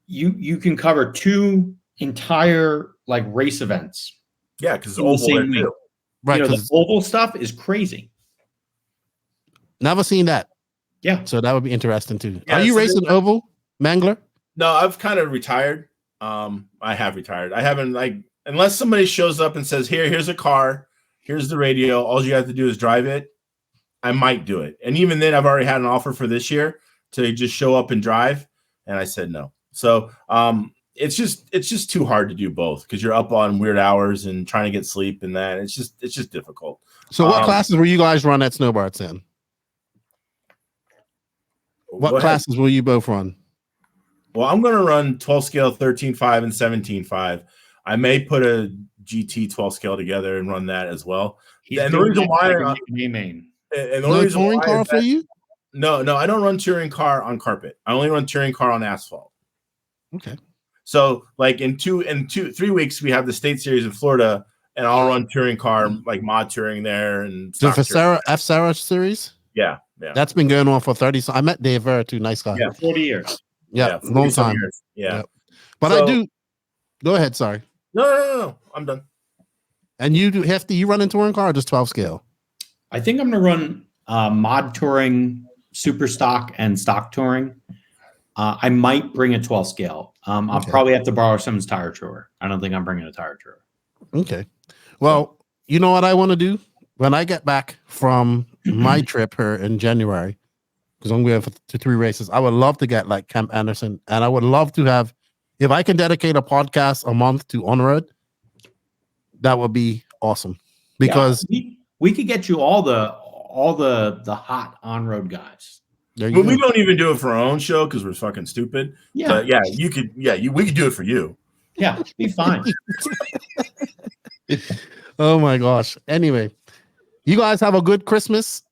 you can cover 2 entire like race events. Yeah, because oval there too. Right. You know, the oval stuff is crazy. Never seen that. Yeah. So that would be interesting too. Yeah, Are you racing oval, Mangler? No, I've kind of retired. I have retired. I haven't unless somebody shows up and says, here's a car, here's the radio, all you have to do is drive it, I might do it. And even then I've already had an offer for this year to just show up and drive. And I said no. So it's just too hard to do both because you're up on weird hours and trying to get sleep and that. It's just difficult. So what classes will you guys run at Snowbirds then? What classes will you both run? Well, I'm going to run 12 scale, 13.5, and 17.5. I may put a GT 12 scale together and run that as well. And the reason why, touring car for you? No, I don't run touring car on carpet. I only run touring car on asphalt. Okay. So, like in 3 weeks, we have the state series in Florida, and I'll run touring car, like mod touring there and the Sarah series. Yeah. That's been going on for 30. So I met Dave Vera too. Nice guy. Yeah, 40 years. Yeah, long time. Years. Yeah. But I do. Go ahead. Sorry. No. I'm done. And you do Hefty? You run in touring car or just 12 scale? I think I'm going to run mod touring, super stock, and stock touring. I might bring a 12 scale. I'll probably have to borrow someone's tire drawer. I don't think I'm bringing a tire drawer. Okay. Well, you know what I want to do when I get back from my trip here in January, because I'm going to 3 races. I would love to get like Camp Anderson, and I would love to have, if I can dedicate a podcast a month to ONROAD, that would be awesome. Because we could get you all the hot on-road guys. But we don't even do it for our own show because we're fucking stupid. Yeah. But yeah, you could. Yeah, we could do it for you. Yeah, be fine. Oh my gosh. Anyway, you guys have a good Christmas.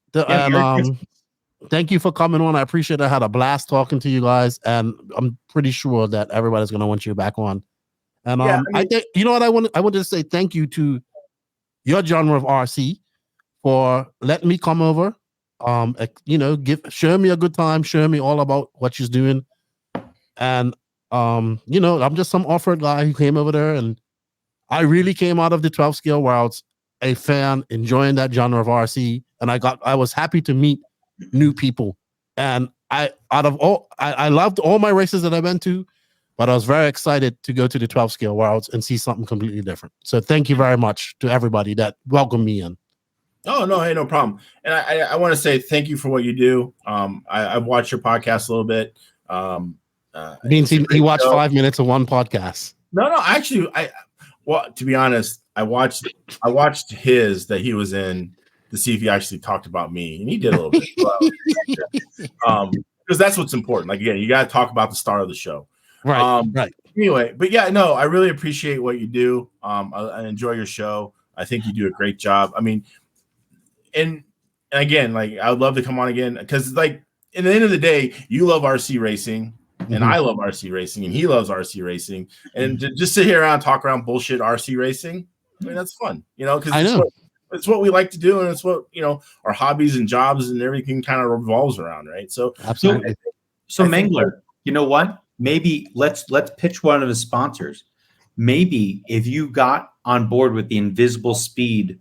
Thank you for coming on. I appreciate it. I had a blast talking to you guys, and I'm pretty sure that everybody's gonna want you back on. And I think you know what I wanted to say thank you to your genre of RC for letting me come over. Show me a good time, show me all about what she's doing. And I'm just some off-road guy who came over there, and I really came out of the 12 scale where I was a fan, enjoying that genre of RC, and I was happy to meet new people. And I loved all my races that I went to, but I was very excited to go to the 12 scale worlds and see something completely different. So thank you very much to everybody that welcomed me in. Oh, no, hey, no problem. And I want to say thank you for what you do. I've watched your podcast a little bit. Means he watched 5 minutes of one podcast. No, actually, to be honest, I watched his that he was in to see if he actually talked about me, and he did a little bit. Because that's what's important. Like, again, you got to talk about the star of the show. Right. Anyway, but yeah, no, I really appreciate what you do. I enjoy your show. I think you do a great job. I mean, and again, like, I would love to come on again because, like, in the end of the day, you love RC racing, and I love RC racing, and he loves RC racing, and to just sit here around and talk around bullshit RC racing, I mean, that's fun, because it's what we like to do, and it's what our hobbies and jobs and everything kind of revolves around, right? So absolutely. So Mangler, you know what? Maybe let's pitch one of his sponsors. Maybe if you got on board with the Invisible Speed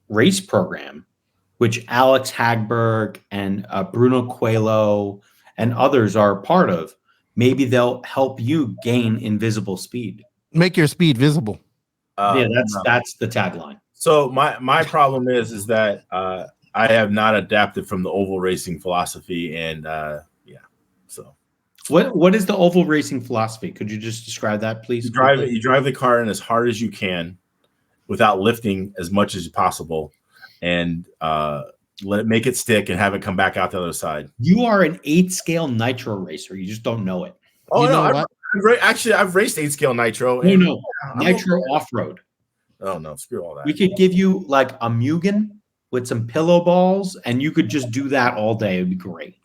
race program, which Alex HagBerg and Bruno Coelho and others are a part of, maybe they'll help you gain invisible speed. Make your speed visible. That's the tagline. So my problem is that I have not adapted from the oval racing philosophy, and so what is the oval racing philosophy? Could you just describe that, please? You drive the car in as hard as you can without lifting as much as possible, and let it make it stick and have it come back out the other side. You are an 8-scale nitro racer. You just don't know it. Oh, you know what? I've raced 8-scale nitro. No, nitro off-road. Oh no, screw all that. We could give you like a Mugen with some pillow balls, and you could just do that all day. It'd be great.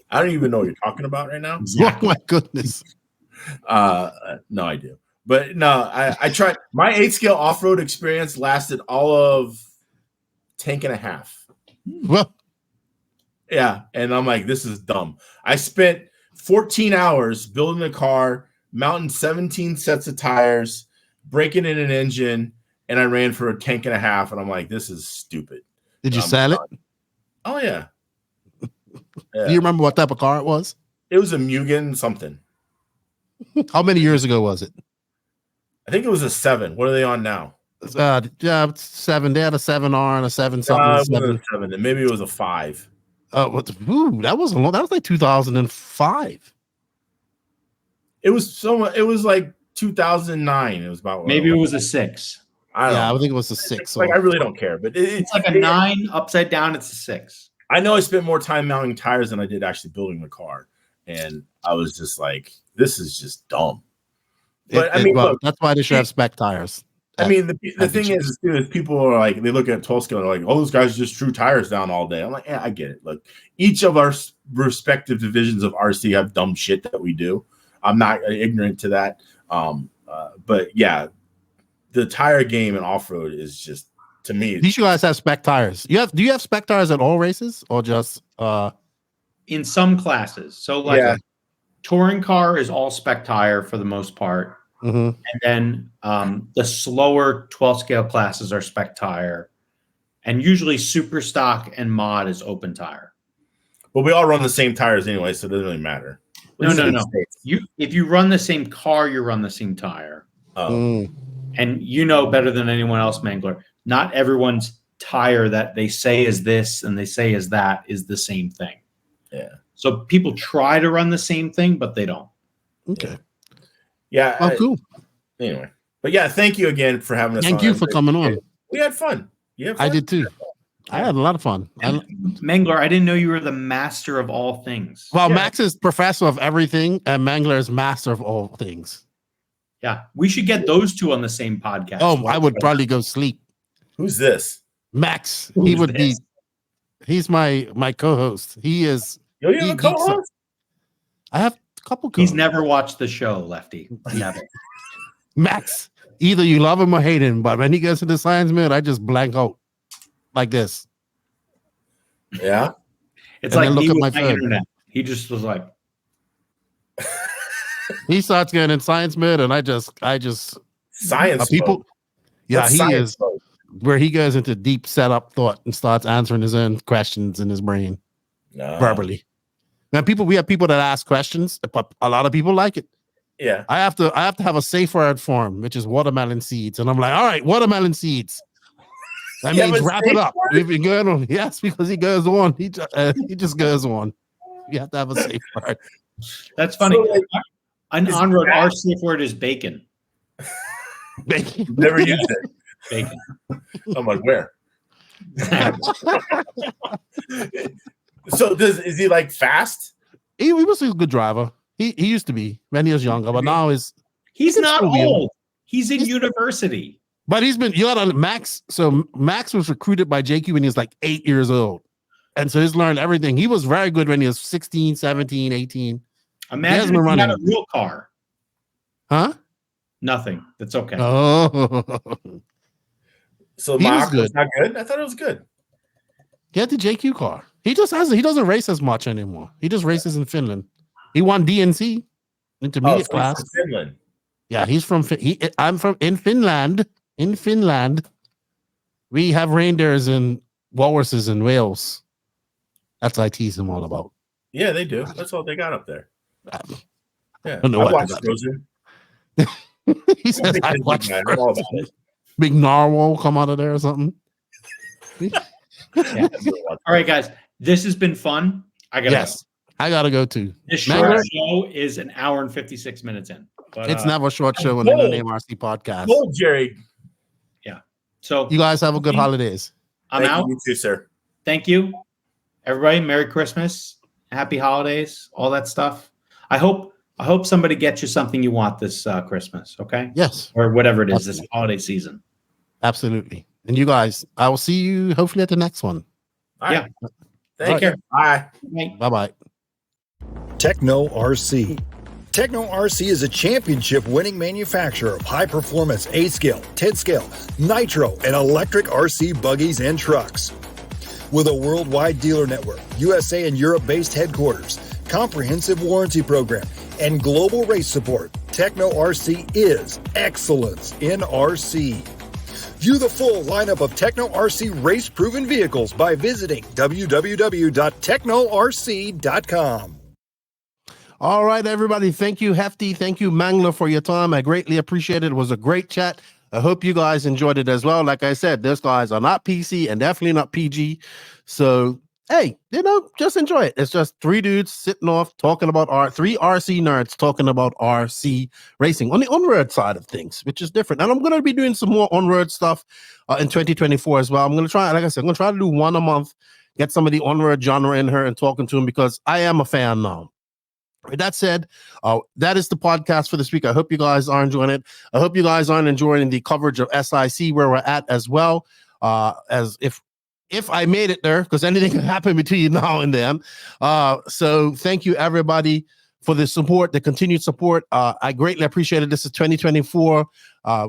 I don't even know what you're talking about right now. Exactly. Oh my goodness. No, I do. But no, I tried. My 8-scale off-road experience lasted all of tank and a half. Well, yeah, and I'm like, this is dumb. I spent 14 hours building a car, mounting 17 sets of tires, breaking in an engine, and I ran for a tank and a half, and I'm like, this is stupid. Did you sell it? Oh, yeah. Do you remember what type of car it was? It was a Mugen something. How many years ago was it? I think it was a 7. What are they on now? Yeah, 7. They had a 7R and a 7 something. It was a 7, and maybe it was a 5. That was a long. That was like 2005. It was like 2009. It was about maybe it was a 6. I think it was a 6. Like, I really don't care, but it's like a 9 upside down. It's a 6. I know I spent more time mounting tires than I did actually building the car, and I was just like, this is just dumb. But look, that's why they should have spec tires. I mean, the thing is people are like, they look at 12 scale, they're like, oh, those guys just threw tires down all day. I'm like, yeah, I get it. Look, each of our respective divisions of RC have dumb shit that we do. I'm not ignorant to that. But yeah, the tire game and off-road is just, to me. These guys have spec tires. Do you have spec tires at all races or just in some classes? So like a touring car is all spec tire for the most part. Mm-hmm. And then the slower 12 scale classes are spec tire, and usually super stock and mod is open tire. But we all run the same tires anyway, so it doesn't really matter. No. If you run the same car, you run the same tire. And you know better than anyone else, Mangler. Not everyone's tire that they say is this and they say is that is the same thing. Yeah. So people try to run the same thing, but they don't. Okay. Yeah. Oh, cool. Anyway, but yeah, thank you again for having us. Thank you for coming on. We had fun. I did too. I had a lot of fun. Mangler, I didn't know you were the master of all things. Well, Max is professor of everything, and Mangler is master of all things. Yeah, we should get those two on the same podcast. Oh, I would probably go sleep. Who's this? Max. He would be. He's my co-host. He is. You have a co-host? I have a couple co-hosts. He's never watched the show, Lefty. Never. Max, either you love him or hate him, but when he gets to the science mode, I just blank out like this. Yeah. It's like me with my internet. He just was like. He starts getting in science mode, and I just science people. Mode. Yeah, That's he is mode. Where he goes into deep setup thought and starts answering his own questions in his brain verbally. Now, we have people that ask questions, but a lot of people like it. Yeah, I have to have a safe word for him, which is watermelon seeds, and I'm like, all right, watermelon seeds. That means wrap it up. We've been going on, yes, because he goes on. He just goes on. You have to have a safe word. That's funny. So, an on-road, our safe word is bacon. Bacon. Never used it. Bacon. I'm like, where? So is he like fast? He was a good driver. He used to be when he was younger, but now he's not old. He's in university. But he's been Max. So Max was recruited by JQ when he was like 8 years old. And so he's learned everything. He was very good when he was 16, 17, 18. Imagine if he had a real car. Huh? Nothing. That's okay. Oh. So Max was not good? I thought it was good. He had the JQ car. He doesn't race as much anymore. He just races in Finland. He won DNC intermediate class. He's from Finland. Yeah, he's from I'm from in Finland. In Finland, we have reindeers in walruses in Wales. That's what I tease them all about. Yeah, they do. That's all they got up there. Yeah, don't know I what watched they got. Frozen. He says, I watch I'm all about it. big narwhal come out of there or something. Yeah. All right, guys. This has been fun. I gotta go too. This short show is an hour and 56 minutes in. But, it's never a short show on the NNRC podcast. Cool, Jerry. Yeah. So you guys have a good holidays. I'm out. You too, sir. Thank you, everybody. Merry Christmas, Happy Holidays, all that stuff. I hope somebody gets you something you want this Christmas. Okay. Yes. Or whatever it is this holiday season. Absolutely. And you guys, I will see you hopefully at the next one. All right. Yeah. Take care. Bye. Bye-bye. Techno RC. Techno RC is a championship-winning manufacturer of high-performance A-scale, 10-scale, nitro, and electric RC buggies and trucks. With a worldwide dealer network, USA and Europe-based headquarters, comprehensive warranty program, and global race support, Techno RC is excellence in RC. View the full lineup of Techno RC race-proven vehicles by visiting www.technorc.com. All right, everybody. Thank you, Hefty. Thank you, Mangler, for your time. I greatly appreciate it. It was a great chat. I hope you guys enjoyed it as well. Like I said, those guys are not PC and definitely not PG. So, hey, just enjoy it. It's just three dudes sitting off talking about three RC nerds talking about RC racing on the on-road side of things, which is different. And I'm going to be doing some more on-road stuff in 2024 as well. I'm going to try, like I said, I'm going to try to do one a month, get some of the on-road genre in here and talking to them because I am a fan now. With that said, that is the podcast for this week. I hope you guys are enjoying it. I hope you guys aren't enjoying the coverage of SIC where we're at as well. As if I made it there, because anything can happen between now and then. So thank you everybody for the support, the continued support. I greatly appreciate it. This is 2024.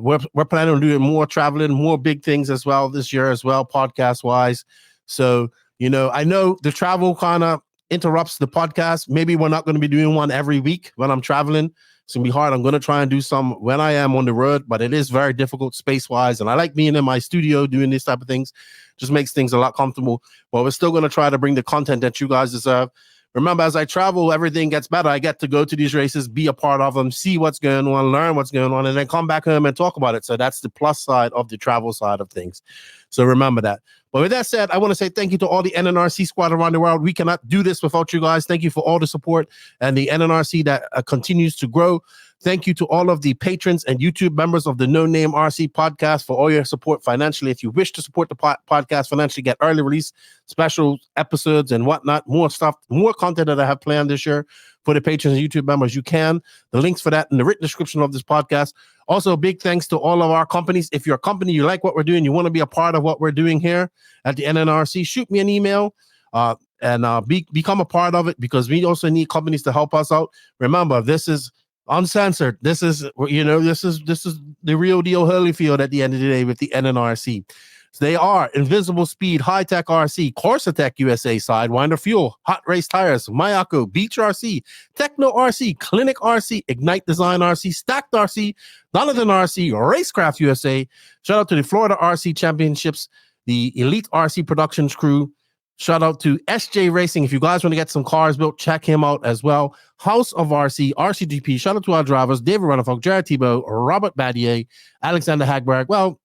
We're planning on doing more traveling, more big things as well this year as well, podcast wise. So I know the travel kind of interrupts the podcast. Maybe we're not going to be doing one every week when I'm traveling. It's going to be hard. I'm going to try and do some when I am on the road, but it is very difficult space-wise. And I like being in my studio doing these type of things. Just makes things a lot comfortable. But we're still going to try to bring the content that you guys deserve. Remember, as I travel, everything gets better. I get to go to these races, be a part of them, see what's going on, learn what's going on, and then come back home and talk about it. So that's the plus side of the travel side of things. So remember that. But with that said, I want to say thank you to all the NNRC squad around the world. We cannot do this without you guys. Thank you for all the support and the NNRC that continues to grow. Thank you to all of the patrons and YouTube members of the No Name RC podcast for all your support financially. If you wish to support the podcast financially, get early release, special episodes and whatnot, more stuff, more content that I have planned this year for the patrons and YouTube members, you can. The links for that in the written description of this podcast. Also, big thanks to all of our companies. If you're a company, you like what we're doing, you want to be a part of what we're doing here at the NNRC, shoot me an email and become a part of it, because we also need companies to help us out. Remember, this is uncensored. This is the real deal Holyfield at the end of the day with the NNRC. So they are Invisible Speed, High Tech RC, Corsa USA, Sidewinder Fuel, Hot Race Tires, Mayako, Beach RC, Techno RC, Clinic RC, Ignite Design RC, Stacked RC, Donovan RC, RaceCraft USA. Shout out to the Florida RC Championships, the Elite RC Productions crew. Shout out to SJ Racing. If you guys want to get some cars built, check him out as well. House of RC, RCGP. Shout out to our drivers, David Runnerfolk, Jared Thibault, Robert Badier, Alexander Hagberg. Well,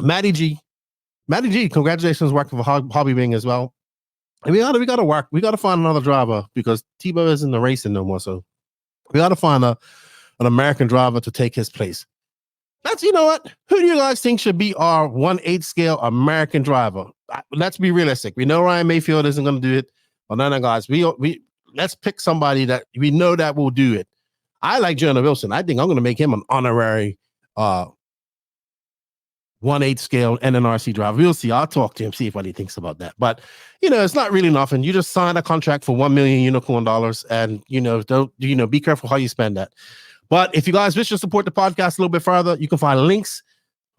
Matty G, congratulations working for Hobby Bing as well. And we gotta work. We gotta find another driver because Thibault isn't the racing no more. So we gotta find an American driver to take his place. You know what? Who do you guys think should be our 1/8 scale American driver? Let's be realistic. We know Ryan Mayfield isn't going to do it. But none of guys, we let's pick somebody that we know that will do it. I like Jonah Wilson. I think I'm going to make him an honorary 1/8 scale NNRC driver. We'll see. I'll talk to him, see what he thinks about that. But it's not really nothing. You just sign a contract for $1 million unicorn dollars, and don't be careful how you spend that. But if you guys wish to support the podcast a little bit further, you can find links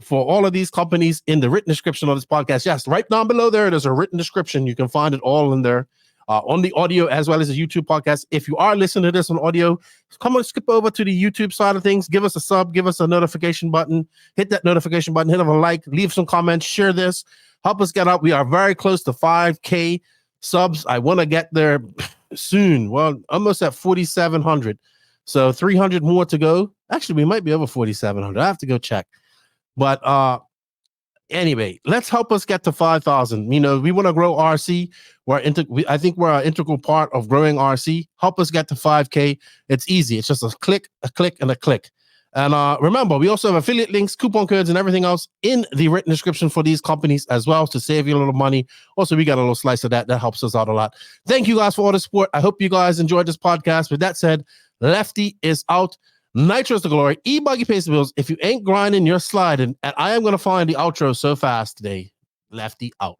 for all of these companies in the written description of this podcast. Yes, right down below there's a written description. You can find it all in there. on the audio as well as the YouTube podcast. If you are listening to this on audio, come on, skip over to the YouTube side of things. Give us a sub, give us a notification button, hit that notification button, hit a like, leave some comments, share this, help us get up. We are very close to 5K subs. I want to get there soon. Well, almost at 4,700. So 300 more to go. Actually, we might be over 4,700. I have to go check. But anyway, let's help us get to 5,000. You know, we want to grow RC. I think we're an integral part of growing RC. Help us get to 5K. It's easy. It's just a click, and a click. And remember, we also have affiliate links, coupon codes, and everything else in the written description for these companies as well to save you a little money. Also, we got a little slice of that. That helps us out a lot. Thank you guys for all the support. I hope you guys enjoyed this podcast. With that said, Lefty is out. Nitro's the glory. E-Buggy pays the bills. If you ain't grinding, you're sliding. And I am going to find the outro so fast today. Lefty out.